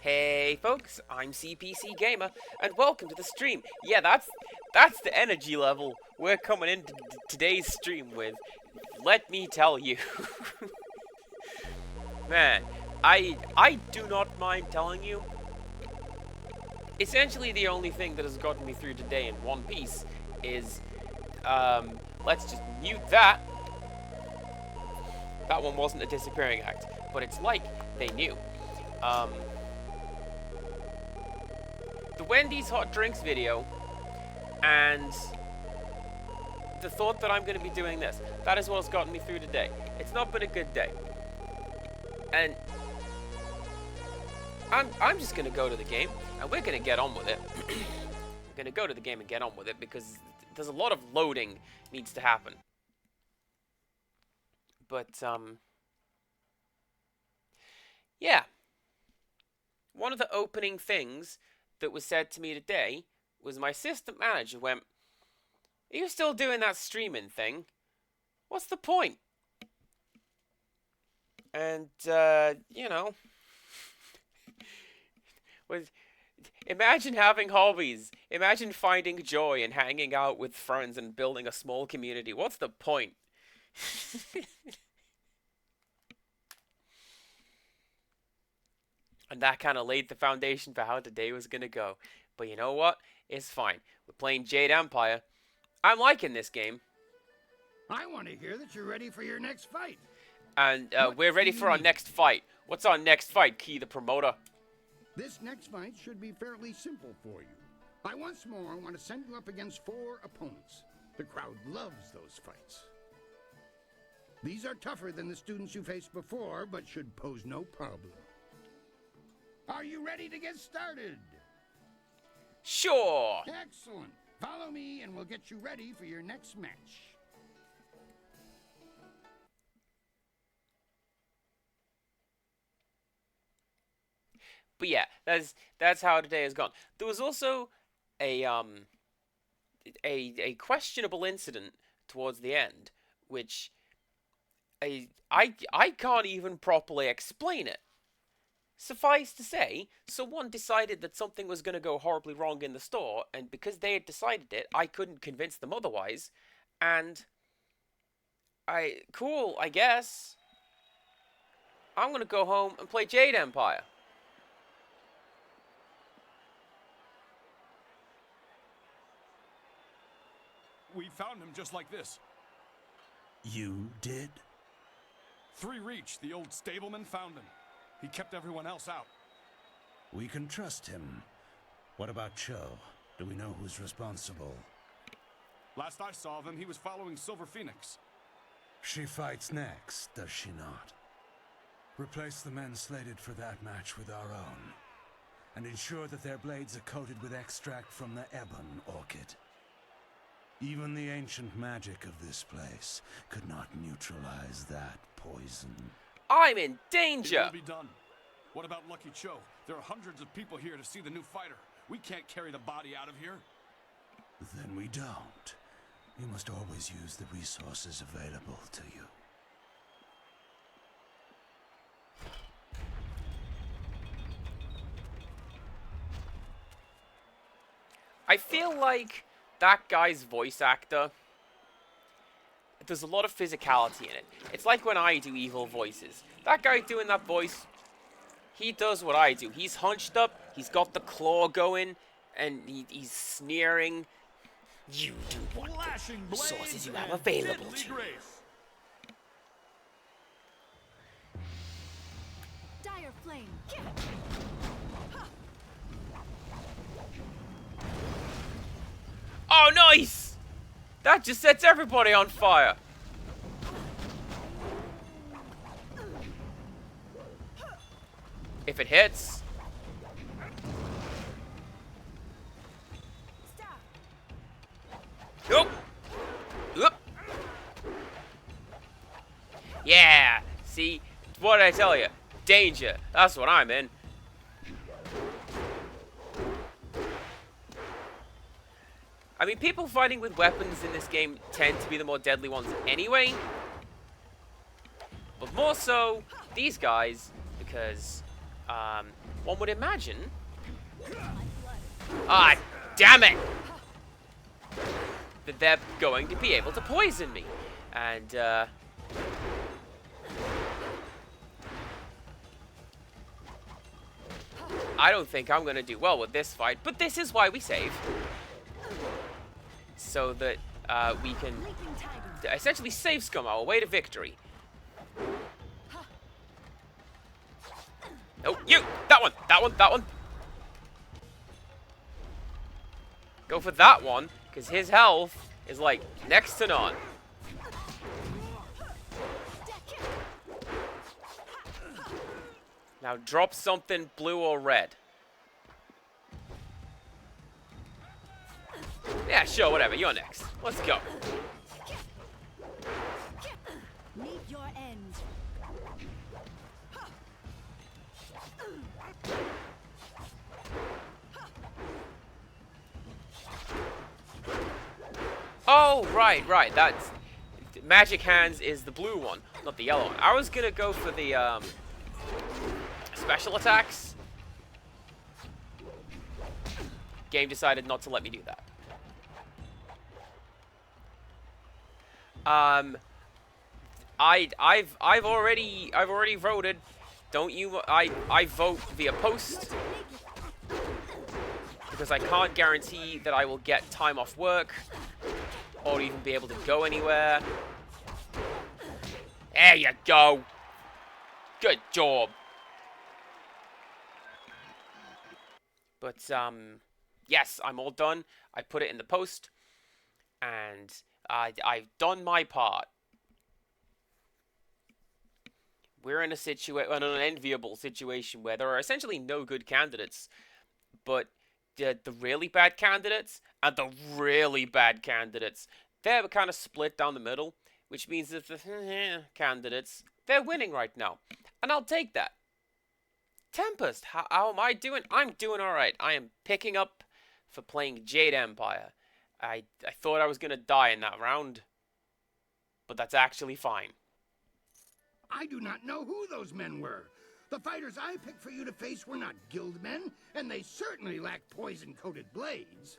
Hey folks, I'm CPC Gamer, and welcome to the stream. Yeah, that's the energy level we're coming into today's stream with. Let me tell you. Man, I do not mind telling you. Essentially the only thing that has gotten me through today in one piece is, let's just mute that. That one wasn't a disappearing act, but it's like they knew. The Wendy's hot drinks video, and the thought that I'm going to be doing this, that is what's gotten me through today. It's not been a good day. And I'm just going to go to the game, and we're going to get on with it. We're going to go to the game and get on with it, because there's a lot of loading needs to happen. But, yeah. One of the opening things that was said to me today was my assistant manager went, "Are you still doing that streaming thing? What's the point?" And, you know, imagine having hobbies. Imagine finding joy in hanging out with friends and building a small community. What's the point? And that kind of laid the foundation for how today was going to go. But you know what? It's fine. We're playing Jade Empire. I'm liking this game. I want to hear that you're ready for your next fight. And we're ready for our next fight. What's our next fight, Key the promoter? This next fight should be fairly simple for you. I once more want to send you up against 4 opponents. The crowd loves those fights. These are tougher than the students you faced before, but should pose no problem. Are you ready to get started? Sure. Excellent. Follow me and we'll get you ready for your next match. But yeah, that's how today has gone. There was also a questionable incident towards the end, which I can't even properly explain it. Suffice to say, someone decided that something was going to go horribly wrong in the store, and because they had decided it, I couldn't convince them otherwise, and cool, I guess. I'm going to go home and play Jade Empire. We found him just like this. You did? 3 Reach, the old stableman, found him. He kept everyone else out. We can trust him. What about Cho? Do we know who's responsible? Last I saw of him, he was following Silver Phoenix. She fights next, does she not? Replace the men slated for that match with our own, and ensure that their blades are coated with extract from the ebon orchid. Even the ancient magic of this place could not neutralize that poison. I'm in It danger! will be done. What about Lucky Cho? There are hundreds of people here to see the new fighter. We can't carry the body out of here. Then we don't. You must always use the resources available to you. I feel like that guy's voice actor, there's a lot of physicality in it. It's like when I do evil voices. That guy doing that voice, he does what I do. He's hunched up, he's got the claw going, and he's sneering. You do what the resources you have available to you. Dire flame. Oh, nice! That just sets everybody on fire. If it hits. Stop. Nope. Oop. Yeah. See? What did I tell you? Danger. That's what I'm in. I mean, people fighting with weapons in this game tend to be the more deadly ones anyway. But more so, these guys, because one would imagine... Ah, damn it! That they're going to be able to poison me. And, I don't think I'm going to do well with this fight, but this is why we save. So that we can essentially save Scum our way to victory. Oh, you! That one! That one! That one! Go for that one, because his health is, like, next to none. Now drop something blue or red. Yeah, sure, whatever. You're next. Let's go. Meet your end. Oh, right. That's... Magic Hands is the blue one, not the yellow one. I was gonna go for the, special attacks. Game decided not to let me do that. I've already voted. Don't you? I vote via post because I can't guarantee that I will get time off work or even be able to go anywhere. There you go. Good job. But yes, I'm all done. I put it in the post, and I've done my part. We're in an unenviable situation where there are essentially no good candidates, but the really bad candidates and the really bad candidates, they're kind of split down the middle, which means that the candidates, they're winning right now, and I'll take that. Tempest, how am I doing? I'm doing alright. I am picking up for playing Jade Empire. I thought I was going to die in that round, but that's actually fine. I do not know who those men were. The fighters I picked for you to face were not guild men, and they certainly lacked poison-coated blades.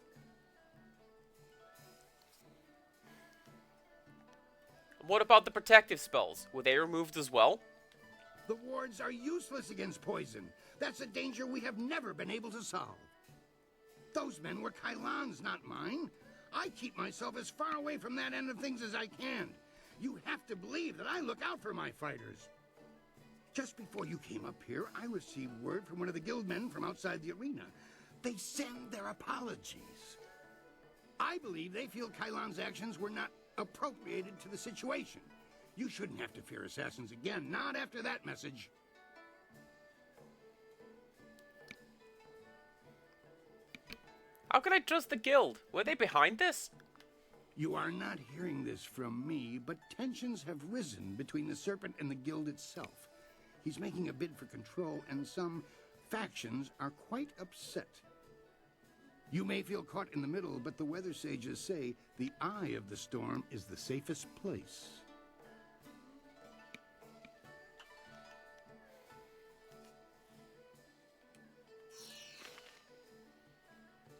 What about the protective spells? Were they removed as well? The wards are useless against poison. That's a danger we have never been able to solve. Those men were Kailan's, not mine. I keep myself as far away from that end of things as I can. You have to believe that I look out for my fighters. Just before you came up here, I received word from one of the guild men from outside the arena. They send their apologies. I believe they feel Kailan's actions were not appropriated to the situation. You shouldn't have to fear assassins again, not after that message. How can I trust the guild? Were they behind this? You are not hearing this from me, but tensions have risen between the Serpent and the guild itself. He's making a bid for control, and some factions are quite upset. You may feel caught in the middle, but the weather sages say the eye of the storm is the safest place.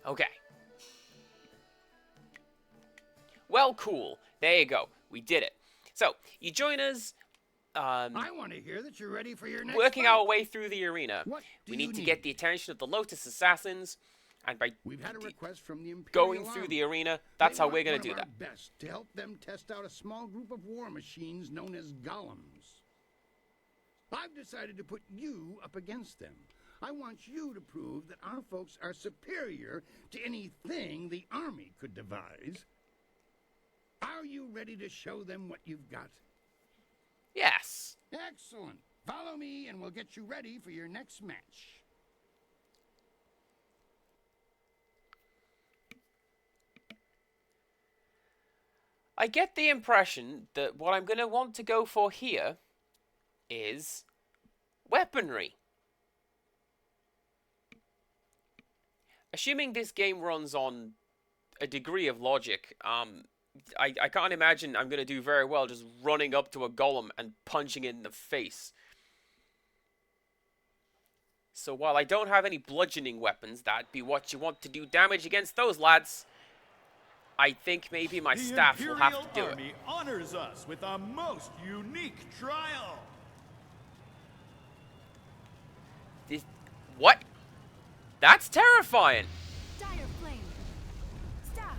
Okay. Well, cool. There you go. We did it. So, you join us, I want to hear that you're ready for your next working fight. our way through the arena. What do We you need to get the attention of the Lotus Assassins, and by We've had a request from the Imperial going through Army. the arena, that's They how we're want going one to do of that. our best to help them test out a small group of war machines known as golems. I've decided to put you up against them. I want you to prove that our folks are superior to anything the army could devise. Are you ready to show them what you've got? Yes. Excellent. Follow me and we'll get you ready for your next match. I get the impression that what I'm going to want to go for here is weaponry. Assuming this game runs on a degree of logic, I can't imagine I'm going to do very well just running up to a golem and punching it in the face. So while I don't have any bludgeoning weapons, that'd be what you want to do damage against those lads, I think maybe my staff will have to do it. The Imperial Army honors us with a most unique trial. What? That's terrifying. Dire flame. Stop.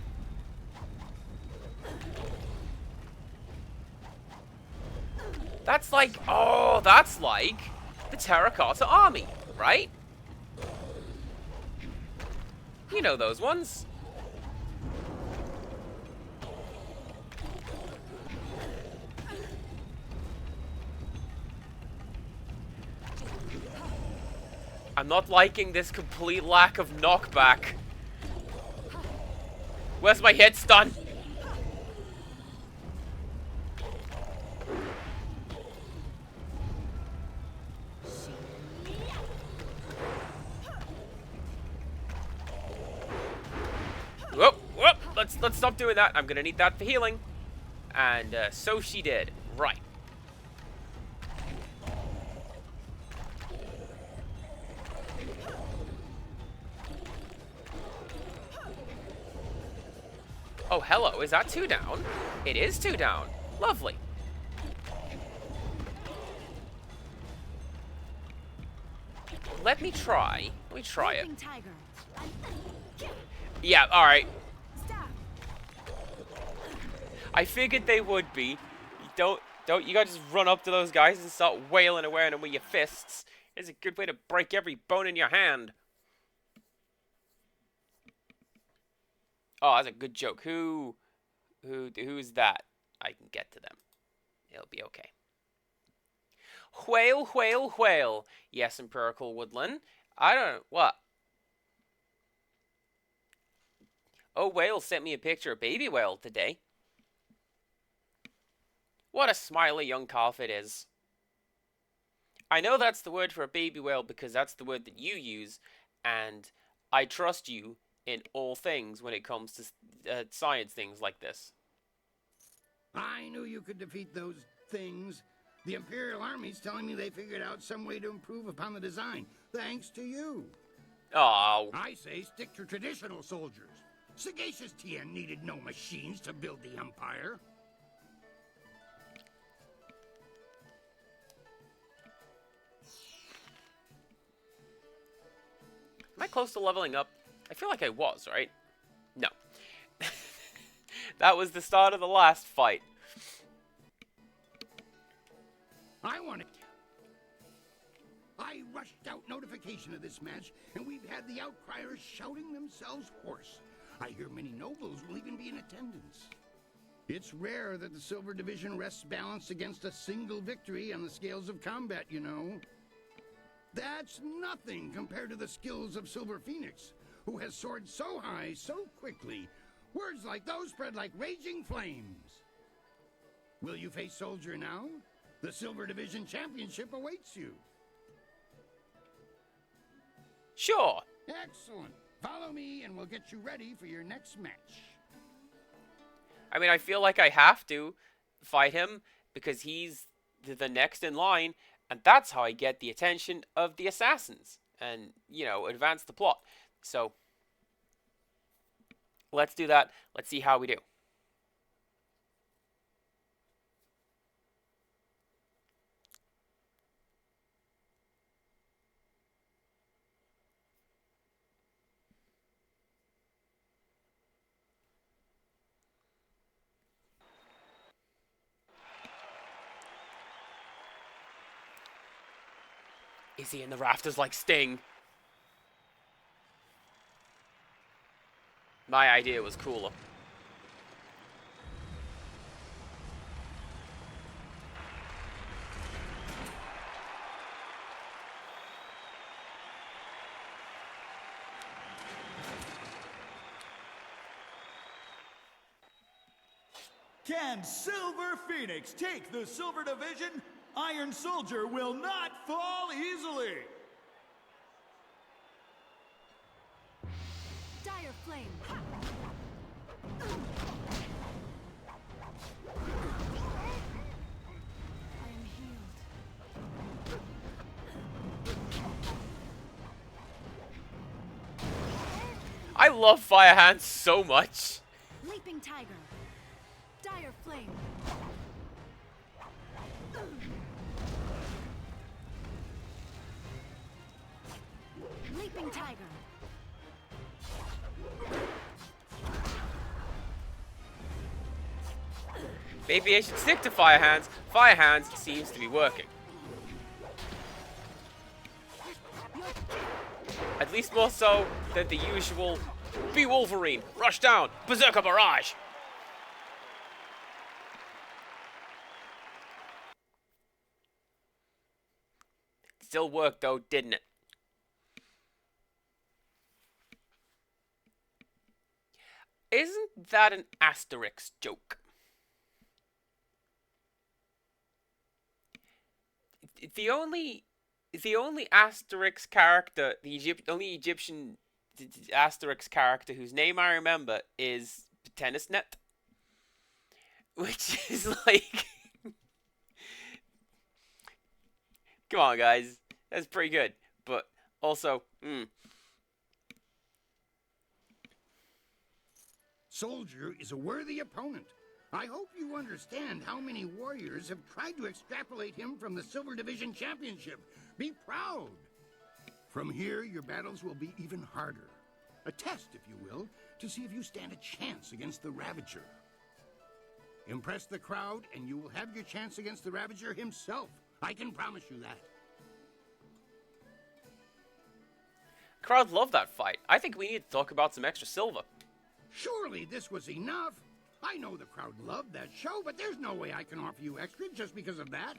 That's like, oh, that's like the Terracotta Army, right? You know those ones. I'm not liking this complete lack of knockback. Where's my hit stun? Whoop, whoop. Let's stop doing that. I'm gonna need that for healing. And so she did. Right. Oh, hello. Is that 2 down? It is 2 down. Lovely. Let me try. Let me try it. Leaping tiger. Yeah, alright. Stop. I figured they would be. You gotta just run up to those guys and start wailing away at them with your fists. It's a good way to break every bone in your hand. Oh, that's a good joke. Who's that? I can get to them. It'll be okay. Whale, whale, whale. Yes, empirical woodland. I don't know. What? Oh, whale sent me a picture of baby whale today. What a smiley young calf it is. I know that's the word for a baby whale because that's the word that you use, and I trust you in all things when it comes to science things like this. I knew you could defeat those things. The Imperial Army's telling me they figured out some way to improve upon the design, thanks to you. Oh. I say stick to traditional soldiers. Sagacious Tien needed no machines to build the Empire. Am I close to leveling up? I feel like I was, right? No. That was the start of the last fight. I rushed out notification of this match, and we've had the outcriers shouting themselves hoarse. I hear many nobles will even be in attendance. It's rare that the Silver Division rests balanced against a single victory on the scales of combat, you know. That's nothing compared to the skills of Silver Phoenix, who has soared so high so quickly. Words like those spread like raging flames. Will you face Soldier now? The Silver Division Championship awaits you. Sure. Excellent. Follow me and we'll get you ready for your next match. I mean, I feel like I have to fight him because he's the next in line, and that's how I get the attention of the assassins and, you know, advance the plot. So, let's do that. Let's see how we do. Is he in the rafters like Sting? My idea was cooler. Can Silver Phoenix take the Silver Division? Iron Soldier will not fall easily. Dire flame. I am healed. I love Fire Hands so much. Leaping tiger. Dire flame. Leaping tiger. Maybe I should stick to Fire Hands. Fire Hands seems to be working. At least more so than the usual Be Wolverine, Rush Down, Berserker Barrage. Still worked though, didn't it? Isn't that an Asterix joke? The only Asterix character, only Egyptian Asterix character whose name I remember is Tennis Net, which is like, come on guys, that's pretty good, but also, Soldier is a worthy opponent. I hope you understand how many warriors have tried to extrapolate him from the Silver Division Championship. Be proud. From here, your battles will be even harder. A test, if you will, to see if you stand a chance against the Ravager. Impress the crowd, and you will have your chance against the Ravager himself. I can promise you that. crowd loved that fight. I think we need to talk about some extra silver. Surely this was enough. I know the crowd loved that show, but there's no way I can offer you extra just because of that.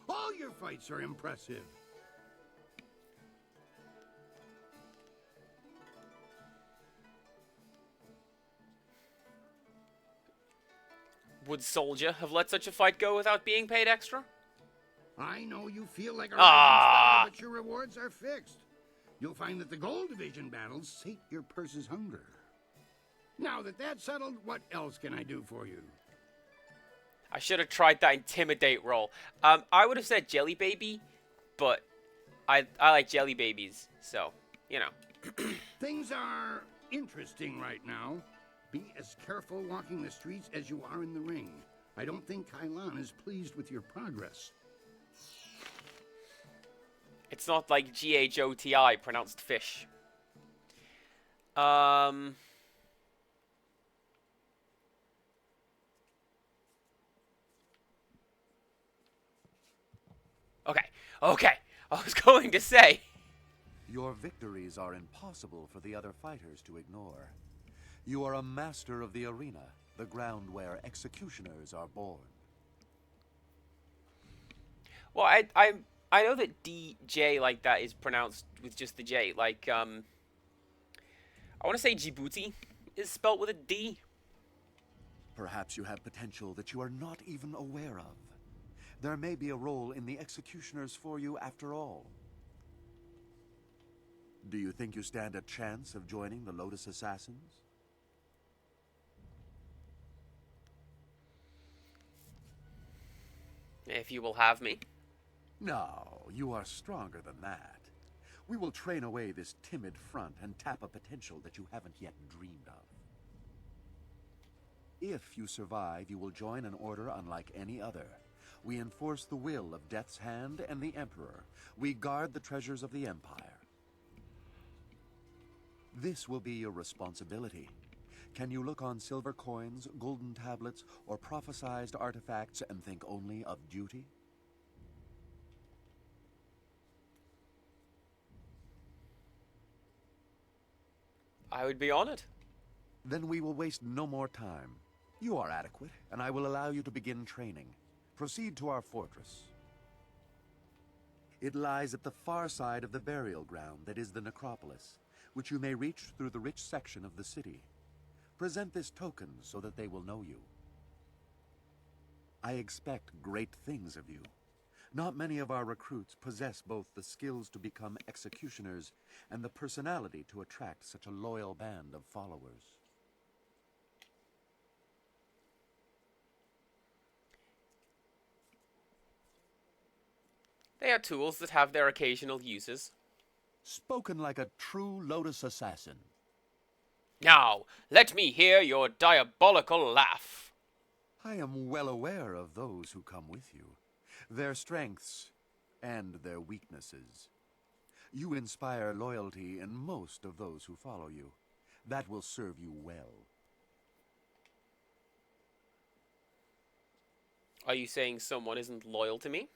All your fights are impressive. Would Soldier have let such a fight go without being paid extra? I know you feel like a Ah. rising star, but your rewards are fixed. You'll find that the Gold Division battles sate your purse's hunger. Now that that's settled, what else can I do for you? I should have tried that Intimidate roll. I would have said Jelly Baby, but I like Jelly Babies, so, you know. Things are interesting right now. Be as careful walking the streets as you are in the ring. I don't think Kailan is pleased with your progress. It's not like Ghoti pronounced fish. Okay. I was going to say. Your victories are impossible for the other fighters to ignore. You are a master of the arena, the ground where executioners are born. Well, I know that DJ like that is pronounced with just the J. Like, I want to say Djibouti is spelt with a D. Perhaps you have potential that you are not even aware of. There may be a role in the executioners for you after all. Do you think you stand a chance of joining the Lotus Assassins? If you will have me. No, you are stronger than that. We will train away this timid front and tap a potential that you haven't yet dreamed of. If you survive, you will join an order unlike any other. We enforce the will of Death's Hand and the Emperor. We guard the treasures of the Empire. This will be your responsibility. Can you look on silver coins, golden tablets, or prophesized artifacts and think only of duty? I would be honored. Then we will waste no more time. You are adequate, and I will allow you to begin training. Proceed to our fortress. It lies at the far side of the burial ground that is the necropolis, which you may reach through the rich section of the city. Present this token so that they will know you. I expect great things of you. Not many of our recruits possess both the skills to become executioners and the personality to attract such a loyal band of followers. They are tools that have their occasional uses. Spoken like a true Lotus assassin. Now, let me hear your diabolical laugh. I am well aware of those who come with you, their strengths and their weaknesses. You inspire loyalty in most of those who follow you. That will serve you well. Are you saying someone isn't loyal to me?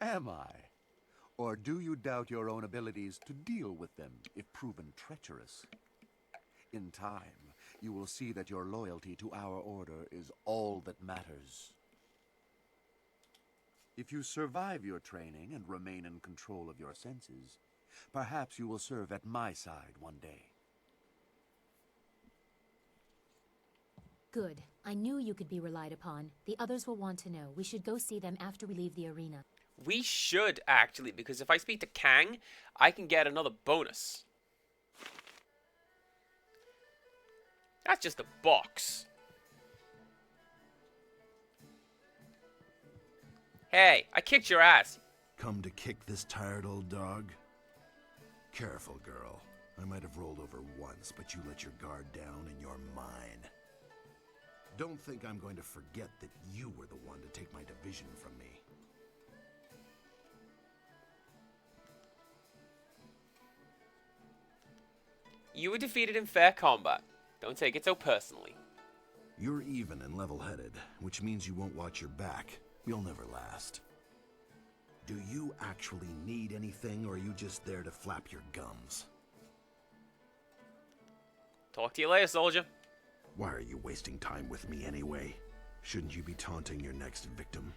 Am I? Or do you doubt your own abilities to deal with them if proven treacherous? In time, you will see that your loyalty to our order is all that matters. If you survive your training and remain in control of your senses, perhaps you will serve at my side one day. Good. I knew you could be relied upon. The others will want to know. We should go see them after we leave the arena. We should, actually, because if I speak to Kang, I can get another bonus. That's just a box. Hey, I kicked your ass. Come to kick this tired old dog? Careful, girl. I might have rolled over once, but you let your guard down and you're mine. Don't think I'm going to forget that you were the one to take my division from me. You were defeated in fair combat. Don't take it so personally. You're even and level-headed, which means you won't watch your back. You'll never last. Do you actually need anything, or are you just there to flap your gums? Talk to you later, soldier. Why are you wasting time with me anyway? Shouldn't you be taunting your next victim?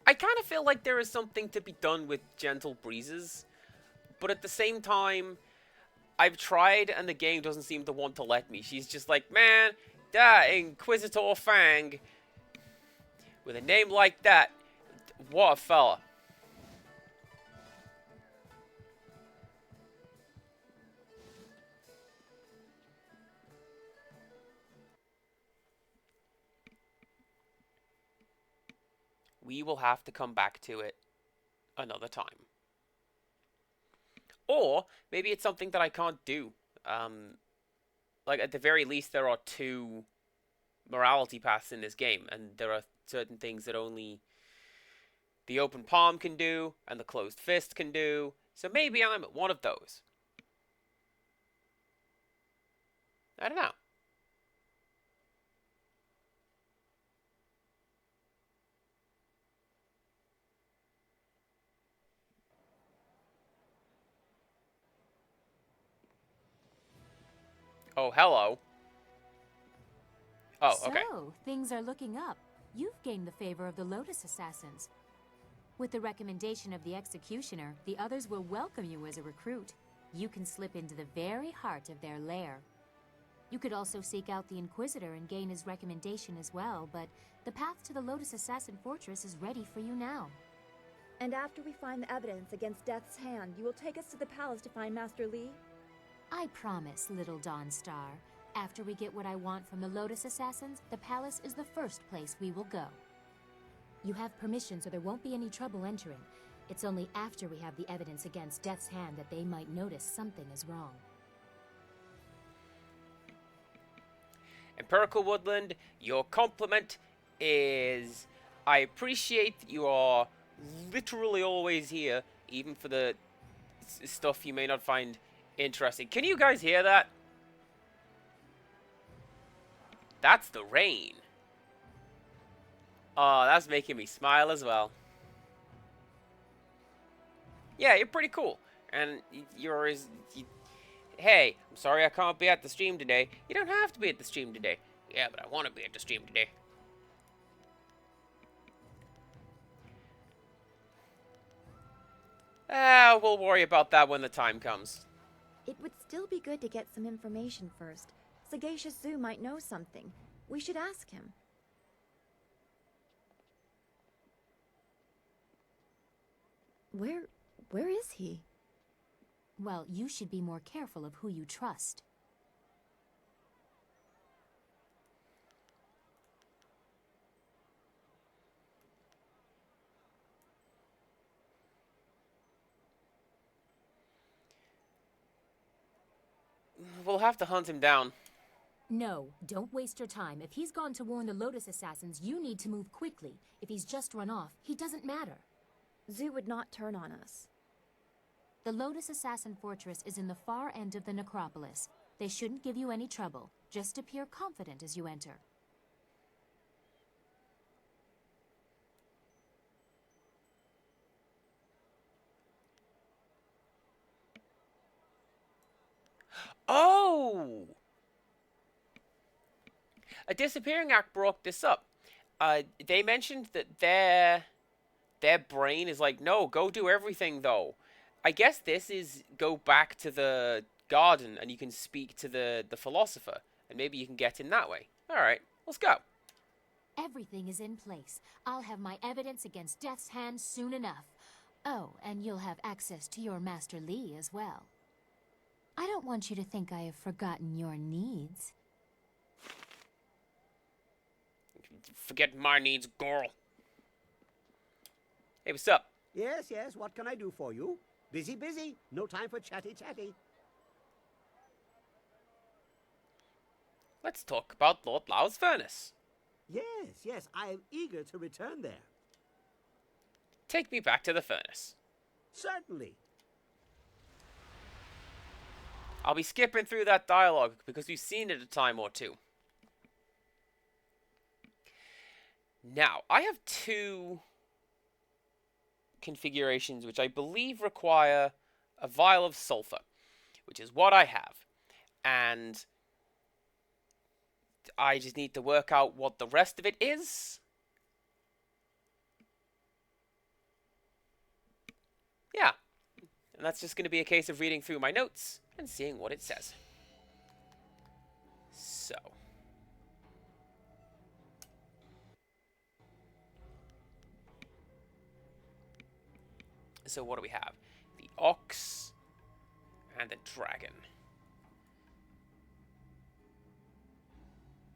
I kind of feel like there is something to be done with gentle breezes, but at the same time, I've tried and the game doesn't seem to want to let me. She's just like, man, that Inquisitor Fang, with a name like that, what a fella. We will have to come back to it another time. Or maybe it's something that I can't do. Like, at the very least, there are 2 morality paths in this game, and there are certain things that only the open palm can do, and the closed fist can do. So maybe I'm at one of those. I don't know. Oh, hello. Oh, okay. So, things are looking up. You've gained the favor of the Lotus Assassins. With the recommendation of the Executioner, the others will welcome you as a recruit. You can slip into the very heart of their lair. You could also seek out the Inquisitor and gain his recommendation as well, but the path to the Lotus Assassin Fortress is ready for you now. And after we find the evidence against Death's Hand, you will take us to the palace to find Master Li? I promise, little Dawnstar. After we get what I want from the Lotus Assassins, the palace is the first place we will go. You have permission, so there won't be any trouble entering. It's only after we have the evidence against Death's Hand that they might notice something is wrong. Empirical Woodland, your compliment is... I appreciate that you are literally always here, even for the stuff you may not find interesting. Can you guys hear that? That's the rain. Oh, that's making me smile as well. Yeah, you're pretty cool. And you're as... Hey, I'm sorry I can't be at the stream today. You don't have to be at the stream today. Yeah, but I want to be at the stream today. We'll worry about that when the time comes. It would still be good to get some information first. Sagacious Zoo might know something. We should ask him. Where is he? Well, you should be more careful of who you trust. we'll have to hunt him down. No, don't waste your time. If he's gone to warn the Lotus Assassins, you need to move quickly. If he's just run off, he doesn't matter. Zoo would not turn on us. The Lotus Assassin Fortress is in the far end of the necropolis. They shouldn't give you any trouble. Just appear confident as you enter. Oh! A Disappearing Act brought this up. They mentioned that their brain is like, no, go do everything, though. I guess this is go back to the garden and you can speak to the philosopher. And maybe you can get in that way. Alright, let's go. Everything is in place. I'll have my evidence against Death's Hand soon enough. Oh, and you'll have access to your Master Li as well. I don't want you to think I have forgotten your needs. Forget my needs, girl. Hey, what's up? Yes, yes, what can I do for you? Busy, busy. No time for chatty. Let's talk about Lord Lau's furnace. Yes, I am eager to return there. Take me back to the furnace. Certainly. I'll be skipping through that dialogue because we've seen it a time or two. Now, I have two configurations which I believe require a vial of sulfur, which is what I have. And I just need to work out what the rest of it is. Yeah. And that's just going to be a case of reading through my notes and seeing what it says. So what do we have? The ox and the dragon.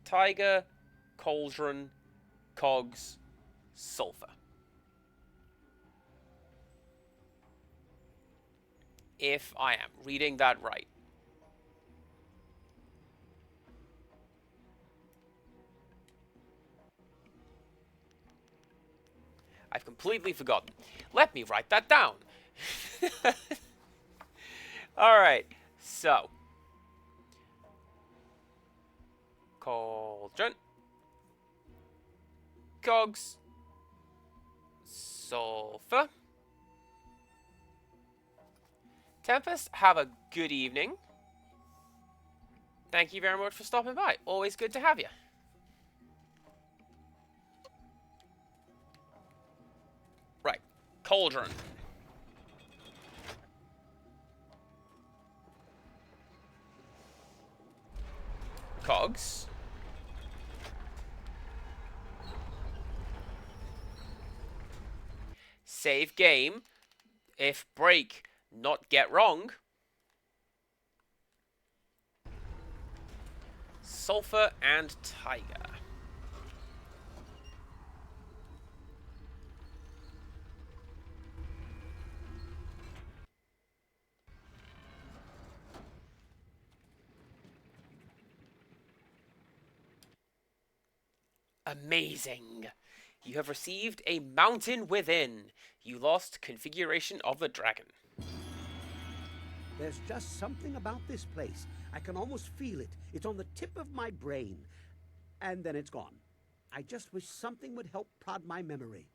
Tiger, cauldron, cogs, sulfur. If I am reading that right. I've completely forgotten. Let me write that down. Alright, so. Cauldron. Cogs. Sulfur. Tempest, have a good evening. Thank you very much for stopping by. Always good to have you. Right. Cauldron. Cogs. Save game. If break, not get wrong. Sulfur and tiger. Amazing. You have received a mountain within. You lost configuration of the dragon. There's just something about this place. I can almost feel it. It's on the tip of my brain. And then it's gone. I just wish something would help prod my memory.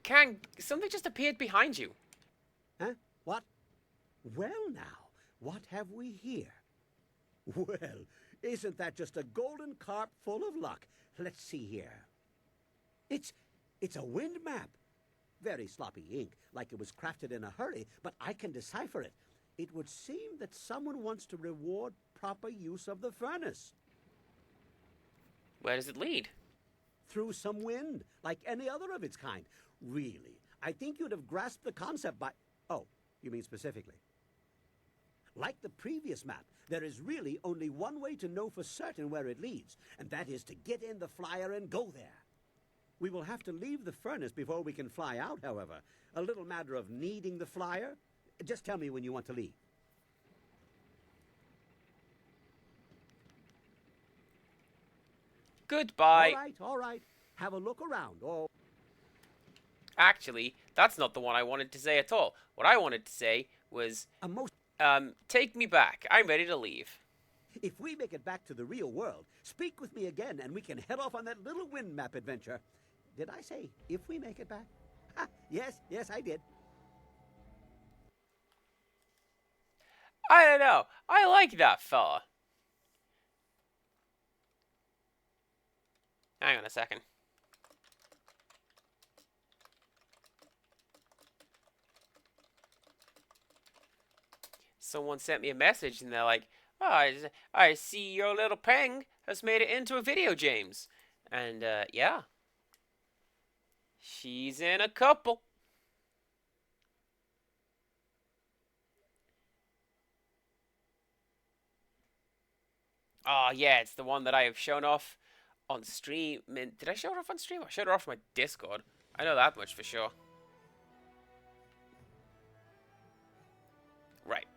Kang, something just appeared behind you. Huh? What? Well now, what have we here? Well, isn't that just a golden carp full of luck? Let's see here. It's a wind map. Very sloppy ink, like it was crafted in a hurry, but I can decipher it. It would seem that someone wants to reward proper use of the furnace. Where does it lead? Through some wind, like any other of its kind. Really, I think you'd have grasped the concept by... Oh, you mean specifically? Like the previous map, there is really only one way to know for certain where it leads, and that is to get in the flyer and go there. We will have to leave the furnace before we can fly out, however. A little matter of needing the flyer. Just tell me when you want to leave. Goodbye. All right. Have a look around. Oh. Actually, that's not the one I wanted to say at all. What I wanted to say was, take me back. I'm ready to leave. If we make it back to the real world, speak with me again and we can head off on that little wind map adventure. Did I say if we make it back? Ha, yes, I did. I don't know. I like that fella. Hang on a second. Someone sent me a message and they're like, oh, I see your little peng has made it into a video, James. And, yeah. She's in a couple. Oh, yeah, it's the one that I have shown off on stream. Did I show it off on stream? I showed it off my Discord. I know that much for sure. Right.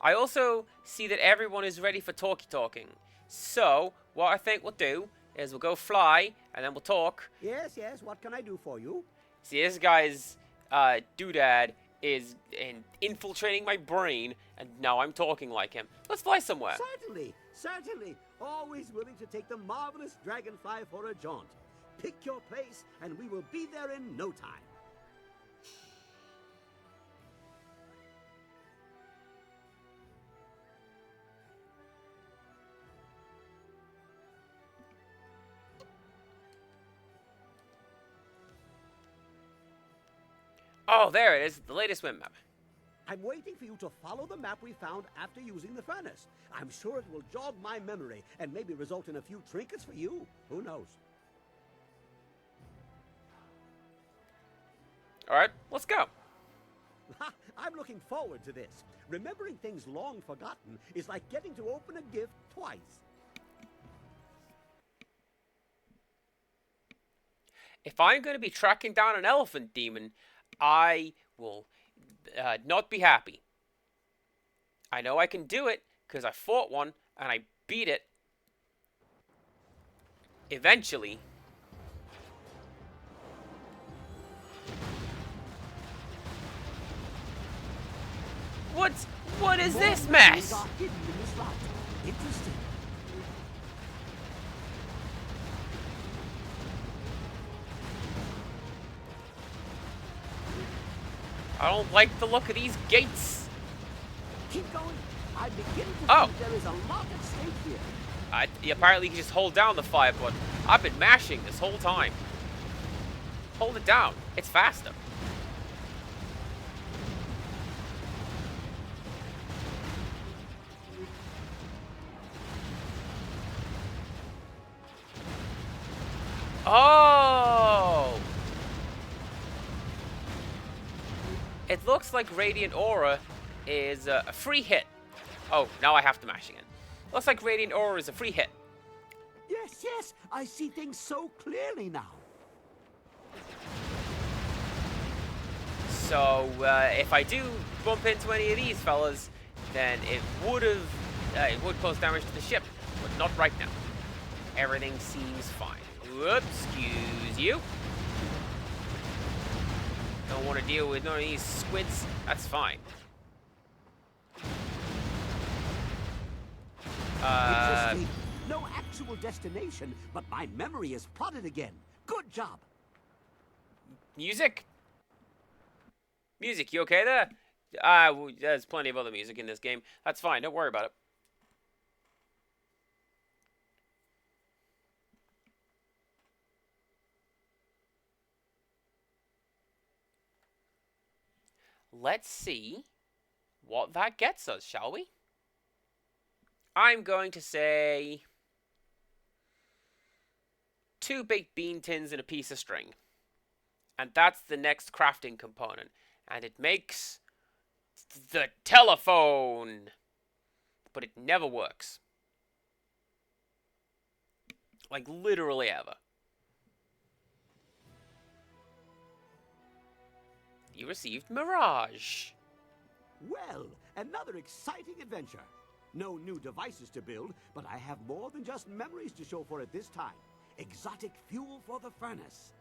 I also see that everyone is ready for talking. So, what I think we'll do is we'll go fly, and then we'll talk. Yes, what can I do for you? See, this guy's doodad is infiltrating my brain, and now I'm talking like him. Let's fly somewhere. Certainly. Always willing to take the marvelous Dragonfly for a jaunt. Pick your place, and we will be there in no time. Oh, there it is, the latest wind map. I'm waiting for you to follow the map we found after using the furnace. I'm sure it will jog my memory and maybe result in a few trinkets for you. Who knows? All right, let's go. I'm looking forward to this. Remembering things long forgotten is like getting to open a gift twice. If I'm going to be tracking down an elephant demon, I will not be happy. I know I can do it because I fought one and I beat it. Eventually. What is this mess? Interesting. I don't like the look of these gates. Keep going. I begin to think there is a lot at stake here. Apparently you can just hold down the fire button. I've been mashing this whole time. Hold it down. It's faster. Oh! It looks like Radiant Aura is a free hit. Oh, now I have to mash again. Looks like Radiant Aura is a free hit. Yes, I see things so clearly now. So, if I do bump into any of these fellas, then it would cause damage to the ship, but not right now. Everything seems fine. Whoops, excuse you. Don't want to deal with none of these squids. That's fine. Interesting. No actual destination, but my memory is plotted again. Good job. Music? Music, you okay there? There's plenty of other music in this game. That's fine, don't worry about it. Let's see what that gets us, shall we? I'm going to say 2 baked bean tins and a piece of string. And that's the next crafting component. And it makes the telephone. But it never works. Like, literally ever. You received Mirage. Well, another exciting adventure. No new devices to build, but I have more than just memories to show for it this time. Exotic fuel for the furnace.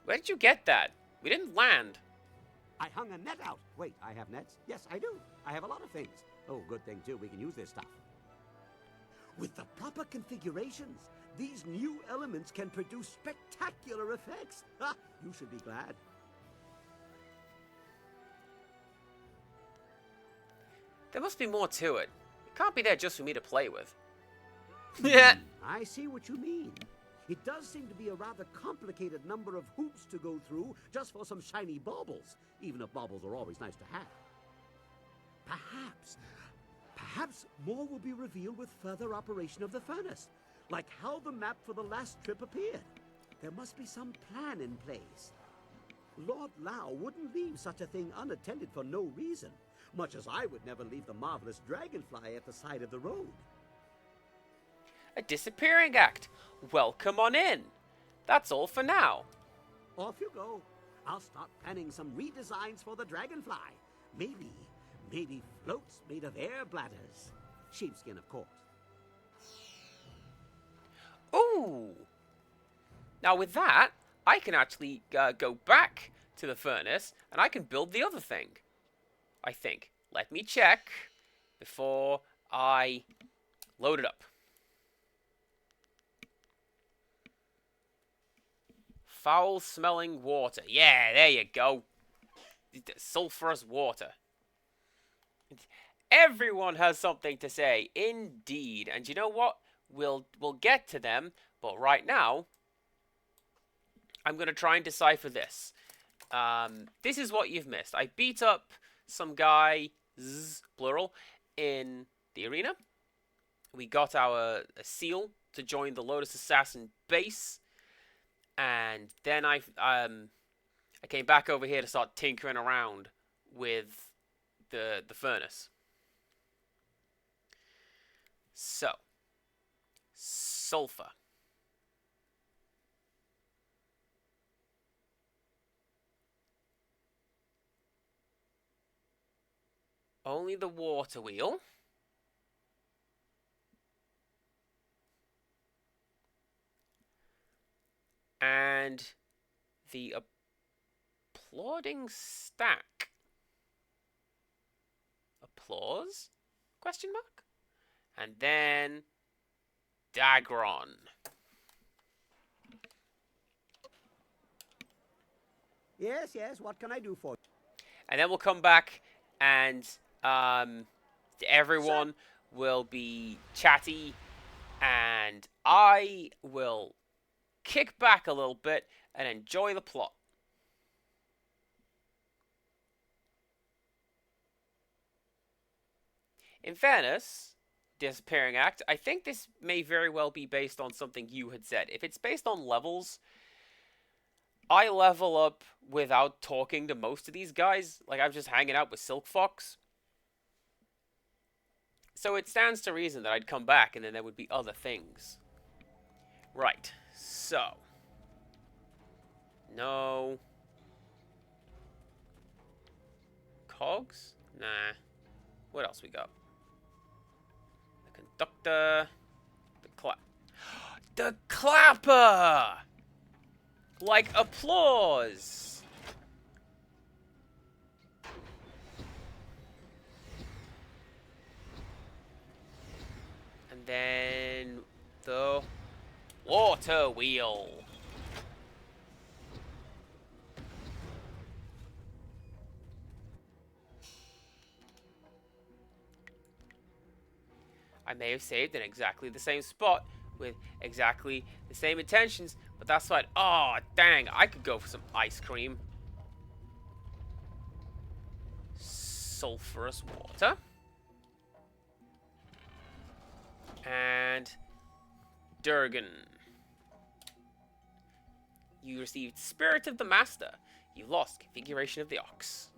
Where did you get that? We didn't land. I hung a net out. Wait, I have nets? Yes, I do. I have a lot of things. Oh, good thing, too. We can use this stuff. With the proper configurations, these new elements can produce spectacular effects. Ha! You should be glad. There must be more to it. It can't be there just for me to play with. Yeah. I see what you mean. It does seem to be a rather complicated number of hoops to go through just for some shiny baubles, even if baubles are always nice to have. Perhaps more will be revealed with further operation of the furnace, like how the map for the last trip appeared. There must be some plan in place. Lord Lao wouldn't leave such a thing unattended for no reason, much as I would never leave the marvelous dragonfly at the side of the road. A disappearing act. Welcome on in. That's all for now. Off you go. I'll start planning some redesigns for the dragonfly. Maybe floats made of air bladders. Sheepskin, of course. Ooh. Now with that, I can actually go back to the furnace and I can build the other thing. I think. Let me check before I load it up. Foul-smelling water. Yeah, there you go. Sulfurous water. Everyone has something to say. Indeed. And you know what? We'll get to them. But right now, I'm going to try and decipher this. This is what you've missed. I beat up some guy, plural, in the arena. We got our seal to join the Lotus Assassin base. And then I came back over here to start tinkering around with the furnace. So, sulfur. Only the water wheel. And the applauding stack. Applause? Question mark? And then Dagron. Yes, what can I do for you? And then we'll come back and everyone will be chatty and I will kick back a little bit and enjoy the plot. In fairness, Disappearing Act, I think this may very well be based on something you had said. If it's based on levels, I level up without talking to most of these guys. Like, I'm just hanging out with Silk Fox. So it stands to reason that I'd come back and then there would be other things. Right, so. No. Cogs? Nah. What else we got? The conductor. The clapper! Like applause! And then the water wheel. I may have saved in exactly the same spot with exactly the same intentions, but that's fine. Oh, dang, I could go for some ice cream. Sulfurous water. And Durgan. You received Spirit of the Master. You lost Configuration of the Ox.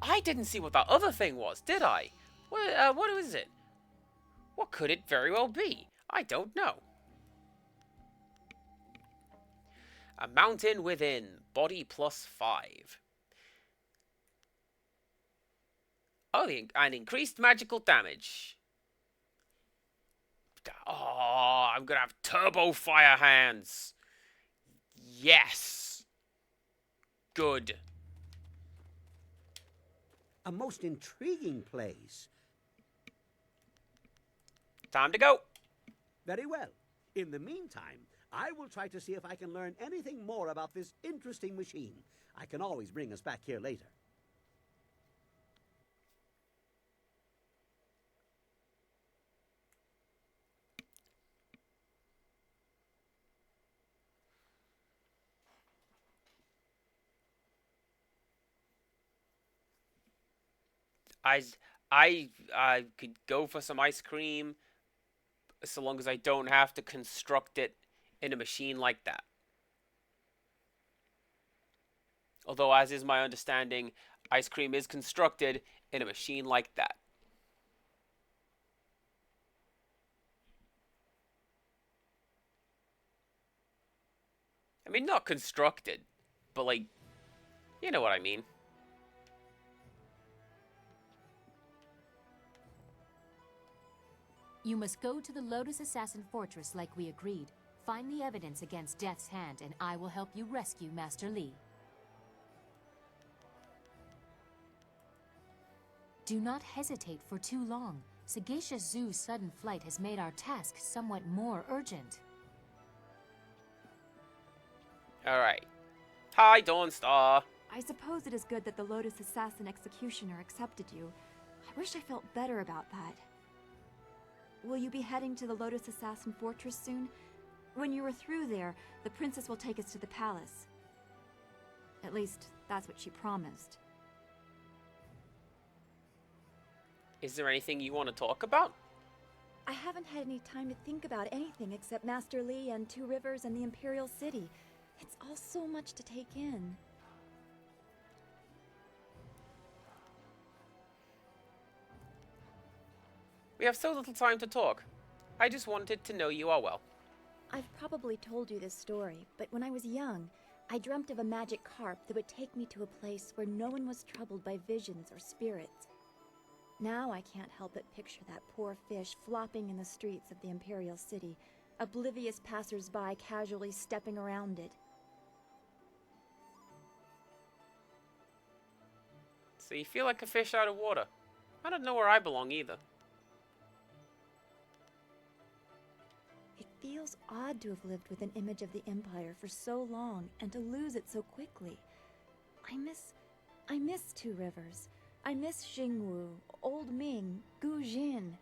I didn't see what that other thing was, did I? What is it? What could it very well be? I don't know. A mountain within. Body +5. Oh, and increased magical damage. Oh, I'm gonna have turbo fire hands. Yes. Good. A most intriguing place. Time to go. Very well. In the meantime, I will try to see if I can learn anything more about this interesting machine. I can always bring us back here later. I I could go for some ice cream so long as I don't have to construct it in a machine like that. Although, as is my understanding, ice cream is constructed in a machine like that. I mean, not constructed, but like, you know what I mean. You must go to the Lotus Assassin Fortress like we agreed. Find the evidence against Death's Hand, and I will help you rescue Master Li. Do not hesitate for too long. Sagacious Zoo's sudden flight has made our task somewhat more urgent. Alright. Hi, Dawnstar. I suppose it is good that the Lotus Assassin Executioner accepted you. I wish I felt better about that. Will you be heading to the Lotus Assassin Fortress soon? When you are through there, the princess will take us to the palace. At least, that's what she promised. Is there anything you want to talk about? I haven't had any time to think about anything except Master Li and Two Rivers and the Imperial City. It's all so much to take in. We have so little time to talk. I just wanted to know you are well. I've probably told you this story, but when I was young, I dreamt of a magic carp that would take me to a place where no one was troubled by visions or spirits. Now I can't help but picture that poor fish flopping in the streets of the Imperial City, oblivious passers-by casually stepping around it. So you feel like a fish out of water. I don't know where I belong either. It feels odd to have lived with an image of the Empire for so long and to lose it so quickly. I miss Two Rivers. I miss Xingwu, Old Ming, Gu Jin.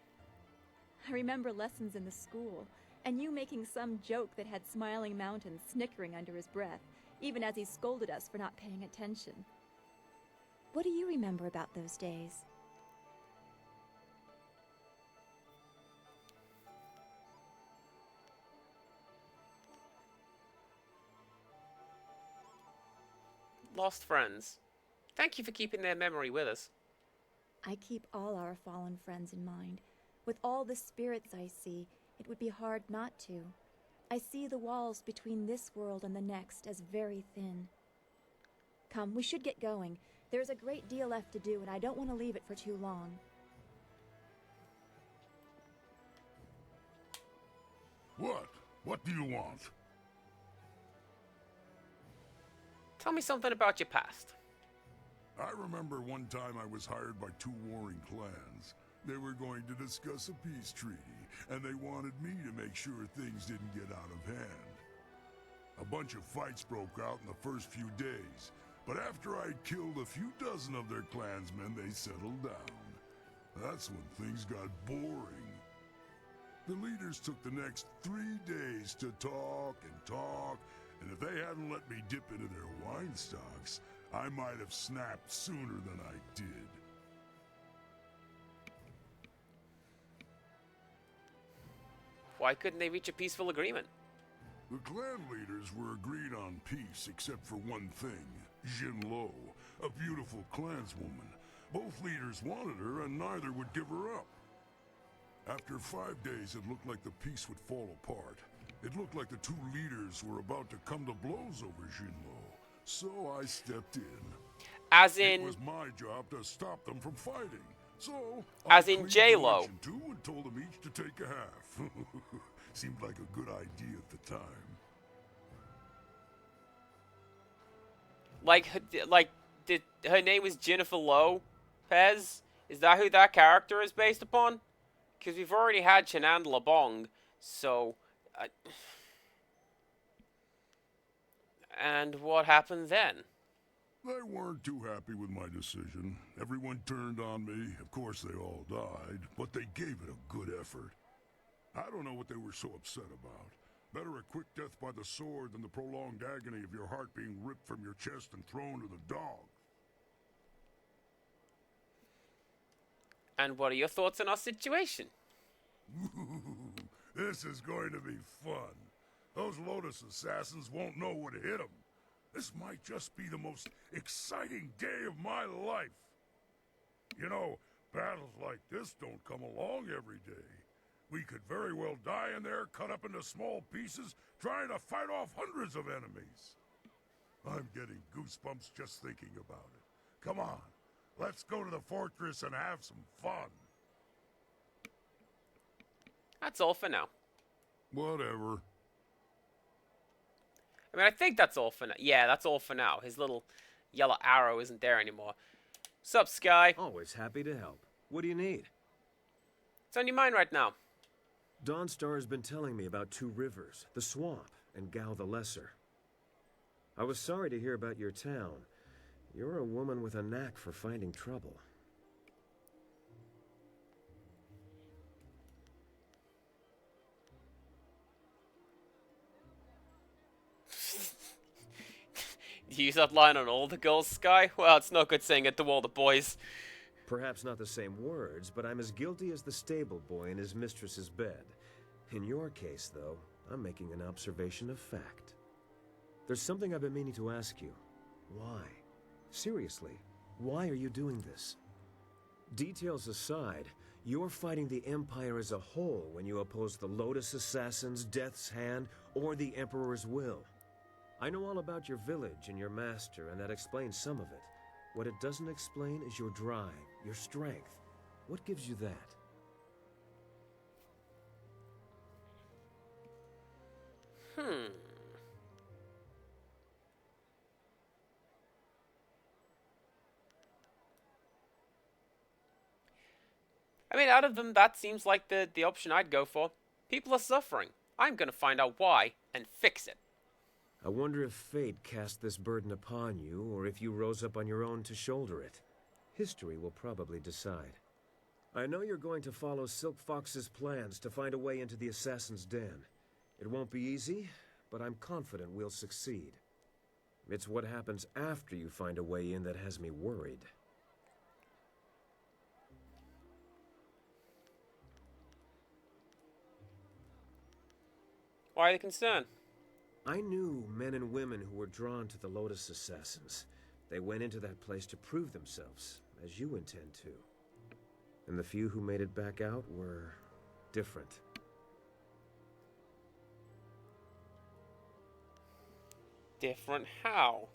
I remember lessons in the school, and you making some joke that had Smiling Mountain snickering under his breath, even as he scolded us for not paying attention. What do you remember about those days? Lost friends. Thank you for keeping their memory with us. I keep all our fallen friends in mind. With all the spirits I see, it would be hard not to. I see the walls between this world and the next as very thin. Come, we should get going. There's a great deal left to do, and I don't want to leave it for too long. What? What do you want? Tell me something about your past. I remember one time I was hired by two warring clans. They were going to discuss a peace treaty, and they wanted me to make sure things didn't get out of hand. A bunch of fights broke out in the first few days, but after I'd killed a few dozen of their clansmen, they settled down. That's when things got boring. The leaders took the next 3 days to talk, and if they hadn't let me dip into their wine stocks, I might have snapped sooner than I did. Why couldn't they reach a peaceful agreement? The clan leaders were agreed on peace except for one thing. Jinlo, a beautiful clanswoman. Both leaders wanted her and neither would give her up. After 5 days, it looked like the peace would fall apart. It looked like the two leaders were about to come to blows over Jinlo, so I stepped in. As in... It was my job to stop them from fighting. So, as I in cleaved J-Lo. the legion too and told them each to take a half. Seemed like a good idea at the time. Did her name was Jennifer Lopez? Is that who that character is based upon? Because we've already had Chenan LeBong, so... And what happened then? They weren't too happy with my decision. Everyone turned on me. Of course, they all died, but they gave it a good effort. I don't know what they were so upset about. Better a quick death by the sword than the prolonged agony of your heart being ripped from your chest and thrown to the dogs. And what are your thoughts on our situation? This is going to be fun. Those Lotus assassins won't know what hit them. This might just be the most exciting day of my life. You know, battles like this don't come along every day. We could very well die in there, cut up into small pieces, trying to fight off hundreds of enemies. I'm getting goosebumps just thinking about it. Come on, let's go to the fortress and have some fun. That's all for now. Whatever. I mean, I think that's all for now. Yeah, that's all for now. His little yellow arrow isn't there anymore. Sup, Sky? Always happy to help. What do you need? What's on your mind right now? Dawnstar has been telling me about Two Rivers, the Swamp, and Gao the Lesser. I was sorry to hear about your town. You're a woman with a knack for finding trouble. You use that line on all the girls, Sky? Well, it's no good saying it to all the boys. Perhaps not the same words, but I'm as guilty as the stable boy in his mistress's bed. In your case, though, I'm making an observation of fact. There's something I've been meaning to ask you. Why? Seriously, why are you doing this? Details aside, you're fighting the Empire as a whole when you oppose the Lotus Assassins, Death's Hand, or the Emperor's will. I know all about your village and your master, and that explains some of it. What it doesn't explain is your drive, your strength. What gives you that? I mean, out of them, that seems like the option I'd go for. People are suffering. I'm gonna find out why and fix it. I wonder if fate cast this burden upon you, or if you rose up on your own to shoulder it. History will probably decide. I know you're going to follow Silk Fox's plans to find a way into the Assassin's Den. It won't be easy, but I'm confident we'll succeed. It's what happens after you find a way in that has me worried. Why the concern? I knew men and women who were drawn to the Lotus Assassins. They went into that place to prove themselves, as you intend to. And the few who made it back out were different. Different how?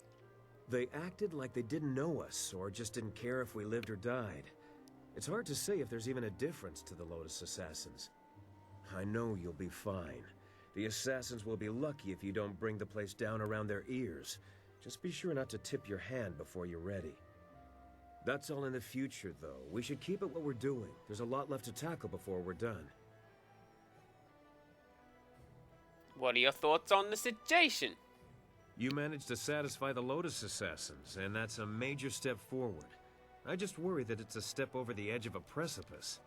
They acted like they didn't know us, or just didn't care if we lived or died. It's hard to say if there's even a difference to the Lotus Assassins. I know you'll be fine. The Assassins will be lucky if you don't bring the place down around their ears. Just be sure not to tip your hand before you're ready. That's all in the future, though. We should keep at what we're doing. There's a lot left to tackle before we're done. What are your thoughts on the situation? You managed to satisfy the Lotus Assassins, and that's a major step forward. I just worry that it's a step over the edge of a precipice.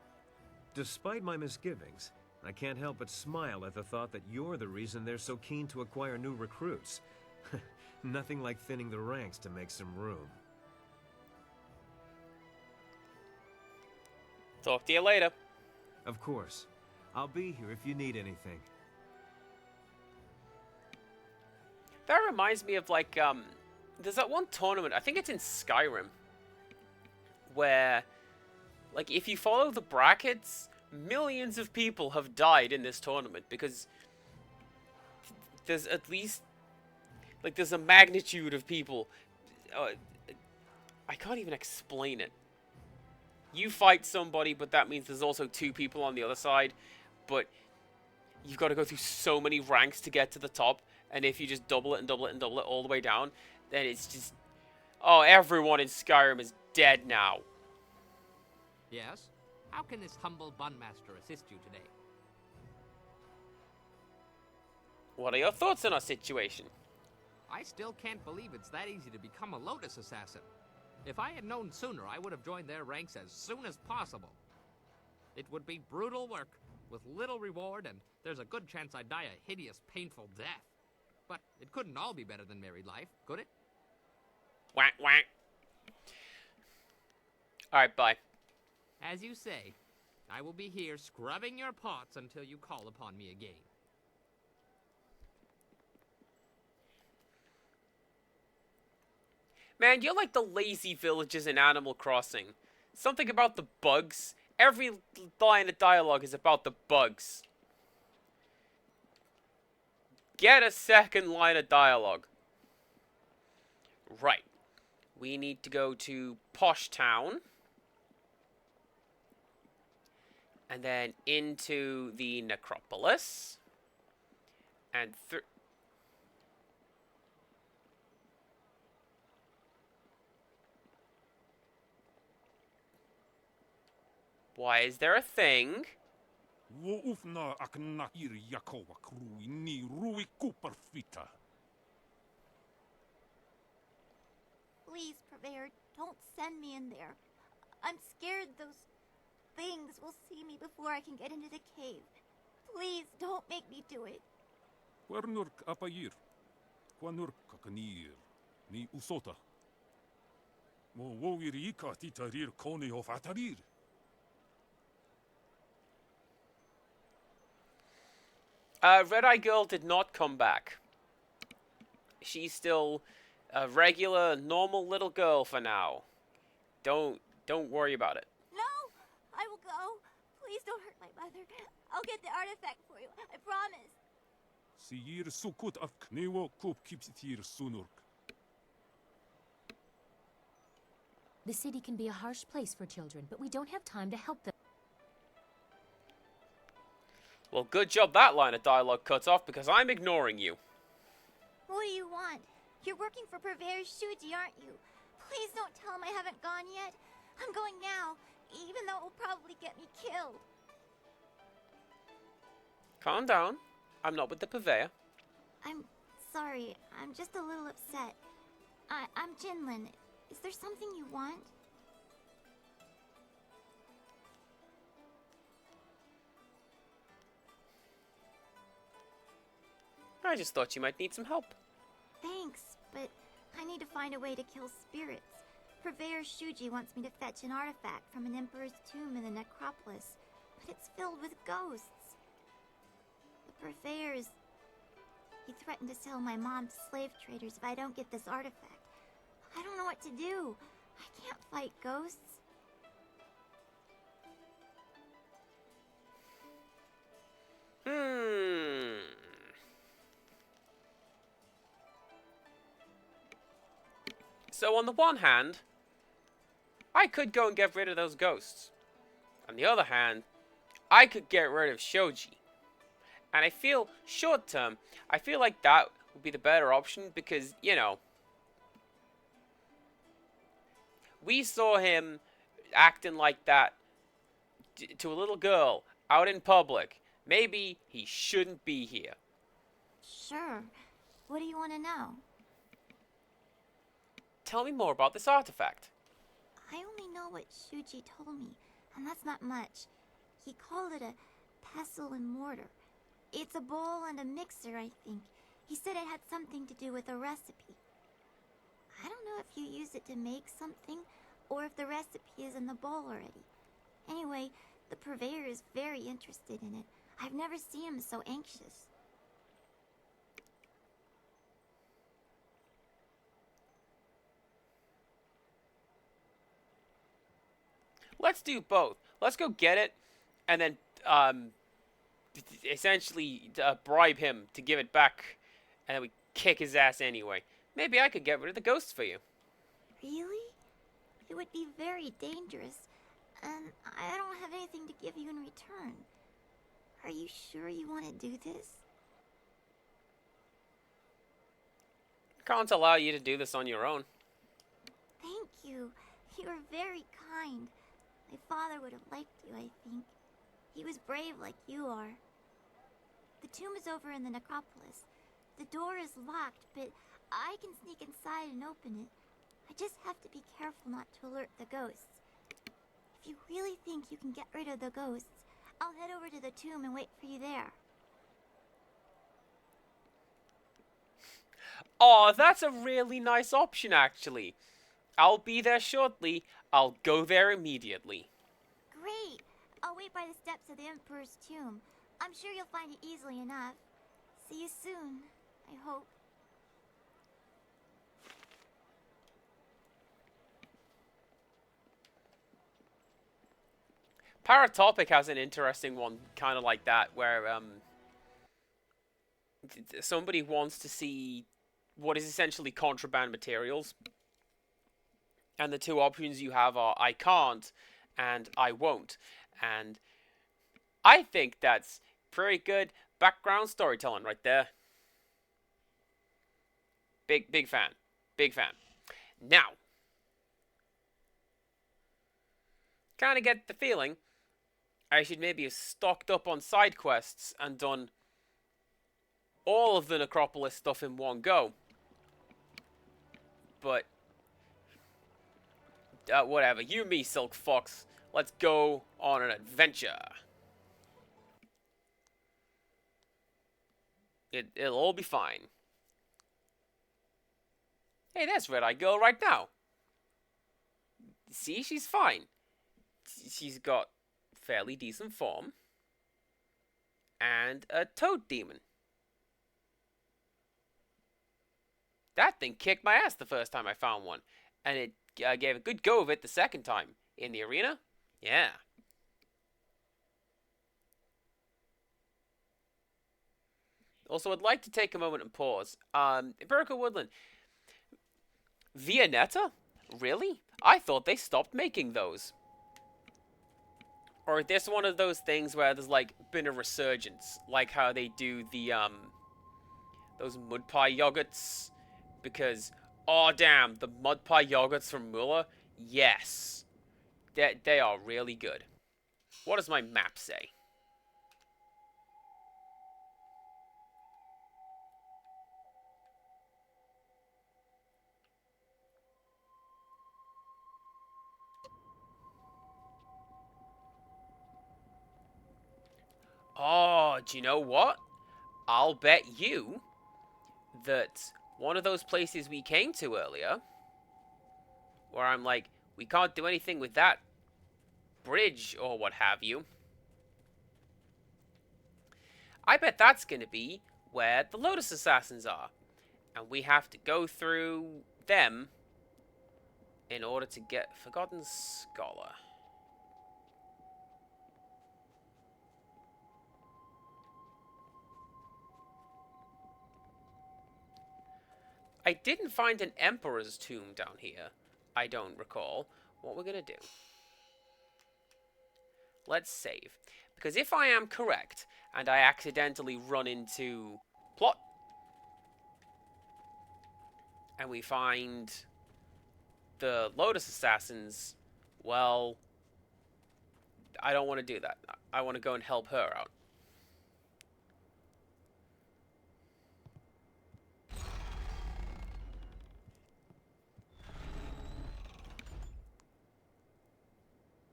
Despite my misgivings, I can't help but smile at the thought that you're the reason they're so keen to acquire new recruits. Nothing like thinning the ranks to make some room. Talk to you later. Of course. I'll be here if you need anything. That reminds me of, like, there's that one tournament, I think it's in Skyrim, where, like, if you follow the brackets, millions of people have died in this tournament because there's at least, like, there's a magnitude of people. I can't even explain it. You fight somebody, but that means there's also 2 people on the other side. But you've got to go through so many ranks to get to the top. And if you just double it and double it and double it all the way down, then it's just... Oh, everyone in Skyrim is dead now. Yes? How can this humble bunmaster assist you today? What are your thoughts on our situation? I still can't believe it's that easy to become a Lotus assassin. If I had known sooner, I would have joined their ranks as soon as possible. It would be brutal work, with little reward, and there's a good chance I'd die a hideous, painful death. But it couldn't all be better than married life, could it? Whack, whack. Alright, bye. As you say, I will be here scrubbing your pots until you call upon me again. Man, you're like the lazy villages in Animal Crossing. Something about the bugs. Every line of dialogue is about the bugs. Get a second line of dialogue. Right. We need to go to Posh Town. And then into the Necropolis. And why is there a thing? Please, Purveyor, don't send me in there. I'm scared those things will see me before I can get into the cave. Please, don't make me do it. Quernurk apayir. Quanurk kakanir. Ni usota. Mo wowirika titarir kone of atarir. Red-Eye Girl did not come back. She's still a regular, normal little girl for now. Don't worry about it. No! I will go. Please don't hurt my mother. I'll get the artifact for you. I promise. Siyir sukut af knewo kup kipsitir sunurk. The city can be a harsh place for children, but we don't have time to help them. Well, good job that line of dialogue cuts off, because I'm ignoring you. What do you want? You're working for Purveyor Shuji, aren't you? Please don't tell him I haven't gone yet. I'm going now, even though it will probably get me killed. Calm down. I'm not with the Purveyor. I'm sorry. I'm just a little upset. I'm Jinlin. Is there something you want? I just thought you might need some help. Thanks, but I need to find a way to kill spirits. Purveyor Shuji wants me to fetch an artifact from an emperor's tomb in the necropolis, but it's filled with ghosts. The Purveyors... He threatened to sell my mom to slave traders if I don't get this artifact. I don't know what to do. I can't fight ghosts. So on the one hand, I could go and get rid of those ghosts. On the other hand, I could get rid of Shoji. And I feel, short term, I feel like that would be the better option because, you know, we saw him acting like that to a little girl out in public. Maybe he shouldn't be here. Sure. What do you want to know? Tell me more about this artifact. I only know what Shuji told me, and that's not much. He called it a pestle and mortar. It's a bowl and a mixer, I think. He said it had something to do with a recipe. I don't know if you use it to make something, or if the recipe is in the bowl already. Anyway, the Purveyor is very interested in it. I've never seen him so anxious. Let's do both. Let's go get it, and then essentially bribe him to give it back and then we kick his ass anyway. Maybe I could get rid of the ghosts for you. Really? It would be very dangerous, and I don't have anything to give you in return. Are you sure you want to do this? Can't allow you to do this on your own. Thank you. You are very kind. My father would have liked you, I think. He was brave like you are. The tomb is over in the necropolis. The door is locked, but I can sneak inside and open it. I just have to be careful not to alert the ghosts. If you really think you can get rid of the ghosts, I'll head over to the tomb and wait for you there. Oh, that's a really nice option, actually. I'll be there shortly. I'll go there immediately. Great! I'll wait by the steps of the Emperor's tomb. I'm sure you'll find it easily enough. See you soon, I hope. Paratopic has an interesting one, kind of like that, where somebody wants to see what is essentially contraband materials. And the two options you have are I can't and I won't. And I think that's pretty good background storytelling right there. Big fan. Big fan. Now, kind of get the feeling I should maybe have stocked up on side quests and done all of the Necropolis stuff in one go. But whatever. You and me, Silk Fox. Let's go on an adventure. It'll all be fine. Hey, there's Red Eye Girl right now. See, she's fine. She's got fairly decent form. And a toad demon. That thing kicked my ass the first time I found one. And it gave a good go of it the second time. In the arena? Yeah. Also, I'd like to take a moment and pause. Empirical Woodland. Viennetta? Really? I thought they stopped making those. Or is this one of those things where there's, like, been a resurgence? Like how they do the, those mud pie yogurts? Because, oh damn, the mud pie yogurts from Muller? Yes. They are really good. What does my map say? Oh, do you know what? I'll bet you that one of those places we came to earlier, where I'm like, we can't do anything with that bridge or what have you, I bet that's going to be where the Lotus Assassins are. And we have to go through them in order to get Forgotten Scholar. I didn't find an Emperor's tomb down here. I don't recall. What we're going to do. Let's save. Because if I am correct, and I accidentally run into plot, and we find the Lotus Assassins, well, I don't want to do that. I want to go and help her out.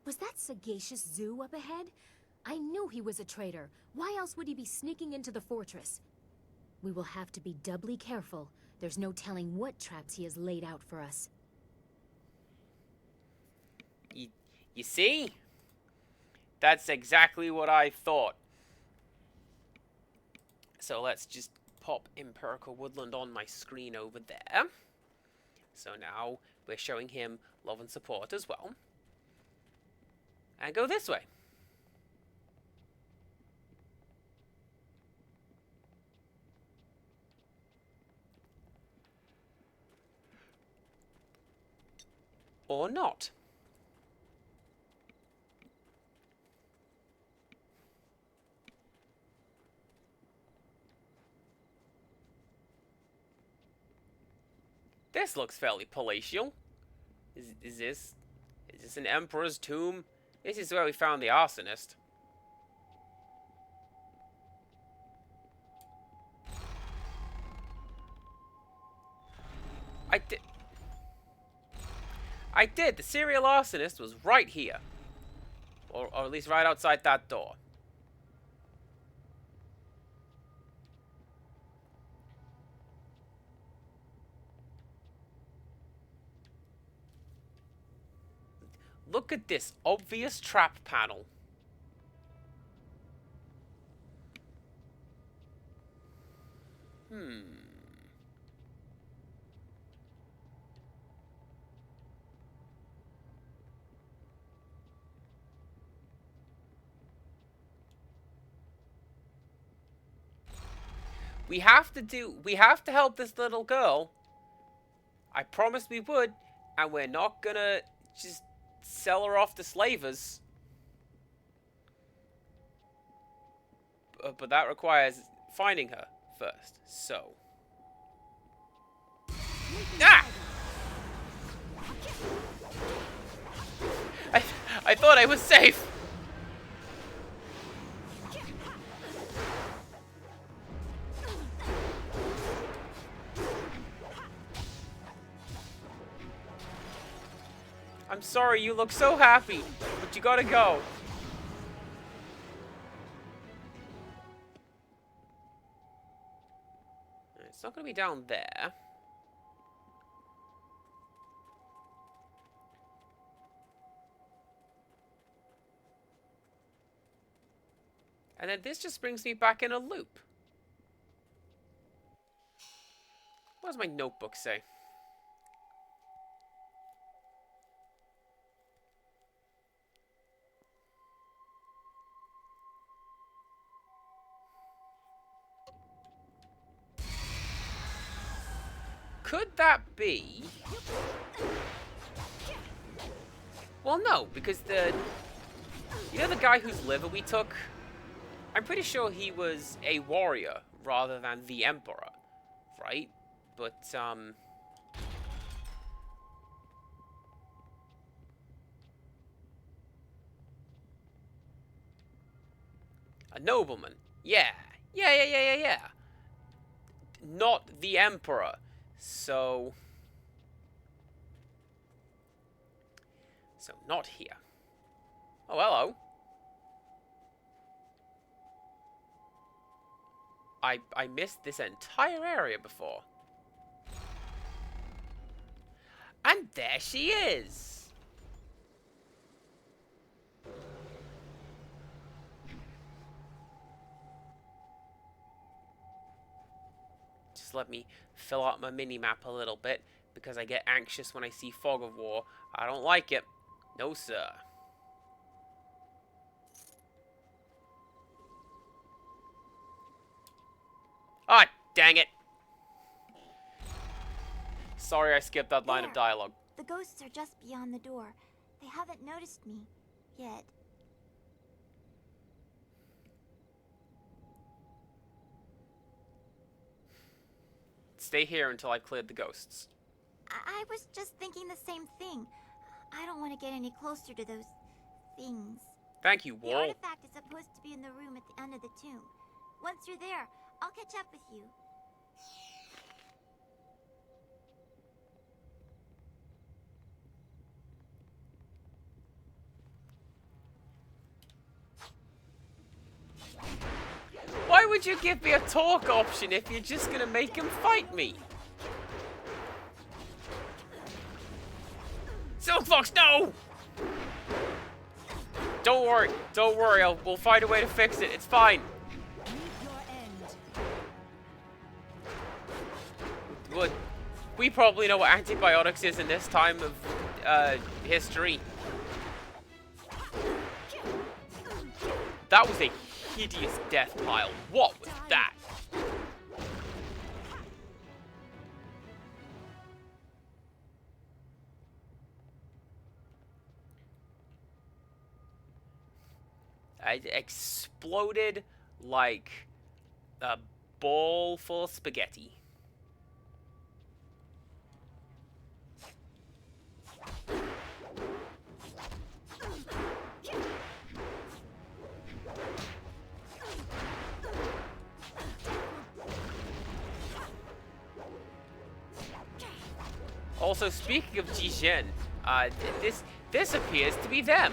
Was that sagacious Zoo up ahead? I knew he was a traitor. Why else would he be sneaking into the fortress? We will have to be doubly careful. There's no telling what traps he has laid out for us. You see? That's exactly what I thought. So let's just pop Empirical Woodland on my screen over there. So now we're showing him love and support as well. And go this way. Or not. This looks fairly palatial. Is this an emperor's tomb? This is where we found the arsonist. I did. The serial arsonist was right here. Or at least right outside that door. Look at this obvious trap panel. We have to help this little girl. I promised we would, and we're not gonna just sell her off to slavers. But that requires finding her first, so... Ah! I thought I was safe! I'm sorry, you look so happy, but you gotta go. It's not gonna be down there. And then this just brings me back in a loop. What does my notebook say? Could that be... Well, no, because you know the guy whose liver we took? I'm pretty sure he was a warrior rather than the emperor, right? But, a nobleman. Yeah. Yeah. Not the emperor. So not here. Oh, hello. I missed this entire area before. And there she is. Just let me fill out my mini-map a little bit, because I get anxious when I see Fog of War. I don't like it. No, sir. Ah, dang it. Sorry I skipped that line of dialogue. The ghosts are just beyond the door. They haven't noticed me yet. Stay here until I've cleared the ghosts. I was just thinking the same thing. I don't want to get any closer to those things. Thank you, The Wall. artifact is supposed to be in the room at the end of the tomb. Once you're there, I'll catch up with you. Why would you give me a talk option if you're just gonna make him fight me? Silk Fox, no! Don't worry, we'll find a way to fix it, it's fine. Look, we probably know what antibiotics is in this time of, history. That was a hideous death pile. What was that? It exploded like a ball full of spaghetti. Also, speaking of Jizhen, this appears to be them.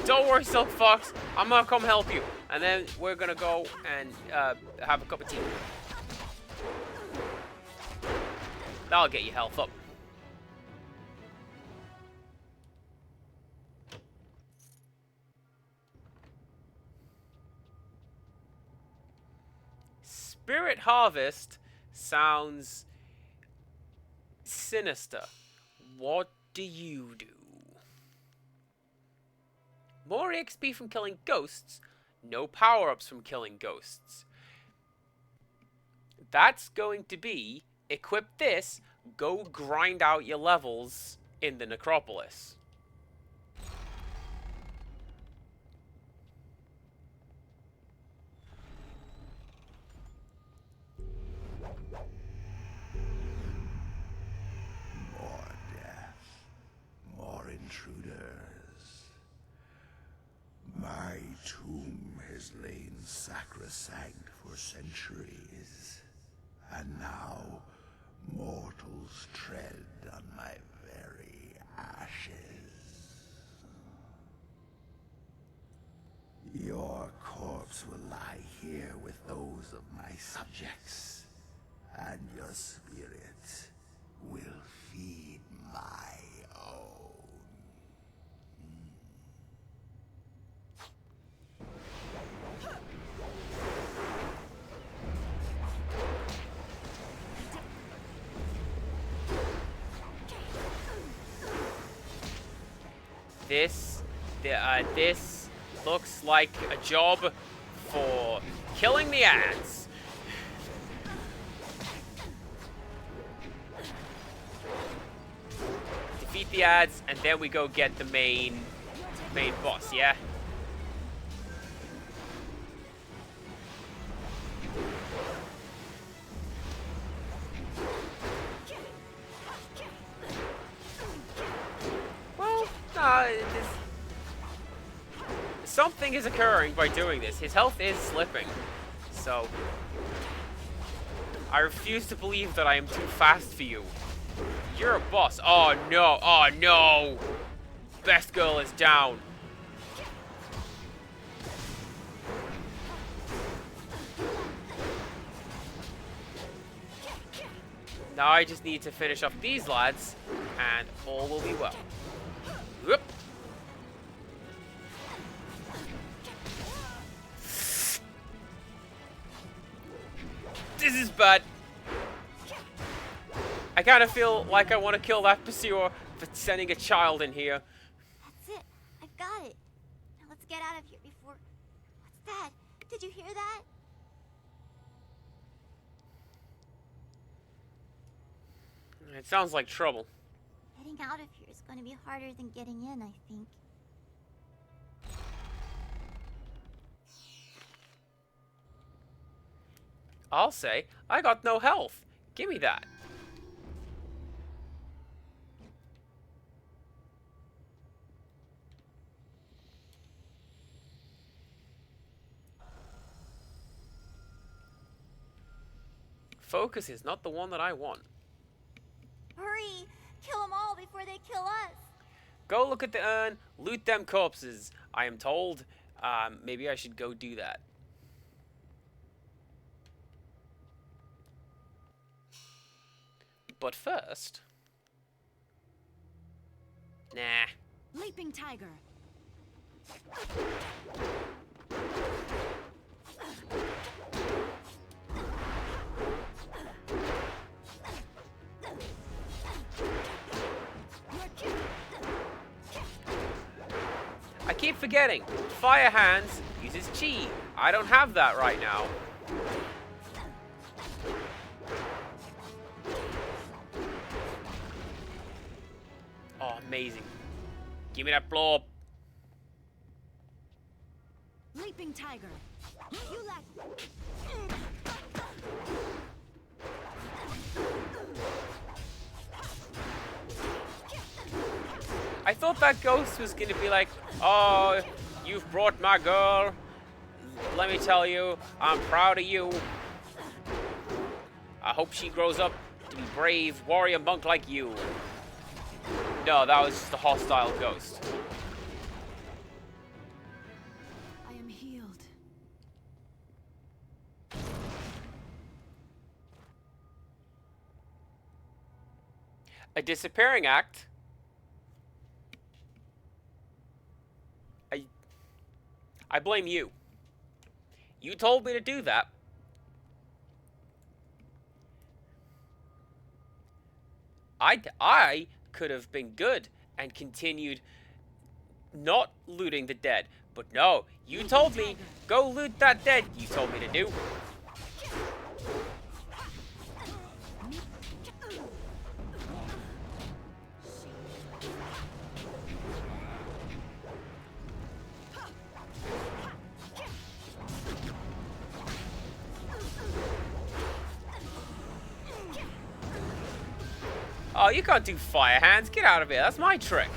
Don't worry, Silk Fox. I'm gonna come help you, and then we're gonna go and have a cup of tea. That'll get your health up. Spirit Harvest sounds sinister. What do you do? More XP from killing ghosts, no power-ups from killing ghosts. That's going to be, equip this, go grind out your levels in the Necropolis. More death, more intruders. My tomb has lain sacrosanct for centuries, and now mortals tread on my very ashes. Your corpse will lie here with those of my subjects, and your spirit will feed my own. This looks like a job for killing the ants. Defeat the ads, and then we go get the main boss, yeah? Well, something is occurring by doing this. His health is slipping, so I refuse to believe that I am too fast for you. You're a boss. Oh no, oh no! Best girl is down. Now I just need to finish off these lads, and all will be well. Whoop. This is bad. I kind of feel like I want to kill that pursuer for sending a child in here. That's it. I've got it. Now let's get out of here before... What's that? Did you hear that? It sounds like trouble. Getting out of here is going to be harder than getting in, I think. I'll say, I got no health. Give me that. Focus is not the one that I want. Hurry! Kill them all before they kill us! Go look at the urn, loot them corpses. I am told, maybe I should go do that. But first... Nah. Leaping Tiger. I keep forgetting. Fire Hands uses chi. I don't have that right now. Oh, amazing. Give me that blow up. Leaping tiger. You lack. I thought that ghost was gonna be like, oh, you've brought my girl. Let me tell you, I'm proud of you. I hope she grows up to be brave warrior monk like you. No, that was just a hostile ghost. I am healed. A disappearing act. I blame you. You told me to do that. I could have been good and continued not looting the dead. But no, you told me, go loot that dead. You told me to do. Oh, you can't do fire hands. Get out of here. That's my trick.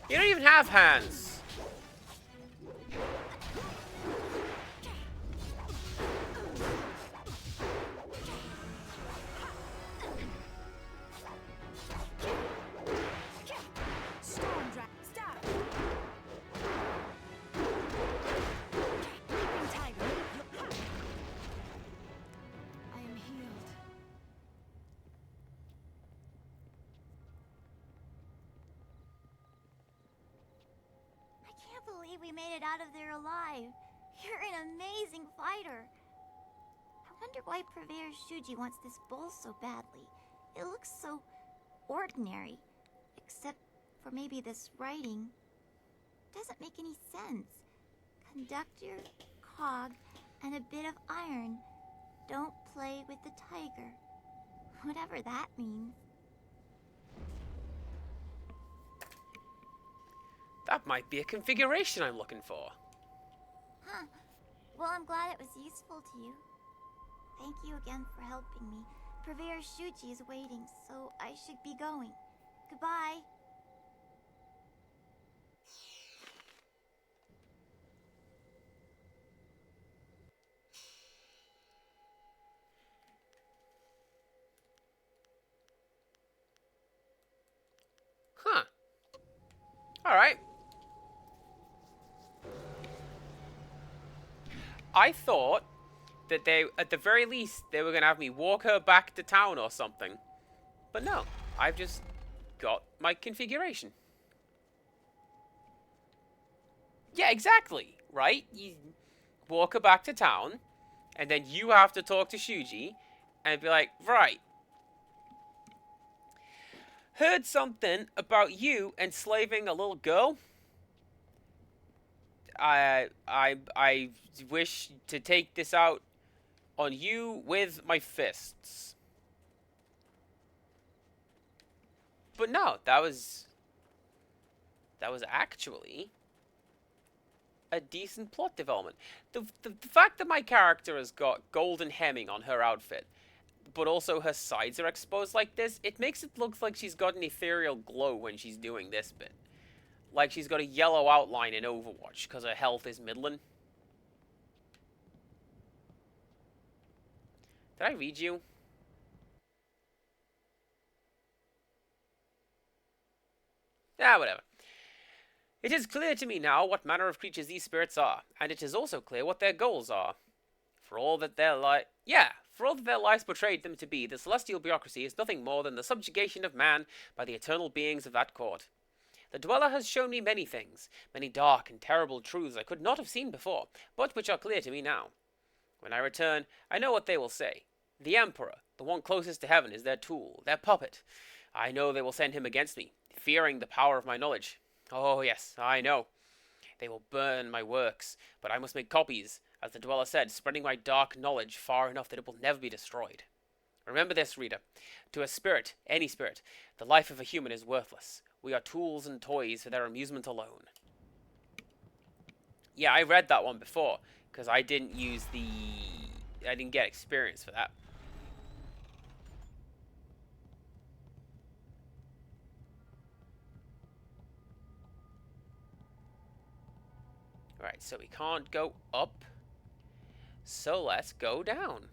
You don't even have hands. Storm drag. Stop. Leaping tiger. I am healed. I can't believe we made it out of there alive. You're an amazing fighter. I wonder why Purveyor Shuji wants this bowl so badly. It looks so ordinary. Except for maybe this writing. Doesn't make any sense. Conductor, cog, and a bit of iron. Don't play with the tiger. Whatever that means. That might be a configuration I'm looking for. Huh. Well, I'm glad it was useful to you. Thank you again for helping me. Purveyor Shuji is waiting, so I should be going. Goodbye. Huh. Alright. I thought that they, at the very least, they were going to have me walk her back to town or something. But no, I've just got my configuration. Yeah, exactly, right? You walk her back to town, and then you have to talk to Shuji, and be like, right. Heard something about you enslaving a little girl. I wish to take this out on you with my fists. But no, that was actually a decent plot development. The fact that my character has got golden hemming on her outfit, but also her sides are exposed like this, it makes it look like she's got an ethereal glow when she's doing this bit. Like she's got a yellow outline in Overwatch because her health is middling. Did I read you? Ah, whatever. It is clear to me now what manner of creatures these spirits are, and it is also clear what their goals are. For all that their lives portrayed them to be, the celestial bureaucracy is nothing more than the subjugation of man by the eternal beings of that court. The Dweller has shown me many things, many dark and terrible truths I could not have seen before, but which are clear to me now. When I return, I know what they will say. The Emperor, the one closest to heaven, is their tool, their puppet. I know they will send him against me, fearing the power of my knowledge. Oh yes, I know. They will burn my works, but I must make copies, as the Dweller said, spreading my dark knowledge far enough that it will never be destroyed. Remember this, reader. To a spirit, any spirit, the life of a human is worthless. We are tools and toys for their amusement alone. Yeah, I read that one before, because I didn't get experience for that. Alright, so we can't go up. So let's go down.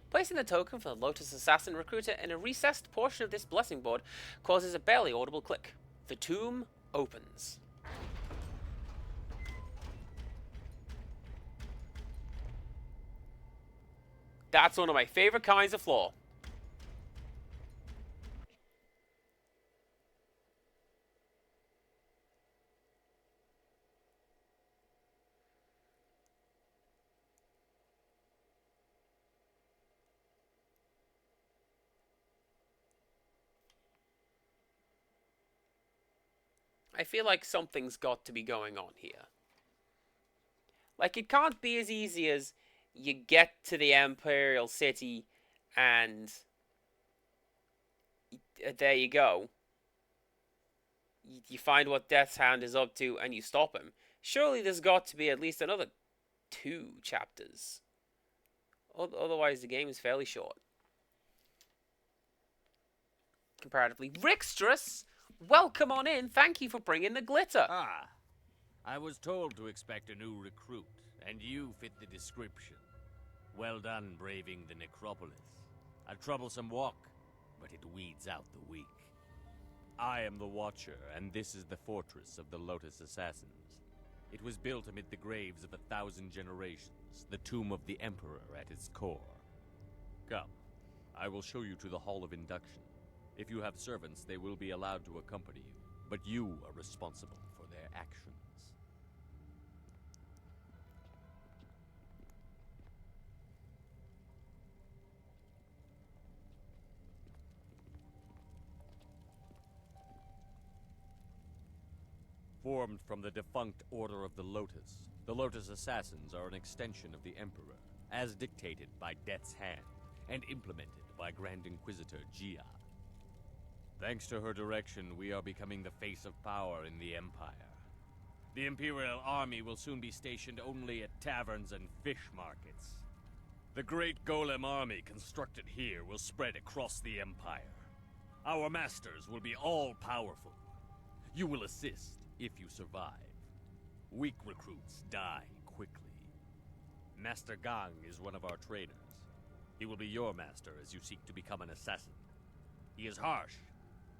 Placing the token for the Lotus Assassin Recruiter in a recessed portion of this blessing board causes a barely audible click. The tomb opens. That's one of my favorite kinds of floor. I feel like something's got to be going on here. Like, it can't be as easy as you get to the Imperial City and there you go. You find what Death's Hand is up to and you stop him. Surely there's got to be at least another 2 chapters. Otherwise the game is fairly short. Comparatively. Rickstress, welcome on in. Thank you for bringing the glitter. Ah, I was told to expect a new recruit, and you fit the description. Well done braving the necropolis. A troublesome walk, but it weeds out the weak. I am the Watcher, and this is the fortress of the Lotus Assassins. It was built amid the graves of 1,000 generations, the tomb of the Emperor at its core. Come, I will show you to the Hall of Induction. If you have servants, they will be allowed to accompany you, but you are responsible for their actions. Formed from the defunct Order of the Lotus Assassins are an extension of the Emperor, as dictated by Death's Hand, and implemented by Grand Inquisitor Gia. Thanks to her direction, we are becoming the face of power in the Empire. The Imperial Army will soon be stationed only at taverns and fish markets. The great Golem army constructed here will spread across the Empire. Our masters will be all-powerful. You will assist if you survive. Weak recruits die quickly. Master Gang is one of our trainers. He will be your master as you seek to become an assassin. He is harsh,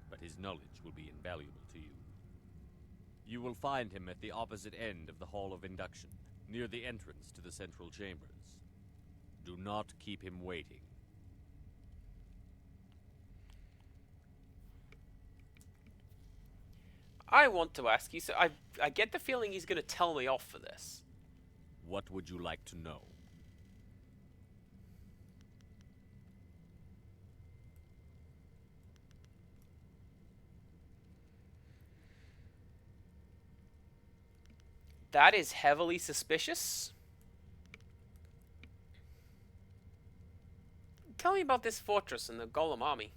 but his knowledge will be invaluable to you. You will find him at the opposite end of the Hall of Induction, near the entrance to the central chambers. Do not keep him waiting. I want to ask you, so I get the feeling he's going to tell me off for this. What would you like to know? That is heavily suspicious. Tell me about this fortress and the Golem army.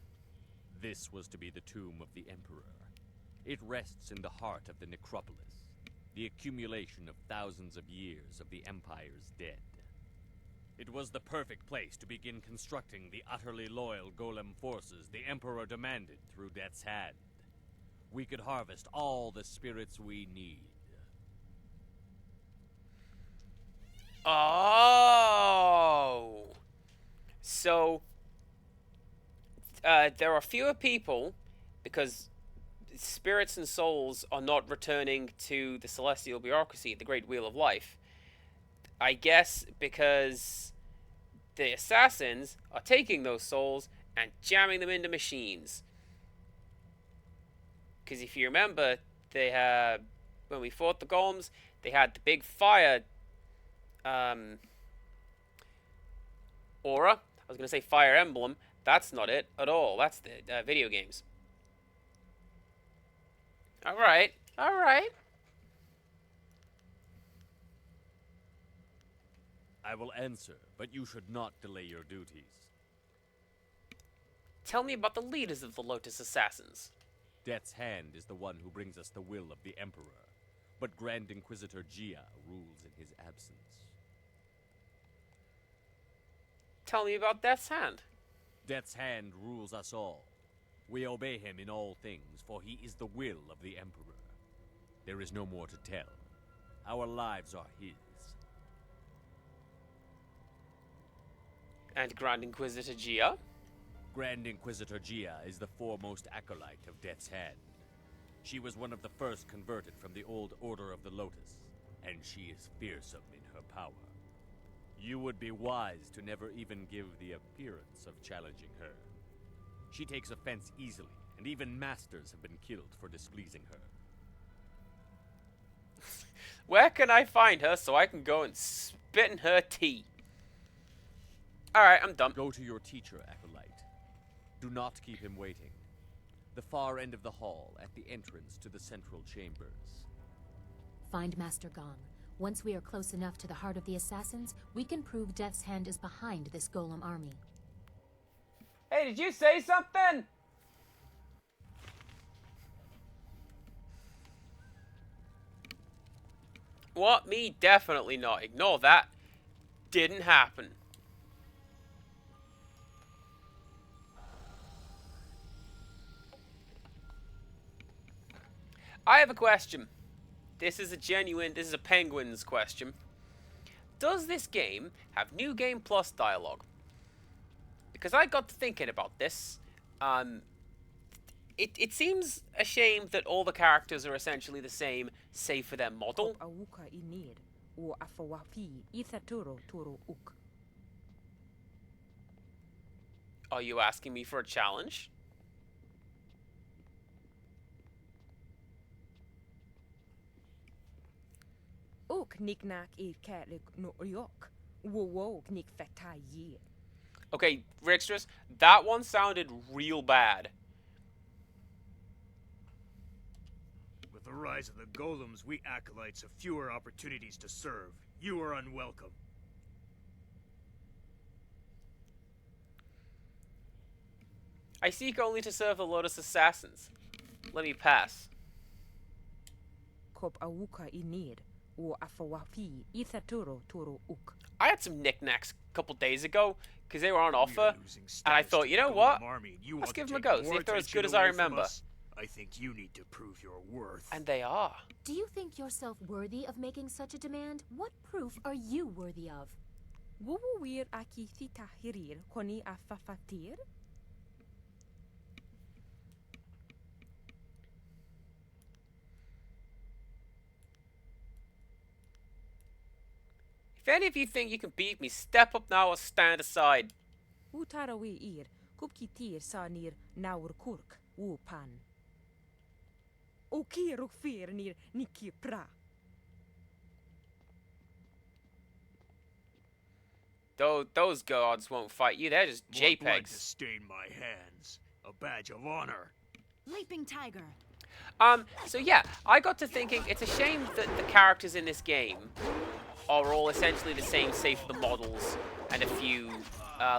This was to be the tomb of the Emperor. It rests in the heart of the necropolis, the accumulation of thousands of years of the Empire's dead. It was the perfect place to begin constructing the utterly loyal Golem forces the Emperor demanded through Death's Hand. We could harvest all the spirits we need. Oh! So, there are fewer people because spirits and souls are not returning to the celestial bureaucracy, the Great Wheel of Life. I guess because the assassins are taking those souls and jamming them into machines. Because if you remember, they had, when we fought the golems, they had the big fire aura. I was going to say fire emblem. That's not it at all. That's the video games. Alright, alright. I will answer, but you should not delay your duties. Tell me about the leaders of the Lotus Assassins. Death's Hand is the one who brings us the will of the Emperor, but Grand Inquisitor Gia rules in his absence. Tell me about Death's Hand. Death's Hand rules us all. We obey him in all things, for he is the will of the Emperor. There is no more to tell. Our lives are his. And Grand Inquisitor Gia? Grand Inquisitor Gia is the foremost acolyte of Death's Hand. She was one of the first converted from the old Order of the Lotus, and she is fearsome in her power. You would be wise to never even give the appearance of challenging her. She takes offense easily, and even masters have been killed for displeasing her. Where can I find her so I can go and spit in her tea? Alright, I'm done. Go to your teacher, acolyte. Do not keep him waiting. The far end of the hall, at the entrance to the central chambers. Find Master Gong. Once we are close enough to the heart of the assassins, we can prove Death's Hand is behind this golem army. Hey, did you say something? What? Me? Definitely not. Ignore that. Didn't happen. I have a question. This is a Penguins question. Does this game have New Game Plus dialogue? Because I got to thinking about this. It seems a shame that all the characters are essentially the same, save for their model. Are you asking me for a challenge? Okay, Ricksters, that one sounded real bad. With the rise of the golems, we acolytes have fewer opportunities to serve. You are unwelcome. I seek only to serve the Lotus Assassins. Let me pass. I had some knickknacks a couple days ago, because they were on offer, and I thought, you know what? Let's give them a go, see if they're as good as I remember. I think you need to prove your worth. And they are. Do you think yourself worthy of making such a demand? What proof are you worthy of? If any of you think you can beat me, step up now or stand aside. Those gods won't fight you, they're just More blood JPEGs. to stain my hands. A badge of honor. Leaping tiger. So yeah, I got to thinking, it's a shame that the characters in this game are all essentially the same, save for the models and a few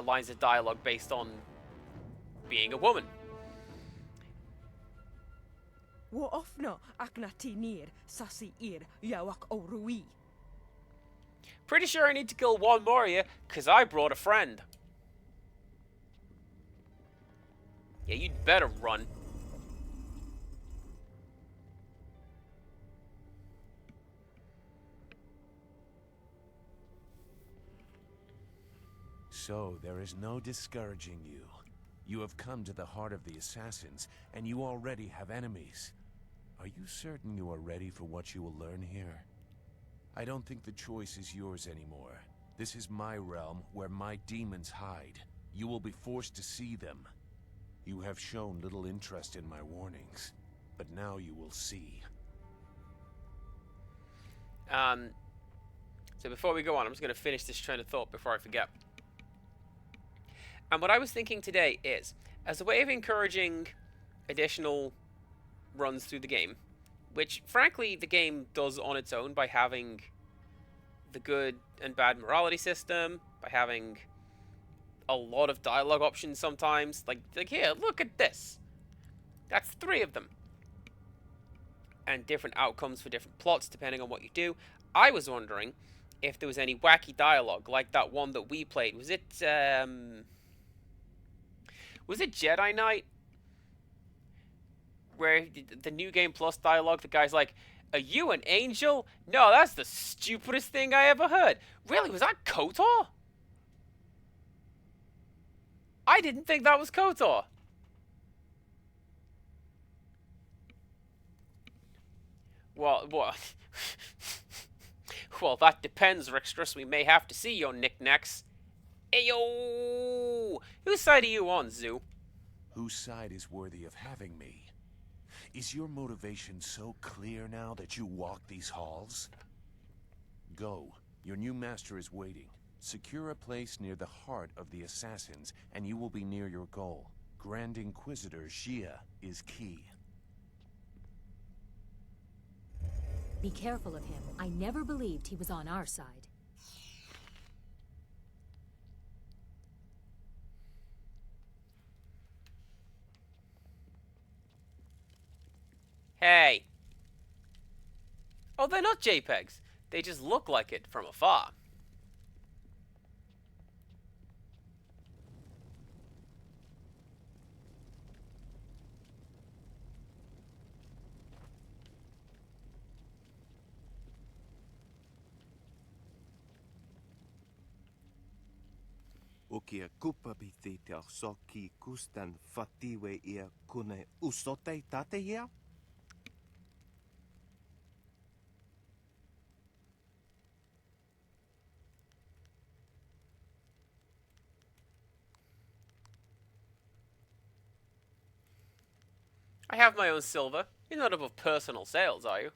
lines of dialogue based on being a woman. Pretty sure I need to kill one more of you, because I brought a friend. Yeah, you'd better run. So, there is no discouraging you. You have come to the heart of the assassins, and you already have enemies. Are you certain you are ready for what you will learn here? I don't think the choice is yours anymore. This is my realm, where my demons hide. You will be forced to see them. You have shown little interest in my warnings, but now you will see. So before we go on, I'm just going to finish this train of thought before I forget. And what I was thinking today is, as a way of encouraging additional runs through the game, which frankly the game does on its own by having the good and bad morality system, by having a lot of dialogue options sometimes. Like here, look at this. That's 3 of them. And different outcomes for different plots depending on what you do. I was wondering if there was any wacky dialogue like that one that we played. Was it Jedi Knight? Where the New Game Plus dialogue, the guy's like, "Are you an angel? No, that's the stupidest thing I ever heard." Really, was that KOTOR? I didn't think that was KOTOR. Well, well, that depends, Rickstress. We may have to see your knickknacks. Ayo! Whose side are you on, Zoo? Whose side is worthy of having me? Is your motivation so clear now that you walk these halls? Go. Your new master is waiting. Secure a place near the heart of the assassins, and you will be near your goal. Grand Inquisitor Xia is key. Be careful of him. I never believed he was on our side. Hey. Oh, they're not JPEGs. They just look like it from afar. Ukia kupapiti te soki kustan fatiwe ia kune usote tate ia? I have my own silver. You're not above personal sales, are you?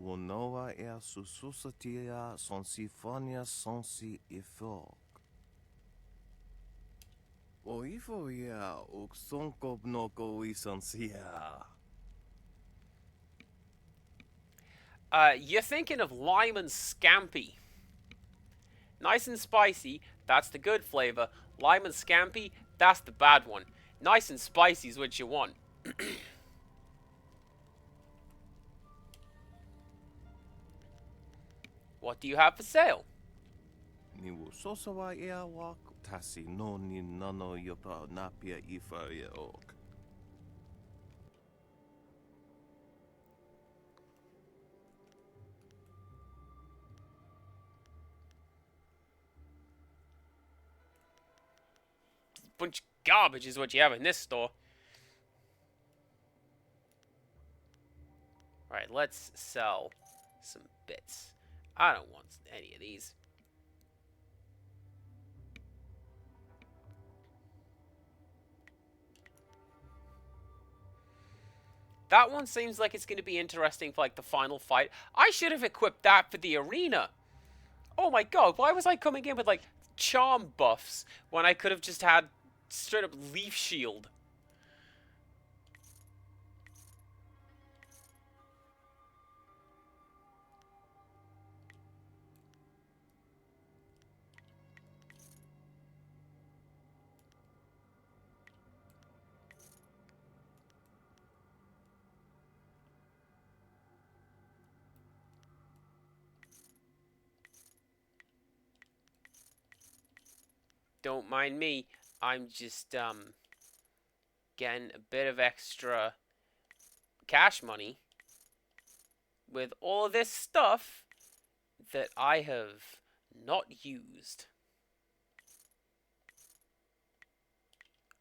Wonoa ia sususatia sonsifonia sonsi ifok. O ifo ia uksonko noko isonsia. You're thinking of lime and scampi. Nice and spicy, that's the good flavor. Lime and scampi, that's the bad one. Nice and spicy is what you want. What do you have for sale? Niwu sosawa ia wak tasi no ni nano yopa napia ifa ia ok. Bunch of garbage is what you have in this store. Alright, let's sell some bits. I don't want any of these. That one seems like it's going to be interesting for, like, the final fight. I should have equipped that for the arena. Oh my god, why was I coming in with, like, charm buffs when I could have just had straight up leaf shield? Don't mind me. I'm just, getting a bit of extra cash money with all of this stuff that I have not used.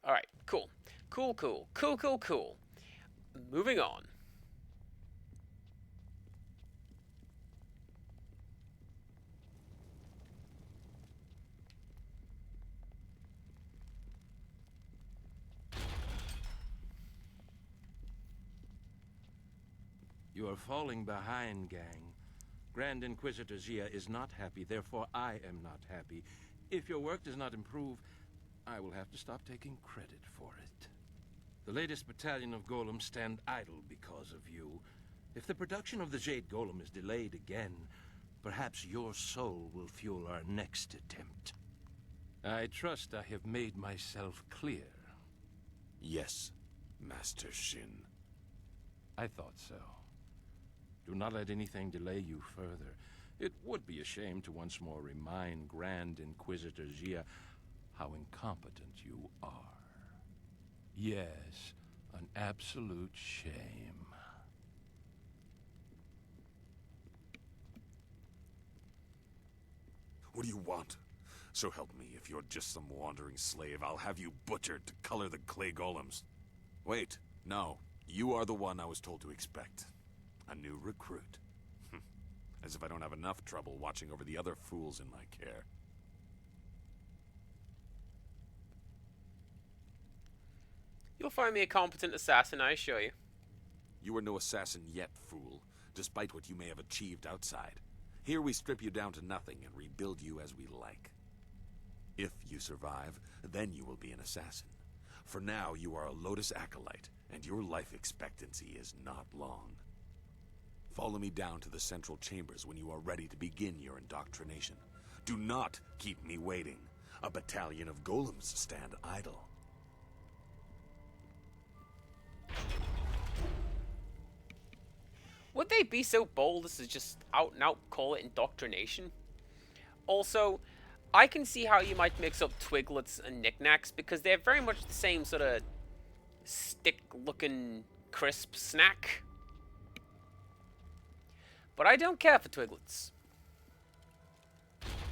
Alright, cool. Cool. Moving on. You are falling behind, gang. Grand Inquisitor Xia is not happy, therefore I am not happy. If your work does not improve, I will have to stop taking credit for it. The latest battalion of golems stand idle because of you. If the production of the Jade golem is delayed again, perhaps your soul will fuel our next attempt. I trust I have made myself clear. Yes, Master Shin. I thought so. Do not let anything delay you further. It would be a shame to once more remind Grand Inquisitor Jia how incompetent you are. Yes, an absolute shame. What do you want? So help me, if you're just some wandering slave, I'll have you butchered to color the clay golems. Wait, no. You are the one I was told to expect. A new recruit. As if I don't have enough trouble watching over the other fools in my care. You'll find me a competent assassin, I assure you. You are no assassin yet, fool, despite what you may have achieved outside. Here we strip you down to nothing and rebuild you as we like. If you survive, then you will be an assassin. For now, you are a Lotus Acolyte, and your life expectancy is not long. Follow me down to the central chambers when you are ready to begin your indoctrination. Do not keep me waiting. A battalion of golems stand idle. Would they be so bold as to just out and out call it indoctrination? Also, I can see how you might mix up Twiglets and Knickknacks because they're very much the same sort of stick-looking crisp snack. But I don't care for Twiglets.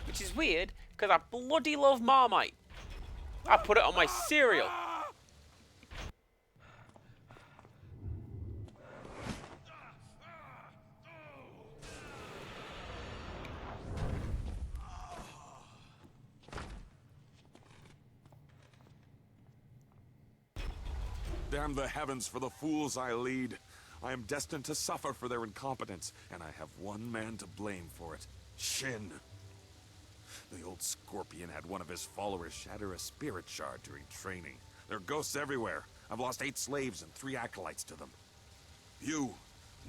Which is weird, because I bloody love Marmite. I put it on my cereal. Damn the heavens for the fools I lead. I am destined to suffer for their incompetence, and I have one man to blame for it. Shin. The old scorpion had one of his followers shatter a spirit shard during training. There are ghosts everywhere. I've lost 8 slaves and 3 acolytes to them. You,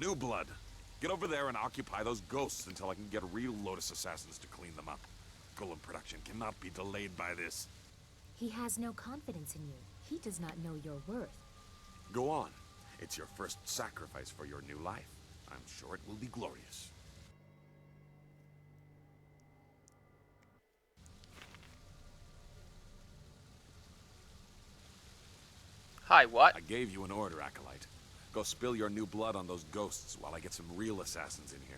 New Blood, get over there and occupy those ghosts until I can get real Lotus assassins to clean them up. Golem production cannot be delayed by this. He has no confidence in you. He does not know your worth. Go on. It's your first sacrifice for your new life. I'm sure it will be glorious. Hi, what? I gave you an order, Acolyte. Go spill your new blood on those ghosts while I get some real assassins in here.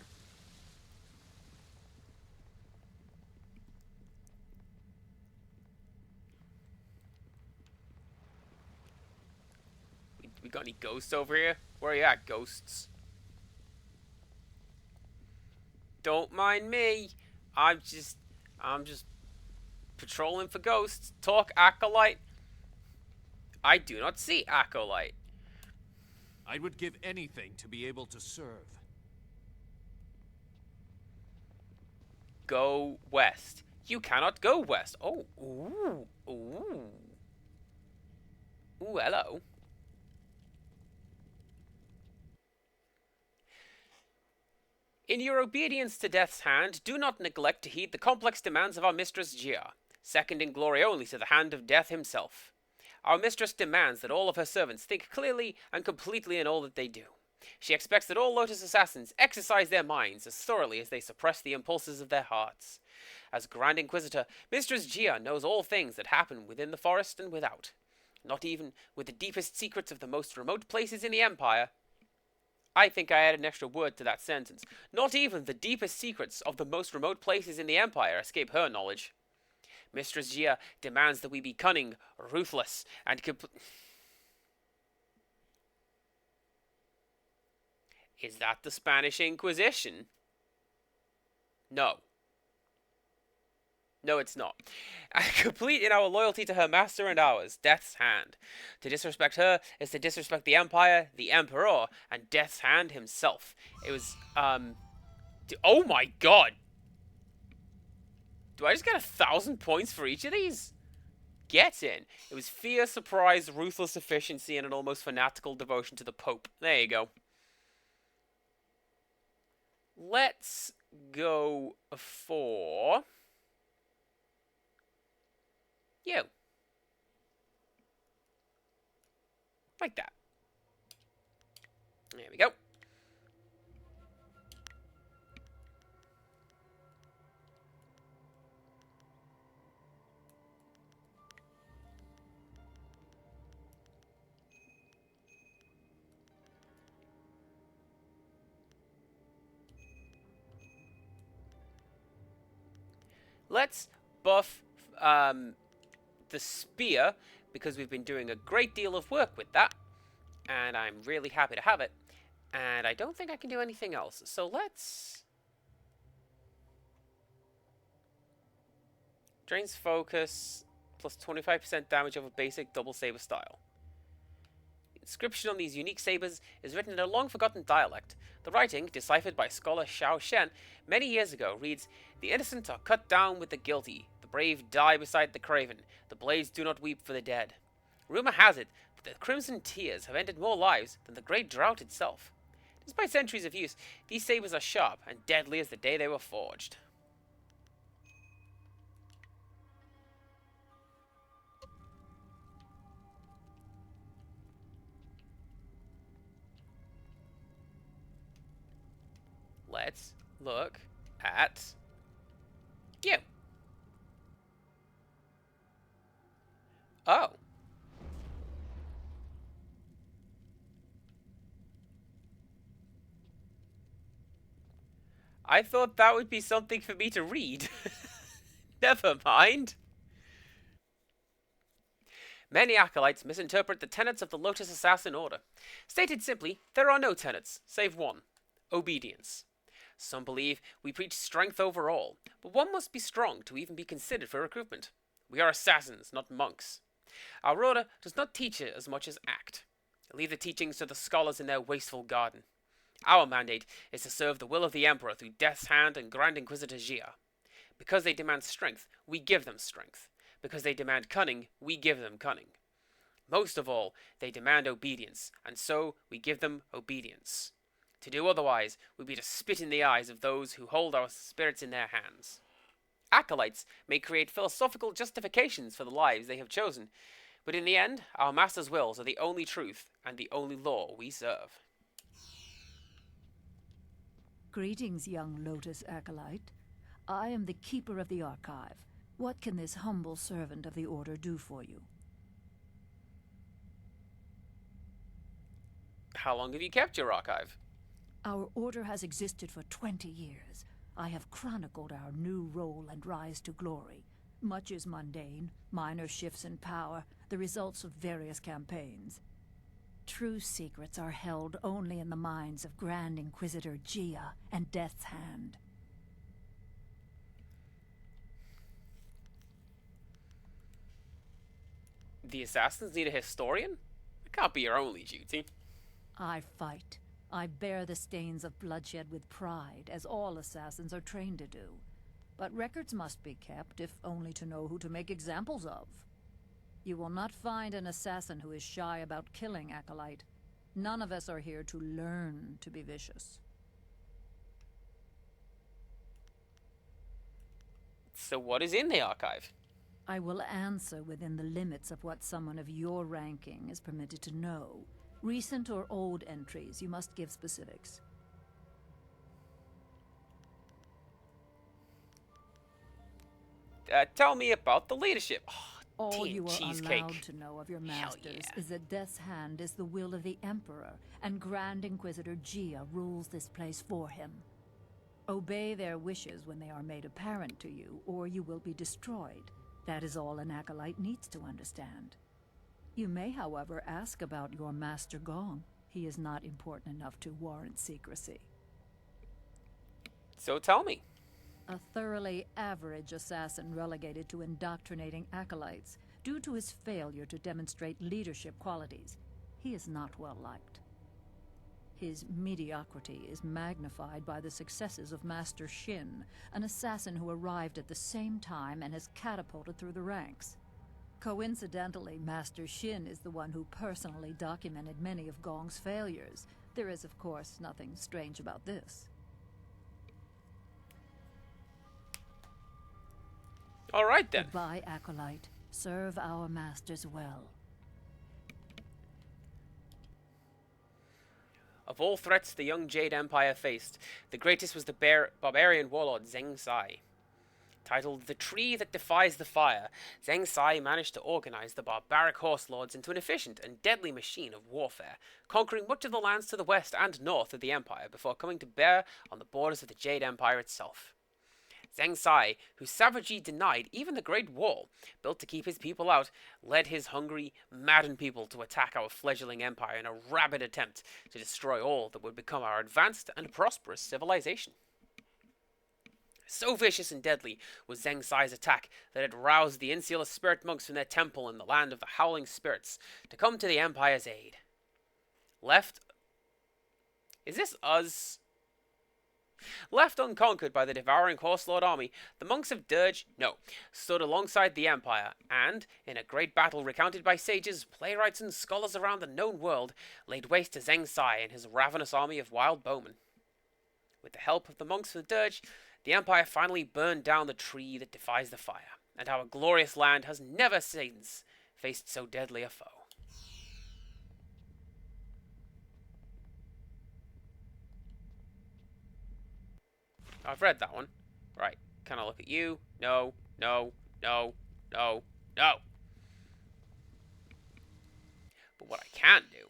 We got any ghosts over here? Where are you at, ghosts? Don't mind me. I'm just patrolling for ghosts. Talk, Acolyte. I do not see Acolyte. I would give anything to be able to serve. Go west. You cannot go west. Oh, ooh, ooh. Ooh, hello. In your obedience to Death's hand, do not neglect to heed the complex demands of our mistress Jia, second in glory only to the hand of Death himself. Our mistress demands that all of her servants think clearly and completely in all that they do. She expects that all Lotus assassins exercise their minds as thoroughly as they suppress the impulses of their hearts. As Grand Inquisitor, Mistress Jia knows all things that happen within the forest and without. Not even with the deepest secrets of the most remote places in the Empire. I think I added an extra word to that sentence. Not even the deepest secrets of the most remote places in the Empire escape her knowledge. Mistress Jia demands that we be cunning, ruthless, and Is that the Spanish Inquisition? No. No, it's not. Complete in our loyalty to her master and ours, Death's Hand. To disrespect her is to disrespect the Empire, the Emperor, and Death's Hand himself. It was, oh my god! Do I just get 1,000 points for each of these? Get in. It was fear, surprise, ruthless efficiency, and an almost fanatical devotion to the Pope. There you go. Let's go for... You. Like that. There we go. Let's buff the spear, because we've been doing a great deal of work with that, and I'm really happy to have it. And I don't think I can do anything else, so let's... Drains focus, plus 25% damage over basic double saber style. The inscription on these unique sabers is written in a long-forgotten dialect. The writing, deciphered by scholar Xiao Shen many years ago, reads, "The innocent are cut down with the guilty. The brave die beside the craven. The blades do not weep for the dead." Rumor has it that the crimson tears have ended more lives than the great drought itself. Despite centuries of use, these sabers are sharp and deadly as the day they were forged. Let's look at you. Oh. I thought that would be something for me to read. Never mind. Many acolytes misinterpret the tenets of the Lotus Assassin Order. Stated simply, there are no tenets, save one: obedience. Some believe we preach strength over all, but one must be strong to even be considered for recruitment. We are assassins, not monks. Our order does not teach it as much as act. Leave the teachings to the scholars in their wasteful garden. Our mandate is to serve the will of the Emperor through Death's Hand and Grand Inquisitor Jia. Because they demand strength, we give them strength. Because they demand cunning, we give them cunning. Most of all, they demand obedience, and so we give them obedience. To do otherwise would be to spit in the eyes of those who hold our spirits in their hands. Acolytes may create philosophical justifications for the lives they have chosen, but in the end, our master's wills are the only truth and the only law we serve. Greetings, young Lotus Acolyte. I am the Keeper of the Archive. What can this humble servant of the Order do for you? How long have you kept your archive? Our Order has existed for 20 years. I have chronicled our new role and rise to glory. Much is mundane, minor shifts in power, the results of various campaigns. True secrets are held only in the minds of Grand Inquisitor Jia and Death's Hand. The assassins need a historian? That can't be your only duty. I fight. I bear the stains of bloodshed with pride, as all assassins are trained to do. But records must be kept, if only to know who to make examples of. You will not find an assassin who is shy about killing, Acolyte. None of us are here to learn to be vicious. So what is in the archive? I will answer within the limits of what someone of your ranking is permitted to know. Recent or old entries, you must give specifics. Tell me about the leadership. Oh, All tea you and are cheesecake. allowed to know of your masters is that Death's Hand is the will of the Emperor, and Grand Inquisitor Jia rules this place for him. Obey their wishes when they are made apparent to you, or you will be destroyed. That is all an acolyte needs to understand. You may, however, ask about your Master Gong. He is not important enough to warrant secrecy. So tell me. A thoroughly average assassin relegated to indoctrinating acolytes due to his failure to demonstrate leadership qualities. He is not well liked. His mediocrity is magnified by the successes of Master Shin, an assassin who arrived at the same time and has catapulted through the ranks. Coincidentally, Master Shin is the one who personally documented many of Gong's failures. There is, of course, nothing strange about this. All right, then. Goodbye, Acolyte. Serve our masters well. Of all threats the young Jade Empire faced, the greatest was the barbarian warlord Zheng Sai. Titled The Tree That Defies the Fire, Zheng Sai managed to organize the barbaric horse lords into an efficient and deadly machine of warfare, conquering much of the lands to the west and north of the empire before coming to bear on the borders of the Jade Empire itself. Zheng Sai, who savagely denied even the Great Wall, built to keep his people out, led his hungry, maddened people to attack our fledgling empire in a rabid attempt to destroy all that would become our advanced and prosperous civilization. So vicious and deadly was Zheng Sai's attack that it roused the insular spirit monks from their temple in the land of the Howling Spirits to come to the Empire's aid. Is this us? Left unconquered by the devouring Horselord army, the monks of Dirge, stood alongside the Empire, and, in a great battle recounted by sages, playwrights, and scholars around the known world, laid waste to Zheng Sai and his ravenous army of wild bowmen. With the help of the monks of Dirge, the Empire finally burned down the tree that defies the fire, and our glorious land has never since faced so deadly a foe. I've read that one. Right. Can I look at you? No, no, no, no, no. But what I can do...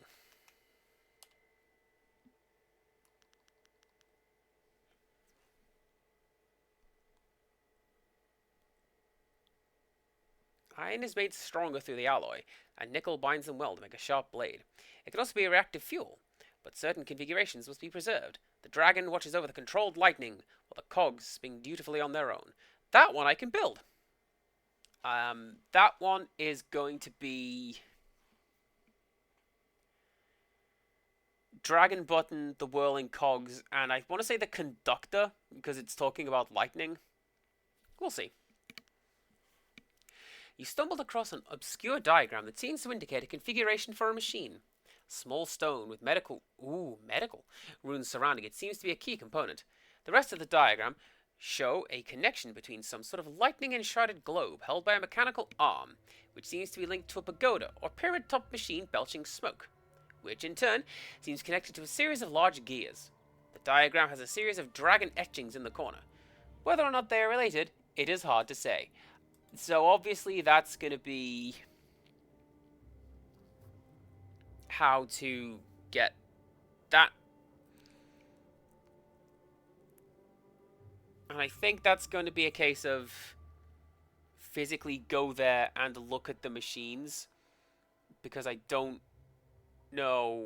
Iron is made stronger through the alloy, and nickel binds them well to make a sharp blade. It can also be a reactive fuel, but certain configurations must be preserved. The dragon watches over the controlled lightning, while the cogs spin dutifully on their own. That one I can build. That one is going to be... Dragon button, the whirling cogs, and I want to say the conductor, because it's talking about lightning. We'll see. You stumbled across an obscure diagram that seems to indicate a configuration for a machine. Small stone with medical runes surrounding it seems to be a key component. The rest of the diagram show a connection between some sort of lightning-enshrouded globe held by a mechanical arm, which seems to be linked to a pagoda or pyramid-topped machine belching smoke, which in turn seems connected to a series of large gears. The diagram has a series of dragon etchings in the corner. Whether or not they are related, it is hard to say. So obviously that's going to be how to get that. And I think that's going to be a case of physically go there and look at the machines, because I don't know.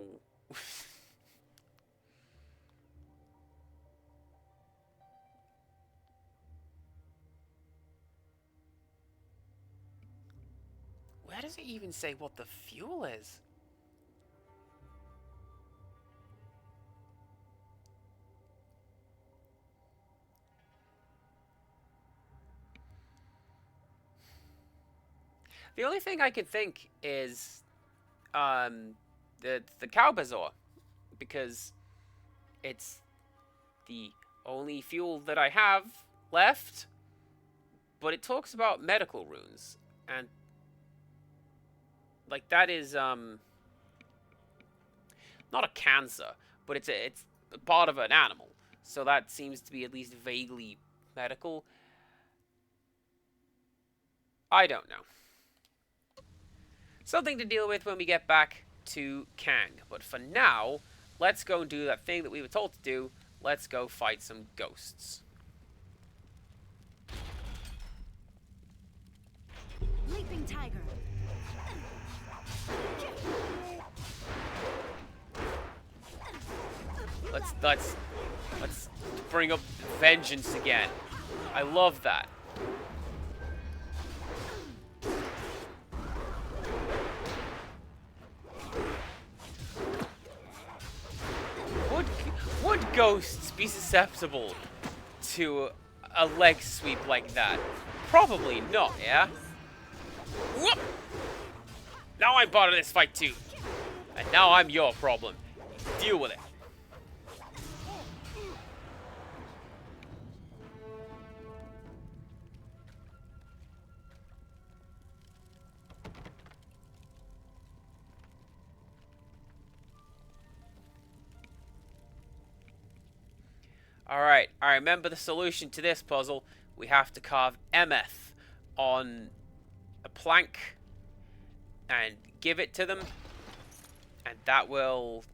Where does it even say what the fuel is? The only thing I can think is the cow bazaar, because it's the only fuel that I have left, but it talks about medical runes, and like that is not a cancer, but it's a part of an animal, so that seems to be at least vaguely medical. I don't know. Something to deal with when we get back to Kang. But for now, let's go and do that thing that we were told to do. Let's go fight some ghosts. Leaping tiger. Let's bring up vengeance again. I love that. Would ghosts be susceptible to a leg sweep like that? Probably not, yeah? Whoop! Now I'm part of this fight too. And now I'm your problem. Deal with it. Alright, I remember the solution to this puzzle. We have to carve Emeth on a plank and give it to them, and that will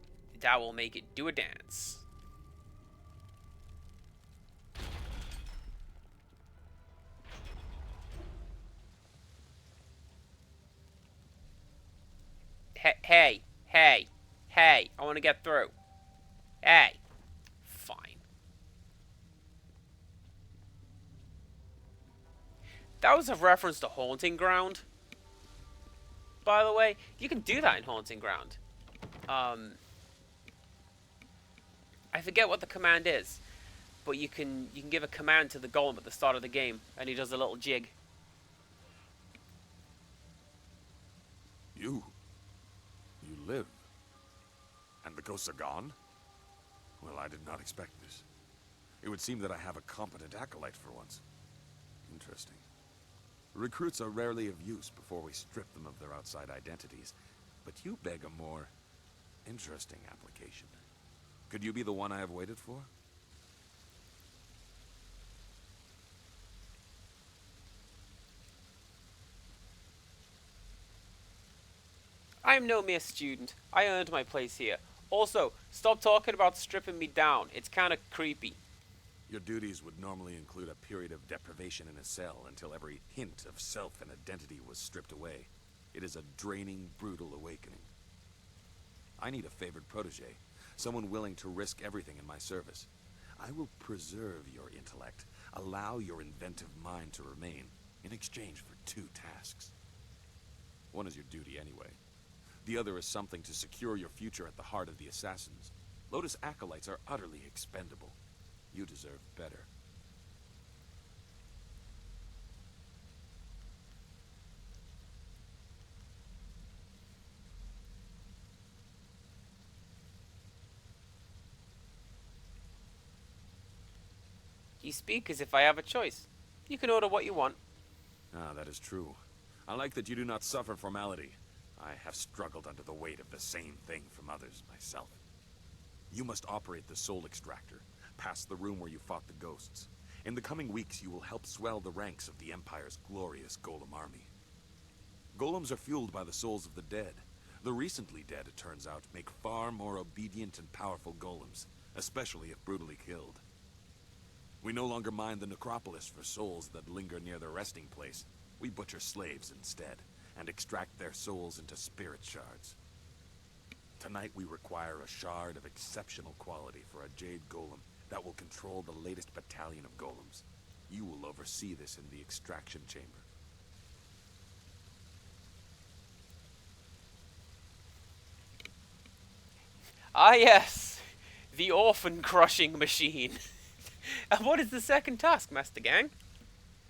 make it do a dance. Hey, I want to get through. Hey. Fine. That was a reference to Haunting Ground. By the way, you can do that in Haunting Ground. I forget what the command is, but you can give a command to the golem at the start of the game, and he does a little jig. You live. And the ghosts are gone? Well, I did not expect this. It would seem that I have a competent acolyte for once. Interesting. Recruits are rarely of use before we strip them of their outside identities, but you beg a more interesting application. Could you be the one I have waited for? I am no mere student. I earned my place here. Also, stop talking about stripping me down. It's kind of creepy. Your duties would normally include a period of deprivation in a cell until every hint of self and identity was stripped away. It is a draining, brutal awakening. I need a favored protege, someone willing to risk everything in my service. I will preserve your intellect, allow your inventive mind to remain, in exchange for 2 tasks. One is your duty anyway. The other is something to secure your future at the heart of the Assassins. Lotus acolytes are utterly expendable. You deserve better. You speak as if I have a choice. You can order what you want. Ah, that is true. I like that you do not suffer formality. I have struggled under the weight of the same thing from others myself. You must operate the soul extractor, past the room where you fought the ghosts. In the coming weeks, you will help swell the ranks of the Empire's glorious golem army. Golems are fueled by the souls of the dead. The recently dead, it turns out, make far more obedient and powerful golems, especially if brutally killed. We no longer mind the necropolis for souls that linger near their resting place. We butcher slaves instead, and extract their souls into spirit shards. Tonight we require a shard of exceptional quality for a Jade golem that will control the latest battalion of golems. You will oversee this in the extraction chamber. Ah yes, the orphan crushing machine. And what is the second task, Master Gang?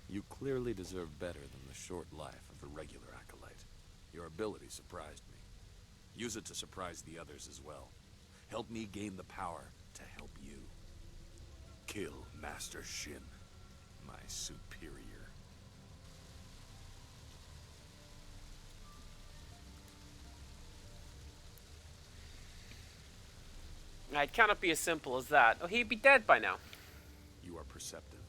You clearly deserve better than the short life of a regular acolyte. Your ability surprised me. Use it to surprise the others as well. Help me gain the power to help you. Kill Master Shin, my superior. It cannot be as simple as that. Oh, he'd be dead by now. You are perceptive.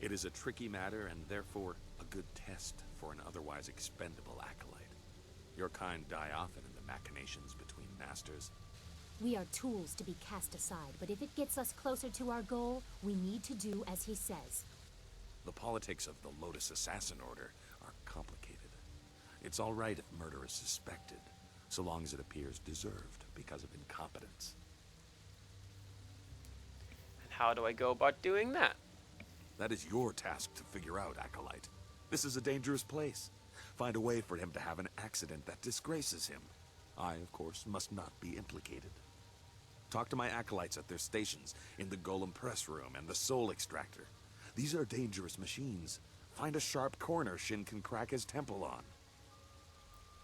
It is a tricky matter and therefore a good test for an otherwise expendable acolyte. Your kind die often in the machinations between masters. We are tools to be cast aside, but if it gets us closer to our goal, we need to do as he says. The politics of the Lotus Assassin Order are complicated. It's all right if murder is suspected, so long as it appears deserved because of incompetence. And how do I go about doing that? That is your task to figure out, Acolyte. This is a dangerous place. Find a way for him to have an accident that disgraces him. I, of course, must not be implicated. Talk to my acolytes at their stations, in the Golem Press Room and the Soul Extractor. These are dangerous machines. Find a sharp corner Shin can crack his temple on.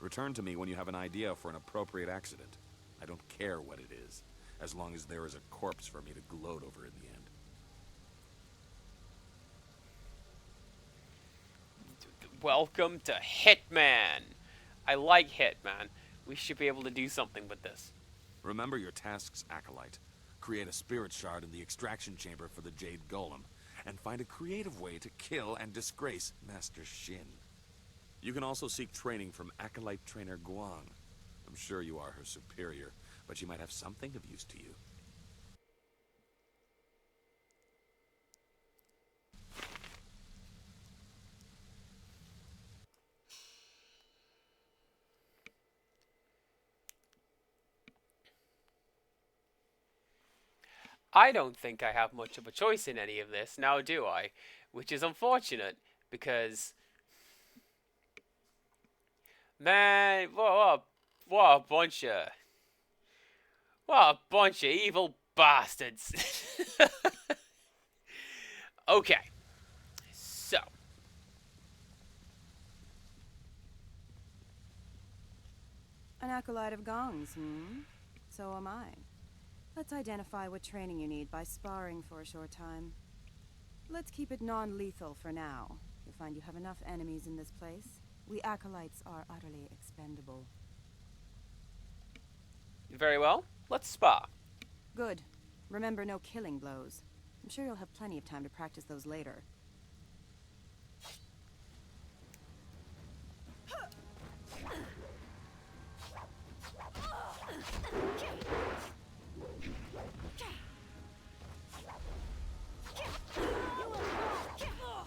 Return to me when you have an idea for an appropriate accident. I don't care what it is, as long as there is a corpse for me to gloat over in the end. Welcome to Hitman. I like Hitman. We should be able to do something with this. Remember your tasks, Acolyte. create a spirit shard in the extraction chamber for the Jade Golem, and find a creative way to kill and disgrace Master Shin. You can also seek training from Acolyte Trainer Guang. I'm sure you are her superior, but she might have something of use to you. I don't think I have much of a choice in any of this, now do I? Which is unfortunate, because... Man, what a bunch of... What a bunch of evil bastards. Okay, so... An acolyte of Gong's, So am I. Let's identify what training you need by sparring for a short time. Let's keep it non-lethal for now. You'll find you have enough enemies in this place. We acolytes are utterly expendable. Very well, let's spar. Good. Remember, no killing blows. I'm sure you'll have plenty of time to practice those later.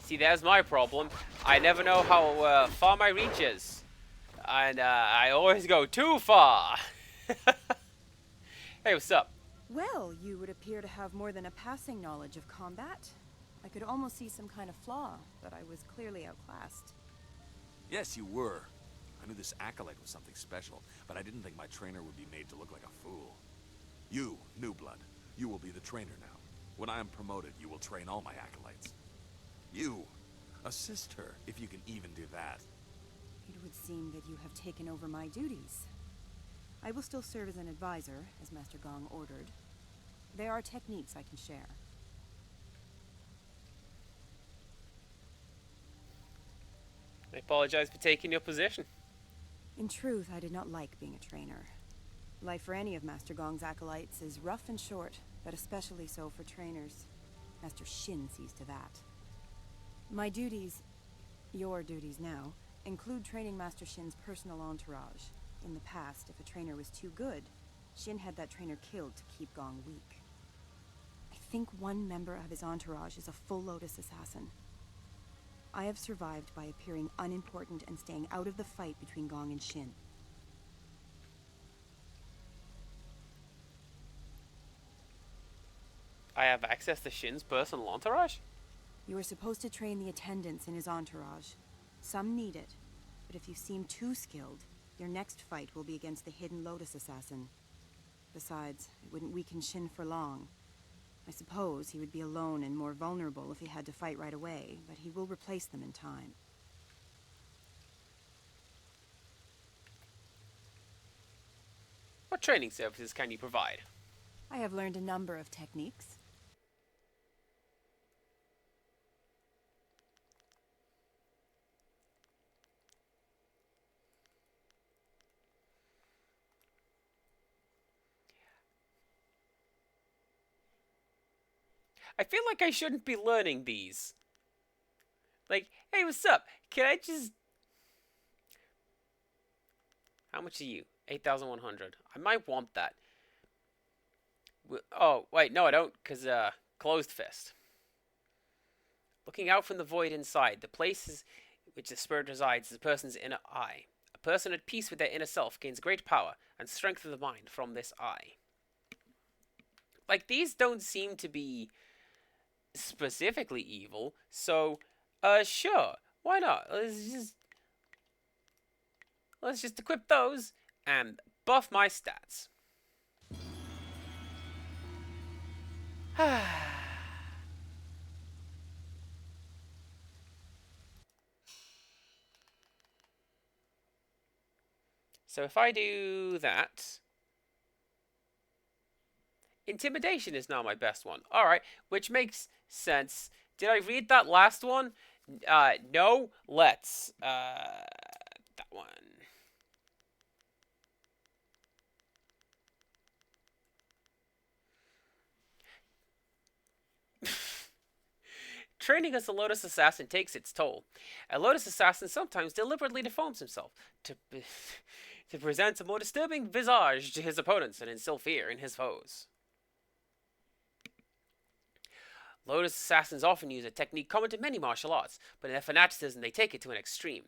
See, there's my problem. I never know how far my reach is. And I always go too far. Hey, what's up? Well, you would appear to have more than a passing knowledge of combat. I could almost see some kind of flaw, but I was clearly outclassed. Yes, you were. I knew this acolyte was something special, but I didn't think my trainer would be made to look like a fool. You, New Blood, you will be the trainer now. When I am promoted, you will train all my acolytes. You, assist her, if you can even do that. It would seem that you have taken over my duties. I will still serve as an advisor, as Master Gong ordered. There are techniques I can share. I apologize for taking your position. In truth, I did not like being a trainer. Life for any of Master Gong's acolytes is rough and short, but especially so for trainers. Master Shin sees to that. My duties, your duties now, include training Master Shin's personal entourage. In the past, if a trainer was too good, Shin had that trainer killed to keep Gong weak. I think one member of his entourage is a full Lotus assassin. I have survived by appearing unimportant and staying out of the fight between Gong and Shin. I have access to Shin's personal entourage? You are supposed to train the attendants in his entourage. Some need it, but if you seem too skilled, your next fight will be against the hidden Lotus assassin. Besides, it wouldn't weaken Shin for long. I suppose he would be alone and more vulnerable if he had to fight right away, but he will replace them in time. What training services can you provide? I have learned a number of techniques. I feel like I shouldn't be learning these. Like, hey, what's up? Can I just... How much are you? 8,100. I might want that. Oh, wait, no I don't, because, closed fist. Looking out from the void inside, the places which the spirit resides is a person's inner eye. A person at peace with their inner self gains great power and strength of the mind from this eye. Like, these don't seem to be specifically evil, so sure, why not? Let's just equip those and buff my stats. So if I do that, intimidation is now my best one. Alright, which makes sense. Did I read that last one? No. Let's. That one. Training as a Lotus Assassin takes its toll. A Lotus Assassin sometimes deliberately deforms himself to present a more disturbing visage to his opponents and instill fear in his foes. Lotus Assassins often use a technique common to many martial arts, but in their fanaticism they take it to an extreme.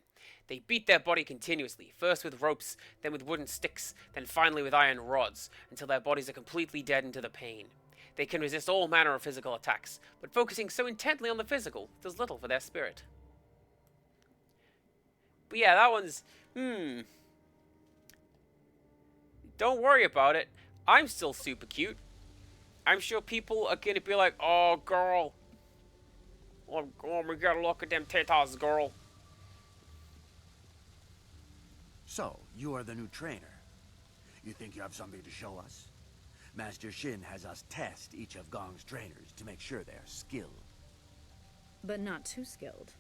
They beat their body continuously, first with ropes, then with wooden sticks, then finally with iron rods, until their bodies are completely deadened to the pain. They can resist all manner of physical attacks, but focusing so intently on the physical does little for their spirit. But yeah, that one's... Don't worry about it. I'm still super cute. I'm sure people are gonna be like, oh, girl. Oh, we gotta look at them tetas, girl. So, you are the new trainer. You think you have something to show us? Master Shin has us test each of Gong's trainers to make sure they are skilled. But not too skilled.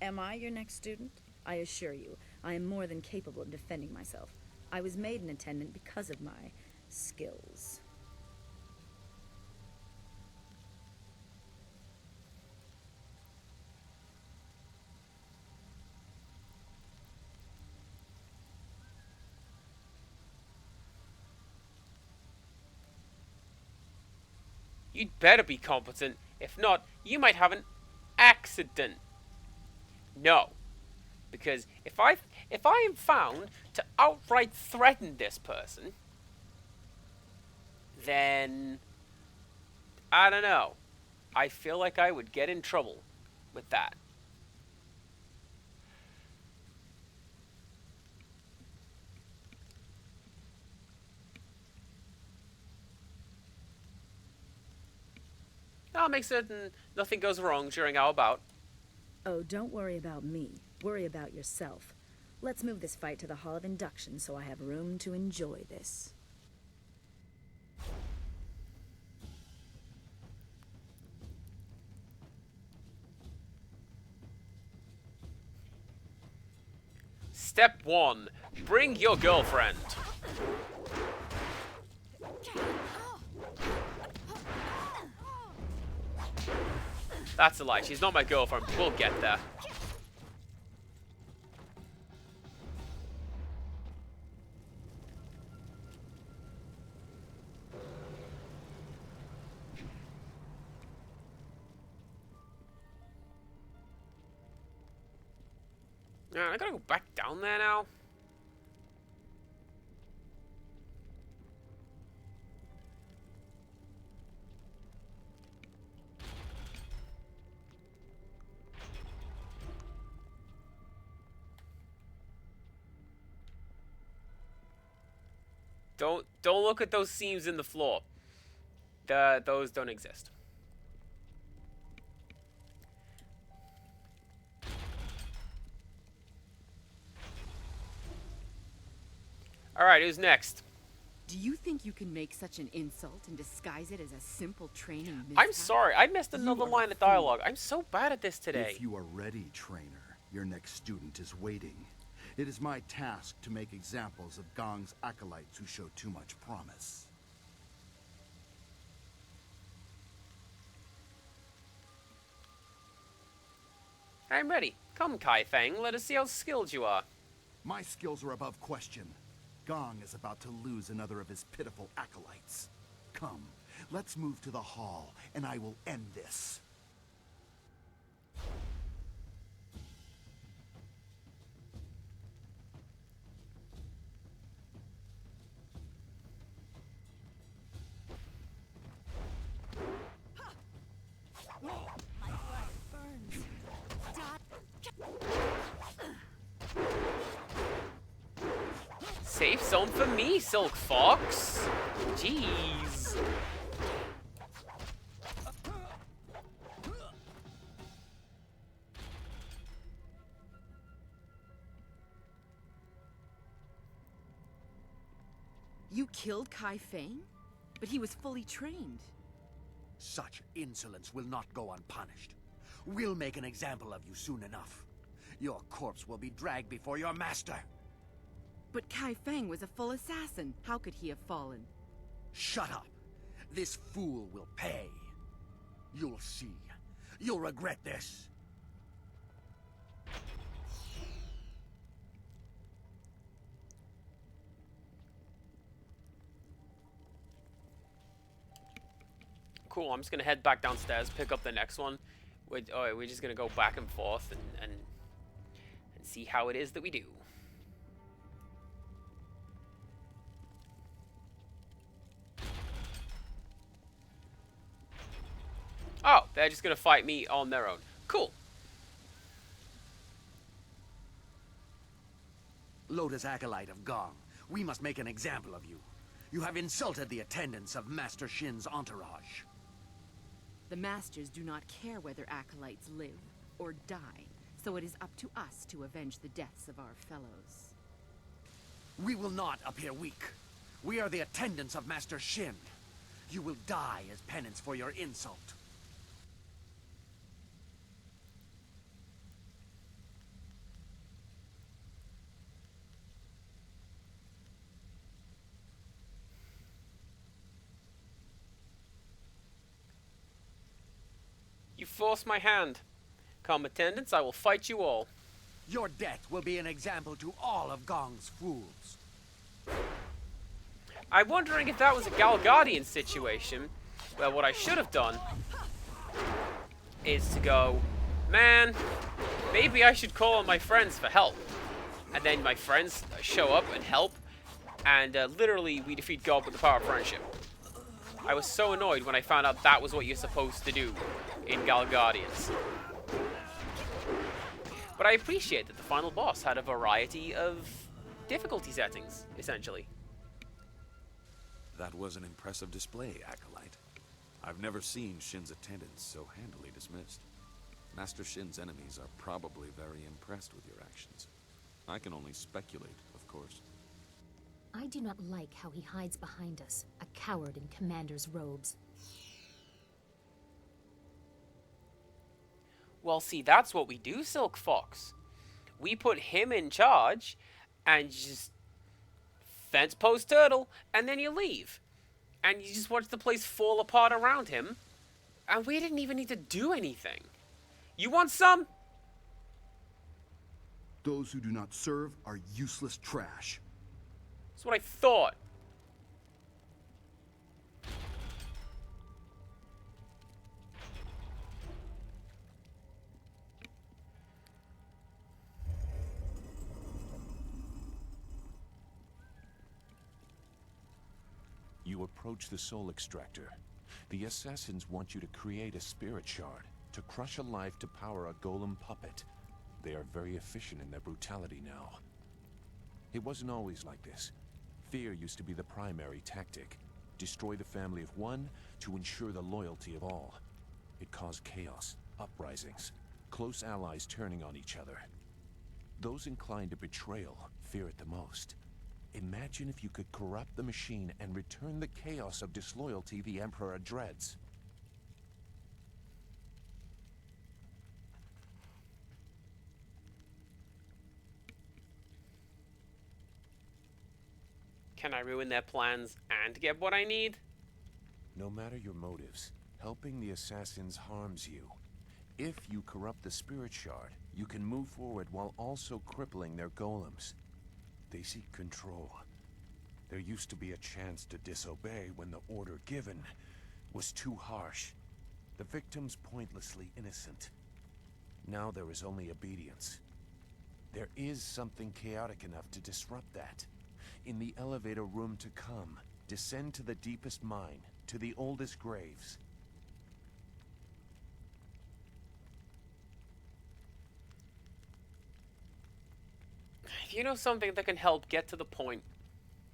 Am I your next student? I assure you, I am more than capable of defending myself. I was made an attendant because of my skills. You'd better be competent. If not, you might have an accident. No. Because if I am found to outright threaten this person, then I don't know. I feel like I would get in trouble with that. I'll make certain nothing goes wrong during our bout. Oh, don't worry about me. Worry about yourself. Let's move this fight to the Hall of Induction so I have room to enjoy this. Step 1. Bring your girlfriend. That's a lie. She's not my girlfriend. We'll get there. I gotta go back down there now. Don't look at those seams in the floor. Those don't exist. Alright, who's next? Do you think you can make such an insult and disguise it as a simple training mishap? I'm sorry, I missed another line of dialogue. I'm so bad at this today. If you are ready, trainer, your next student is waiting. It is my task to make examples of Gong's acolytes who show too much promise. I'm ready. Come, Kai Feng, let us see how skilled you are. My skills are above question. Gong is about to lose another of his pitiful acolytes. Come, let's move to the hall, and I will end this. Safe zone for me, Silk Fox. Jeez. You killed Kai Feng? But he was fully trained. Such insolence will not go unpunished. We'll make an example of you soon enough. Your corpse will be dragged before your master. But Kai Feng was a full assassin. How could he have fallen? Shut up. This fool will pay. You'll see. You'll regret this. Cool, I'm just gonna head back downstairs, pick up the next one. We're just gonna go back and forth and see how it is that we do. Oh, they're just gonna fight me on their own. Cool. Lotus Acolyte of Gong, we must make an example of you. You have insulted the attendants of Master Shin's entourage. The Masters do not care whether acolytes live or die, so it is up to us to avenge the deaths of our fellows. We will not appear weak. We are the attendants of Master Shin. You will die as penance for your insult. You forced my hand. Come, attendants, I will fight you all. Your death will be an example to all of Gong's fools. I'm wondering if that was a Galgadian situation, where what I should have done is to go, man, maybe I should call on my friends for help. And then my friends show up and help, and literally we defeat God with the power of friendship. I was so annoyed when I found out that was what you're supposed to do in Galgadians. But I appreciate that the final boss had a variety of difficulty settings, essentially. That was an impressive display, Acolyte. I've never seen Shin's attendants so handily dismissed. Master Shin's enemies are probably very impressed with your actions. I can only speculate, of course. I do not like how he hides behind us, a coward in commander's robes. Well, see, that's what we do, Silk Fox. We put him in charge, and just fence post turtle, and then you leave. And you just watch the place fall apart around him, and we didn't even need to do anything. You want some? Those who do not serve are useless trash. That's what I thought. You approach the soul extractor. The assassins want you to create a spirit shard to crush a life to power a golem puppet. They are very efficient in their brutality now. It wasn't always like this. Fear used to be the primary tactic. Destroy the family of one to ensure the loyalty of all. It caused chaos, uprisings, close allies turning on each other. Those inclined to betrayal fear it the most. Imagine if you could corrupt the machine and return the chaos of disloyalty the Emperor dreads. Can I ruin their plans and get what I need? No matter your motives, helping the assassins harms you. If you corrupt the spirit shard, you can move forward while also crippling their golems. They seek control. There used to be a chance to disobey when the order given was too harsh. The victims pointlessly innocent. Now there is only obedience. There is something chaotic enough to disrupt that. In the elevator room to come, descend to the deepest mine, to the oldest graves. If you know something that can help get to the point.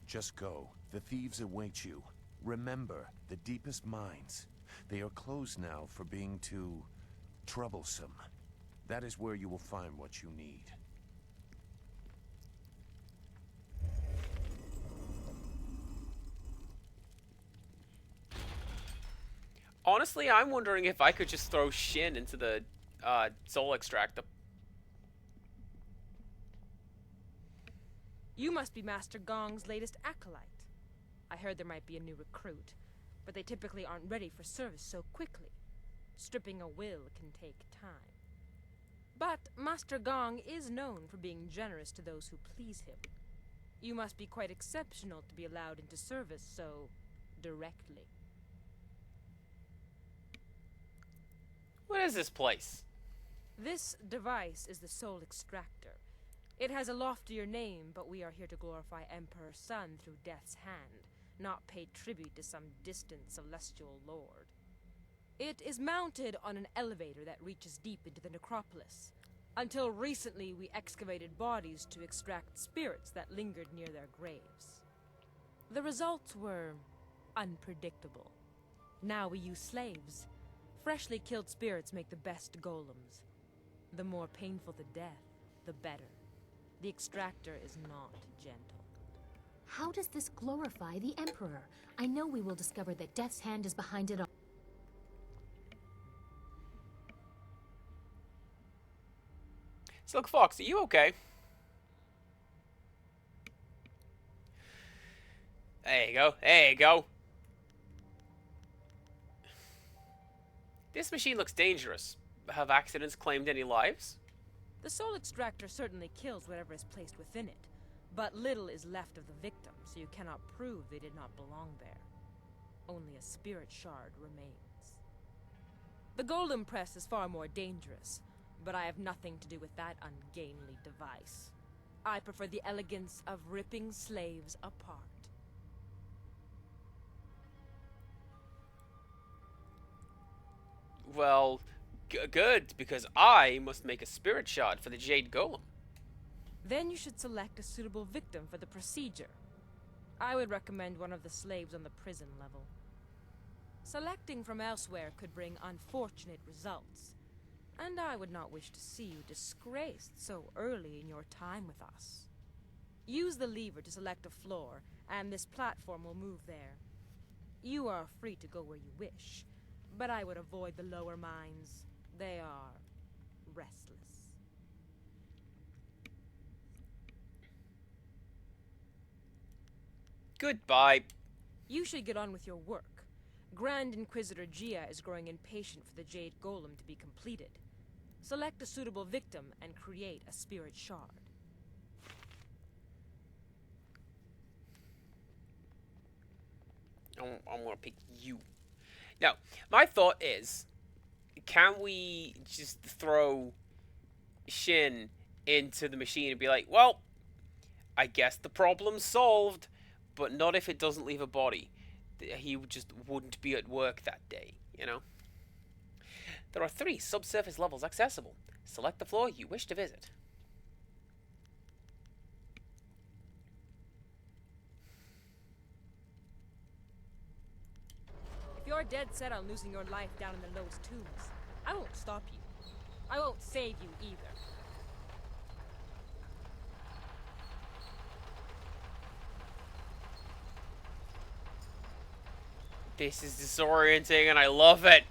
Just go. The thieves await you. Remember, the deepest mines. They are closed now for being too troublesome. That is where you will find what you need. Honestly, I'm wondering if I could just throw Shin into the soul extractor. You must be Master Gong's latest acolyte. I heard there might be a new recruit, but they typically aren't ready for service so quickly. Stripping a will can take time. But Master Gong is known for being generous to those who please him. You must be quite exceptional to be allowed into service so directly. What is this place? This device is the Soul Extractor. It has a loftier name, but we are here to glorify Emperor Sun through Death's Hand, not pay tribute to some distant celestial lord. It is mounted on an elevator that reaches deep into the necropolis. Until recently, we excavated bodies to extract spirits that lingered near their graves. The results were unpredictable. Now we use slaves. Freshly killed spirits make the best golems. The more painful the death, the better. The extractor is not gentle. How does this glorify the Emperor? I know we will discover that Death's Hand is behind it all. Silk Fox, are you okay? There you go. There you go. This machine looks dangerous. Have accidents claimed any lives? The Soul Extractor certainly kills whatever is placed within it, but little is left of the victim, so you cannot prove they did not belong there. Only a spirit shard remains. The Golem Press is far more dangerous, but I have nothing to do with that ungainly device. I prefer the elegance of ripping slaves apart. Well, good, because I must make a spirit shard for the Jade Golem. Then you should select a suitable victim for the procedure. I would recommend one of the slaves on the prison level. Selecting from elsewhere could bring unfortunate results, and I would not wish to see you disgraced so early in your time with us. Use the lever to select a floor, and this platform will move there. You are free to go where you wish, but I would avoid the lower mines. They are restless. Goodbye. You should get on with your work. Grand Inquisitor Gia is growing impatient for the Jade Golem to be completed. Select a suitable victim and create a spirit shard. I'm gonna pick you. Now, my thought is, can we just throw Shin into the machine and be like, well, I guess the problem's solved, but not if it doesn't leave a body. He just wouldn't be at work that day, you know? There are 3 subsurface levels accessible. Select the floor you wish to visit. If you're dead set on losing your life down in the lowest tombs, I won't stop you. I won't save you either. This is disorienting and I love it.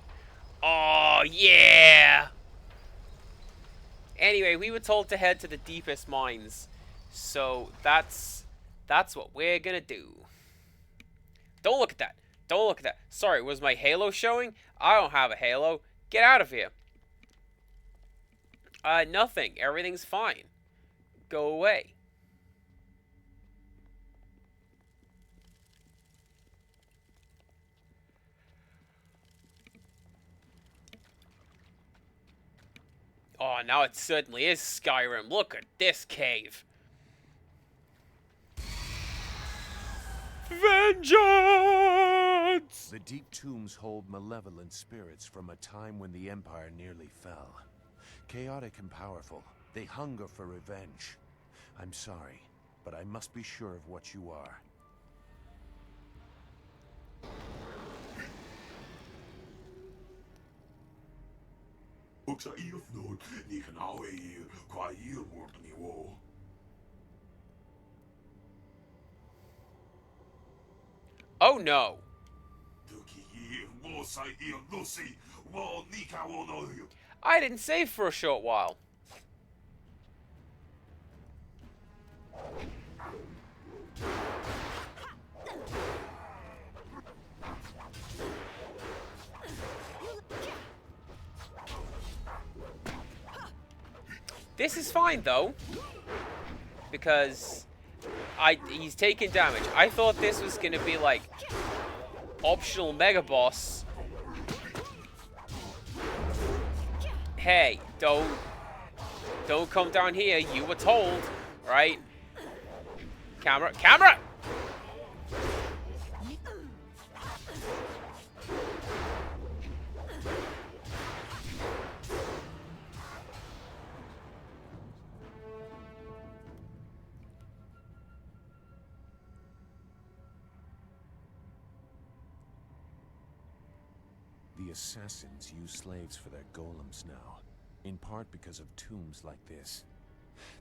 Oh, yeah! Anyway, we were told to head to the deepest mines. So, that's what we're gonna do. Don't look at that. Don't look at that. Sorry, was my halo showing? I don't have a halo. Get out of here. Nothing. Everything's fine. Go away. Oh, now it certainly is Skyrim. Look at this cave. Vengeance! The deep tombs hold malevolent spirits from a time when the Empire nearly fell. Chaotic and powerful, they hunger for revenge. I'm sorry, but I must be sure of what you are. Oh no. I didn't save for a short while. This is fine, though. Because he's taking damage. I thought this was going to be, like, optional Mega Boss. Hey, don't come down here. You were told, right? Camera! The assassins use slaves for their golems now, in part because of tombs like this.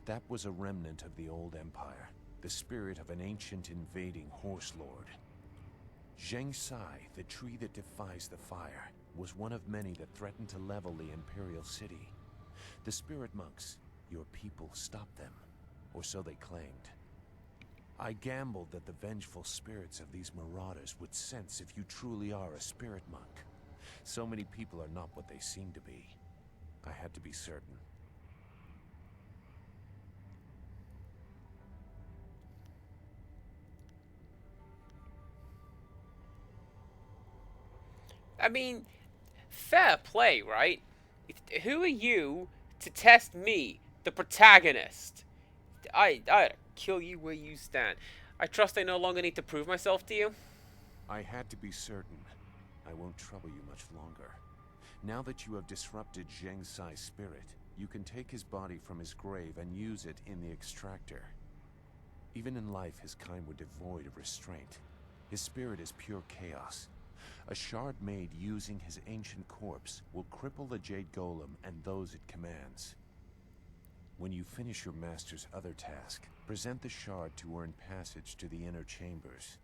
That was a remnant of the old empire, the spirit of an ancient invading horse lord. Zheng Sai, the tree that defies the fire, was one of many that threatened to level the Imperial City. The spirit monks, your people, stopped them, or so they claimed. I gambled that the vengeful spirits of these marauders would sense if you truly are a spirit monk. So many people are not what they seem to be. I had to be certain. I mean, fair play, right? Who are you to test me, the protagonist? I'd kill you where you stand. I trust I no longer need to prove myself to you. I had to be certain. I won't trouble you much longer. Now that you have disrupted Zheng Sai's spirit, you can take his body from his grave and use it in the extractor. Even in life, his kind were devoid of restraint. His spirit is pure chaos. A shard made using his ancient corpse will cripple the Jade Golem and those it commands. When you finish your master's other task, present the shard to earn passage to the inner chambers.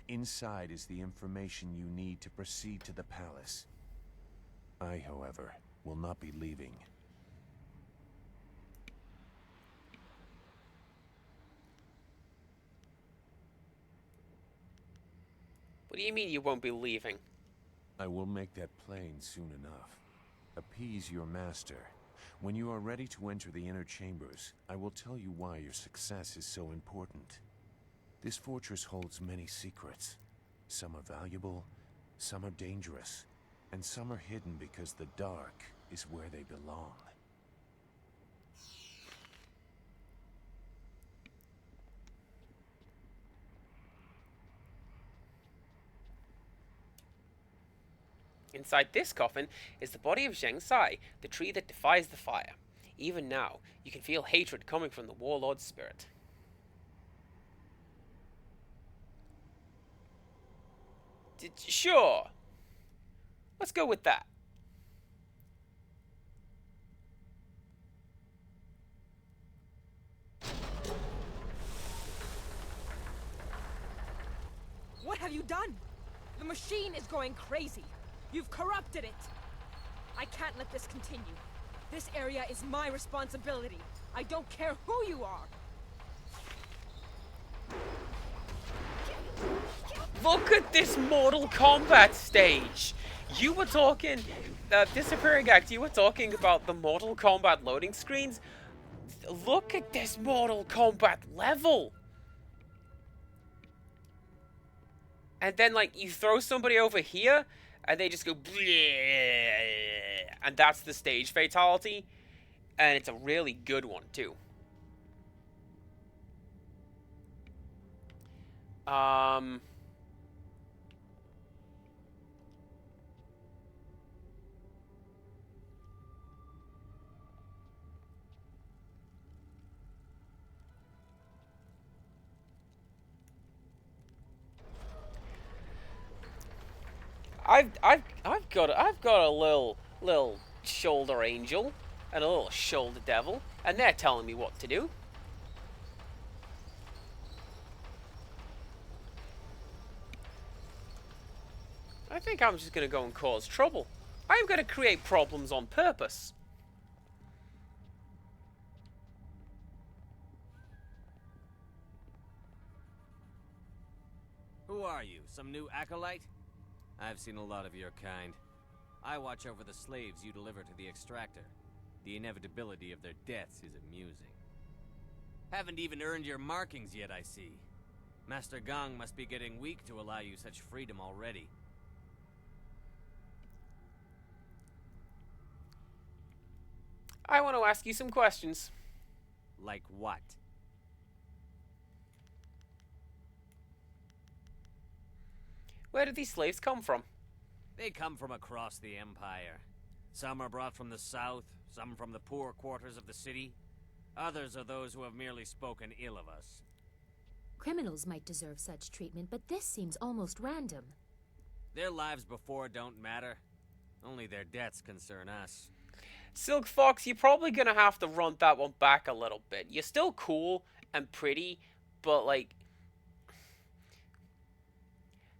Inside is the information you need to proceed to the palace. I, however, will not be leaving. What do you mean you won't be leaving? I will make that plain soon enough. Appease your master. When you are ready to enter the inner chambers, I will tell you why your success is so important. This fortress holds many secrets. Some are valuable, some are dangerous, and some are hidden because the dark is where they belong. Inside this coffin is the body of Zheng Sai, the tree that defies the fire. Even now, you can feel hatred coming from the warlord's spirit. Sure. Let's go with that. What have you done? The machine is going crazy. You've corrupted it. I can't let this continue. This area is my responsibility. I don't care who you are. Look at this Mortal Kombat stage. You were talking, Disappearing Act, you were talking about the Mortal Kombat loading screens. Look at this Mortal Kombat level. And then, like, you throw somebody over here, and they just go, and that's the stage fatality. And it's a really good one, too. I've got a little shoulder angel and a little shoulder devil, and they're telling me what to do. I think I'm just gonna go and cause trouble. I'm gonna create problems on purpose. Who are you? Some new acolyte? I've seen a lot of your kind. I watch over the slaves you deliver to the extractor. The inevitability of their deaths is amusing. Haven't even earned your markings yet, I see. Master Gong must be getting weak to allow you such freedom already. I want to ask you some questions. Like what? Where did these slaves come from? They come from across the Empire. Some are brought from the south, some from the poor quarters of the city. Others are those who have merely spoken ill of us. Criminals might deserve such treatment, but this seems almost random. Their lives before don't matter. Only their deaths concern us. Silk Fox, you're probably gonna have to run that one back a little bit. You're still cool and pretty, but like...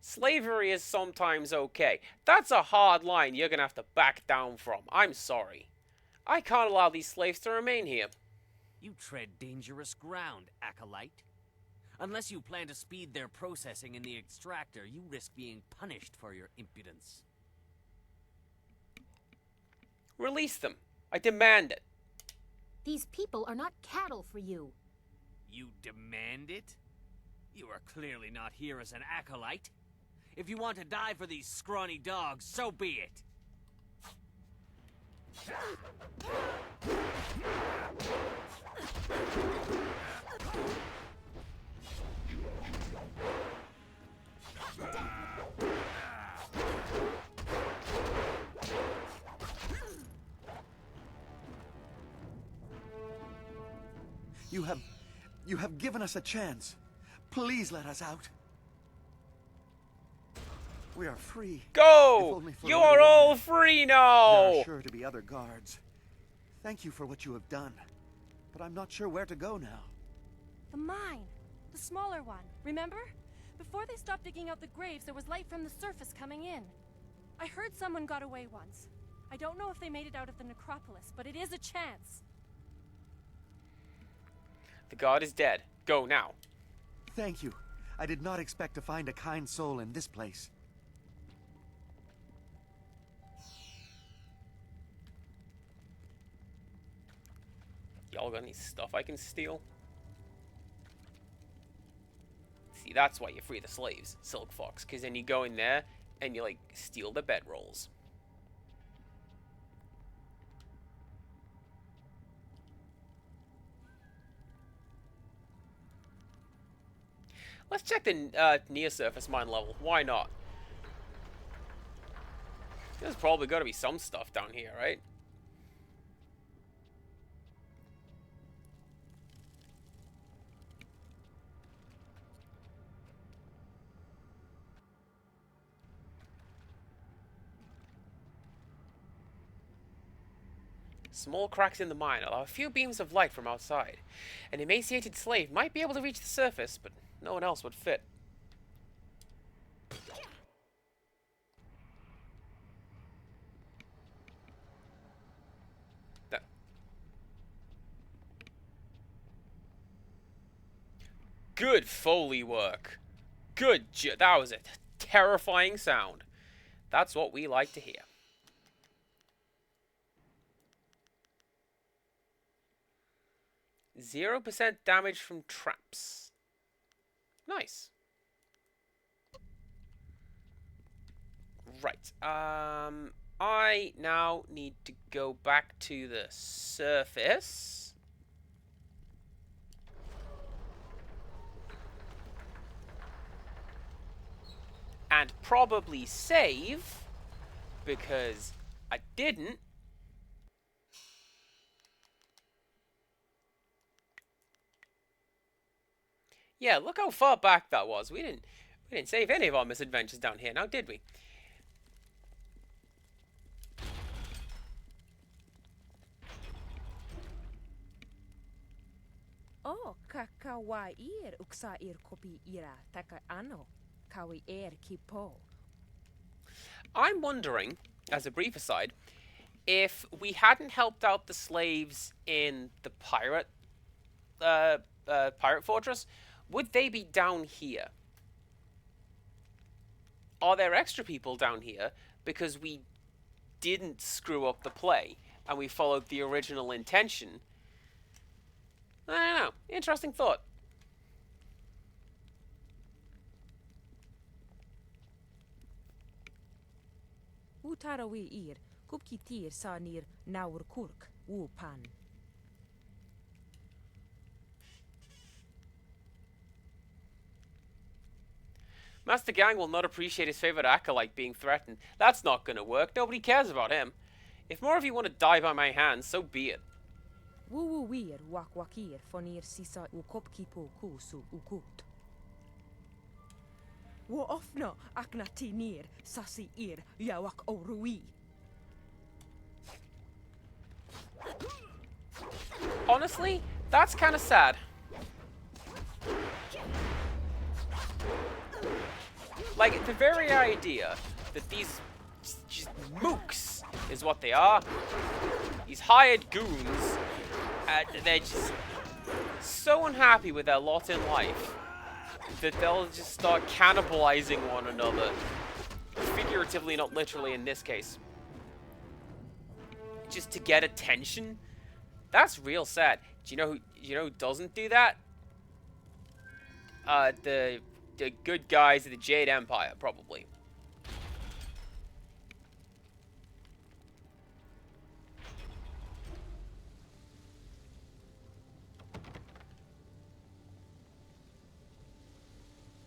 slavery is sometimes okay. That's a hard line you're gonna have to back down from. I'm sorry. I can't allow these slaves to remain here. You tread dangerous ground, Acolyte. Unless you plan to speed their processing in the extractor, you risk being punished for your impudence. Release them. I demand it. These people are not cattle for you. You demand it? You are clearly not here as an acolyte. If you want to die for these scrawny dogs, so be it. You have given us a chance. Please let us out. We are free. Go! You are all free now! There are sure to be other guards. Thank you for what you have done. But I'm not sure where to go now. The mine. The smaller one. Remember? Before they stopped digging out the graves, there was light from the surface coming in. I heard someone got away once. I don't know if they made it out of the necropolis, but it is a chance. The god is dead. Go now. Thank you. I did not expect to find a kind soul in this place. Y'all got any stuff I can steal? See, that's why you free the slaves, Silk Fox, because then you go in there and you, like, steal the bedrolls. Let's check the near-surface mine level. Why not? There's probably got to be some stuff down here, right? Small cracks in the mine allow a few beams of light from outside. An emaciated slave might be able to reach the surface, but no one else would fit. That. Good Foley work. That was a terrifying sound. That's what we like to hear. %0 damage from traps. Nice. Right. I now need to go back to the surface. And probably save, because I didn't. Yeah, look how far back that was. We didn't save any of our misadventures down here now, did we? Oh, kakawair uksair kopi ira taka ano. Kawi air kipo. I'm wondering, as a brief aside, if we hadn't helped out the slaves in the pirate fortress, would they be down here? Are there extra people down here because we didn't screw up the play? and we followed the original intention. I don't know. Interesting thought. Utarawi ir, kupkitir sanir naur kurk, wupan. Master Gang will not appreciate his favorite acolyte being threatened. That's not gonna work. Nobody cares about him. If more of you want to die by my hands, so be it. Wu wir wakwakir fonir sisa ukopkipo kusu ukut. Wo ofno aknatinir sasi ir yawak orui. Honestly, that's kind of sad. Like, the very idea that these just mooks is what they are, these hired goons, they're just so unhappy with their lot in life that they'll just start cannibalizing one another. Figuratively, not literally in this case. Just to get attention. That's real sad. Do you know who doesn't do that? The good guys of the Jade Empire, probably.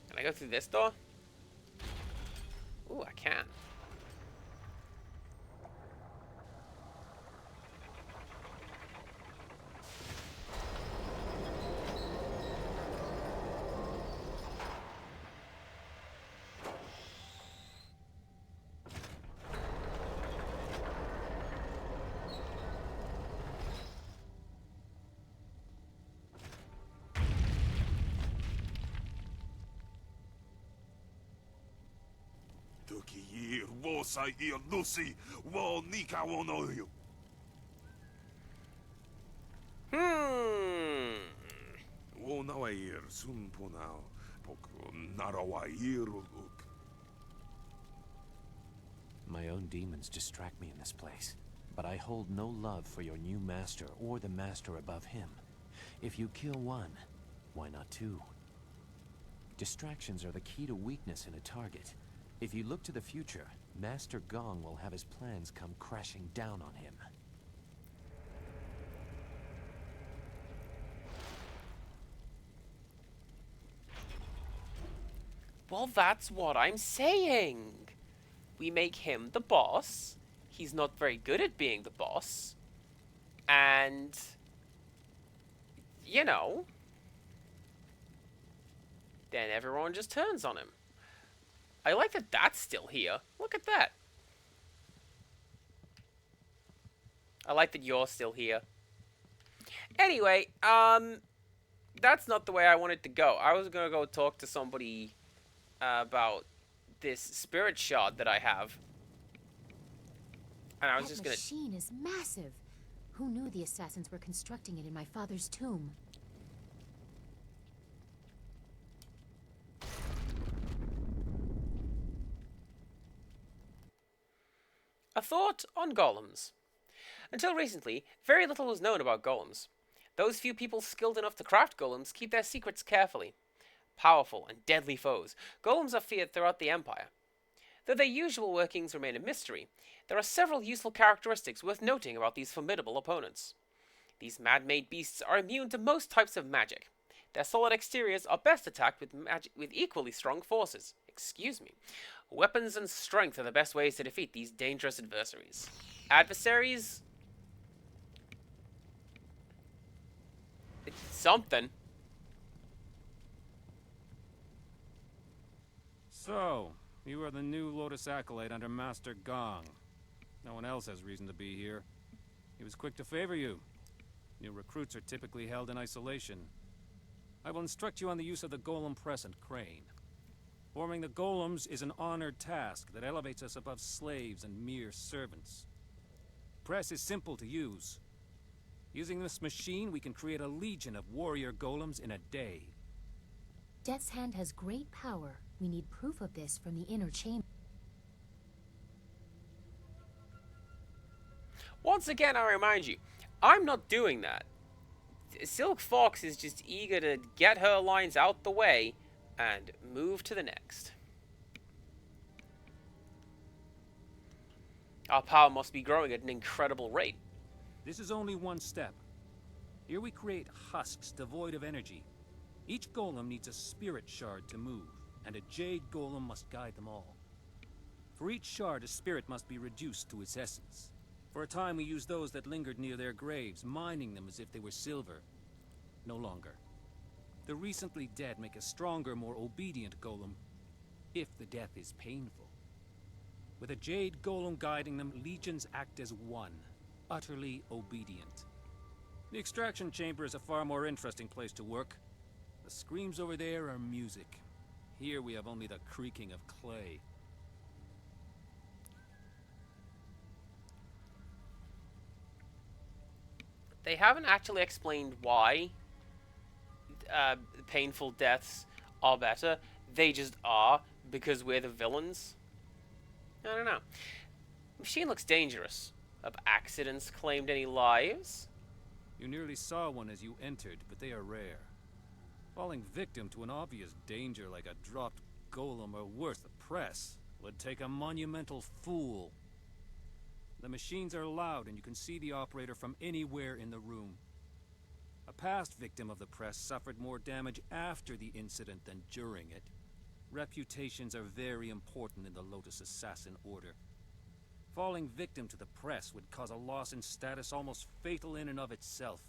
Can I go through this door? Ooh, I can. My own demons distract me in this place, but I hold no love for your new master or the master above him. If you kill one, why not two? Distractions are the key to weakness in a target. If you look to the future, Master Gong will have his plans come crashing down on him. Well, that's what I'm saying. We make him the boss. He's not very good at being the boss. And, you know, then everyone just turns on him. I like that that's still here. Look at that. I like that you're still here. Anyway, that's not the way I wanted to go. I was gonna go talk to somebody about this spirit shard that I have. And I was just gonna... That machine is massive. Who knew the assassins were constructing it in my father's tomb? A thought on golems. Until recently, very little was known about golems. Those few people skilled enough to craft golems keep their secrets carefully. Powerful and deadly foes, golems are feared throughout the Empire. Though their usual workings remain a mystery, there are several useful characteristics worth noting about these formidable opponents. These man-made beasts are immune to most types of magic. Their solid exteriors are best attacked with equally strong forces. Weapons and strength are the best ways to defeat these dangerous adversaries. Adversaries? It's something. So, you are the new Lotus Acolyte under Master Gong. No one else has reason to be here. He was quick to favor you. New recruits are typically held in isolation. I will instruct you on the use of the golem press and crane. Forming the golems is an honored task that elevates us above slaves and mere servants. Press is simple to use. Using this machine, we can create a legion of warrior golems in a day. Death's Hand has great power. We need proof of this from the inner chamber. Once again, I remind you, I'm not doing that. Silk Fox is just eager to get her lines out the way and move to the next. Our power must be growing at an incredible rate. This is only one step. Here we create husks devoid of energy. Each golem needs a spirit shard to move, and a Jade golem must guide them all. For each shard, a spirit must be reduced to its essence. For a time we used those that lingered near their graves, mining them as if they were silver. No longer. The recently dead make a stronger, more obedient golem, if the death is painful. With a Jade golem guiding them, legions act as one, utterly obedient. The extraction chamber is a far more interesting place to work. The screams over there are music. Here we have only the creaking of clay. They haven't actually explained why painful deaths are better. They just are, because we're the villains. I don't know. Machine looks dangerous. Have accidents claimed any lives? You nearly saw one as you entered, but they are rare. Falling victim to an obvious danger like a dropped golem or worse, the press, would take a monumental fool. The machines are loud and you can see the operator from anywhere in the room. A past victim of the press suffered more damage after the incident than during it. Reputations are very important in the Lotus Assassin Order. Falling victim to the press would cause a loss in status almost fatal in and of itself.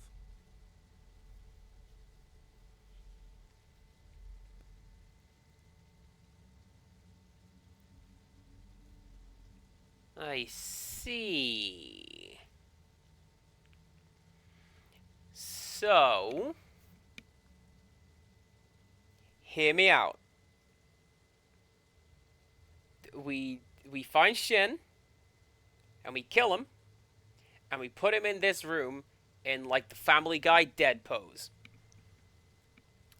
I see. So, hear me out. We find Shin, and we kill him, and we put him in this room in like the Family Guy dead pose.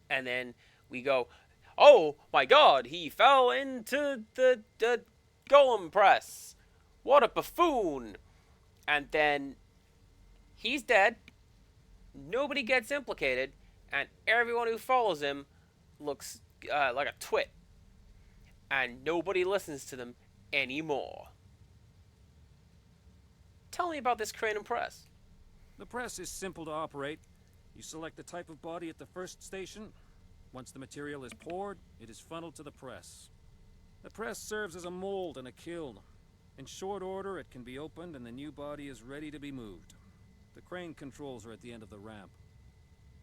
And then we go, oh my god, he fell into the golem press. What a buffoon. And then he's dead. Nobody gets implicated. And everyone who follows him looks like a twit. And nobody listens to them anymore. Tell me about this crane and press. The press is simple to operate. You select the type of body at the first station. Once the material is poured, it is funneled to the press. The press serves as a mold and a kiln. In short order, it can be opened and the new body is ready to be moved. The crane controls are at the end of the ramp.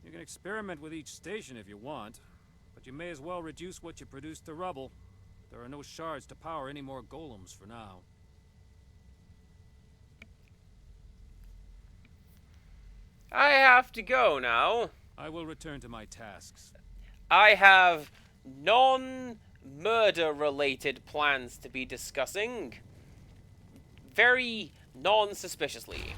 You can experiment with each station if you want, but you may as well reduce what you produce to rubble. There are no shards to power any more golems for now. I have to go now. I will return to my tasks. I have non-murder related plans to be discussing. Very non-suspiciously.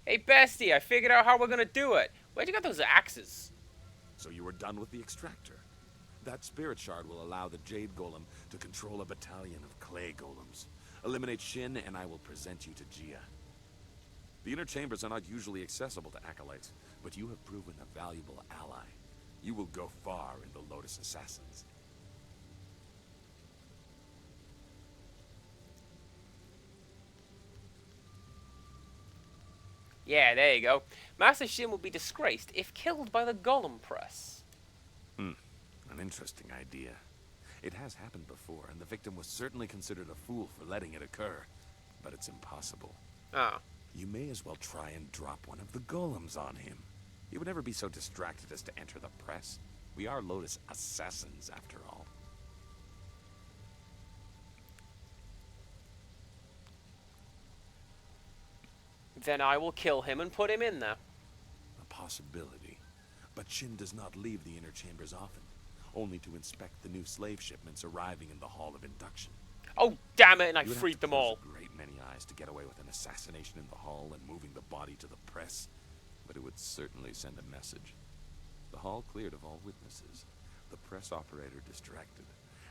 Hey, bestie, I figured out how we're gonna do it. Where'd you get those axes? So you were done with the extractor. That spirit shard will allow the Jade Golem to control a battalion of clay golems. Eliminate Shin, and I will present you to Gia. The inner chambers are not usually accessible to acolytes, but you have proven a valuable ally. You will go far in the Lotus Assassins. Yeah, there you go. Master Shin will be disgraced if killed by the Golem Press. An interesting idea. It has happened before, and the victim was certainly considered a fool for letting it occur. But it's impossible. Ah. You may as well try and drop one of the golems on him. He would never be so distracted as to enter the press. We are Lotus Assassins, after all. Then I will kill him and put him in there. A possibility. But Shin does not leave the inner chambers often, only to inspect the new slave shipments arriving in the Hall of Induction. Oh, damn it, and I You would have freed to them close all. a great many eyes to get away with an assassination in the hall and moving the body to the press, but it would certainly send a message. The hall cleared of all witnesses, the press operator distracted,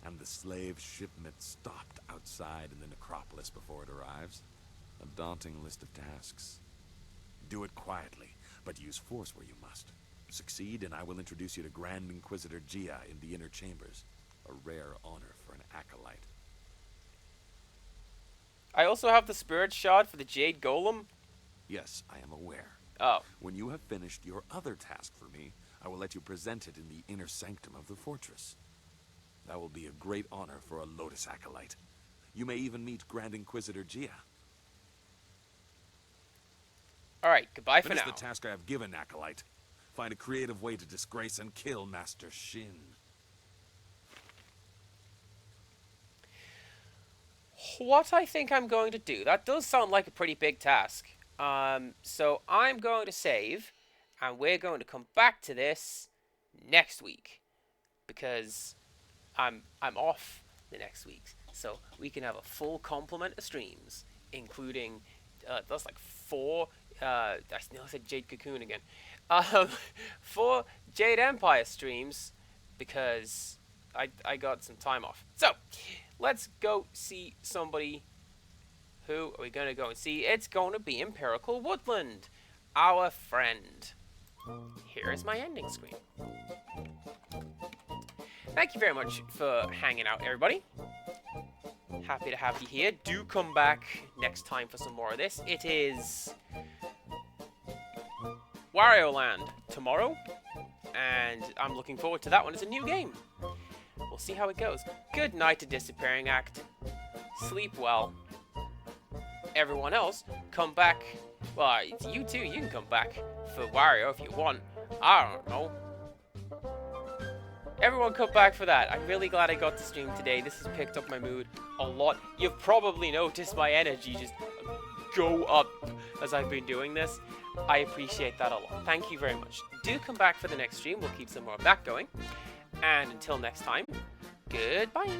and the slave shipment stopped outside in the necropolis before it arrives. A daunting list of tasks. Do it quietly, but use force where you must. Succeed, and I will introduce you to Grand Inquisitor Gia in the inner chambers. A rare honor for an acolyte. I also have the spirit shard for the Jade Golem. Yes, I am aware. Oh. When you have finished your other task for me, I will let you present it in the inner sanctum of the fortress. That will be a great honor for a Lotus acolyte. You may even meet Grand Inquisitor Gia. Alright, goodbye for Finish now. the task I have given, acolyte. Find a creative way to disgrace and kill Master Shin. What I think I'm going to do, that does sound like a pretty big task. So I'm going to save, and we're going to come back to this next week, because I'm off the next week, so we can have a full complement of streams, including that's like 4. I nearly said Jade Cocoon again. 4 Jade Empire streams, because I got some time off. So let's go see somebody. Who are we going to go and see? It's going to be Empirical Woodland, our friend. Here is my ending screen. Thank you very much for hanging out, everybody. Happy to have you here. Do come back next time for some more of this. It is Wario Land tomorrow, and I'm looking forward to that one. It's a new game. We'll see how it goes. Good night to Disappearing Act. Sleep well. Everyone else, come back. Well, it's you too. You can come back for Wario if you want. I don't know. Everyone come back for that. I'm really glad I got to stream today. This has picked up my mood a lot. You've probably noticed my energy just go up as I've been doing this. I appreciate that a lot. Thank you very much. Do come back for the next stream. We'll keep some more of that going. And until next time, goodbye.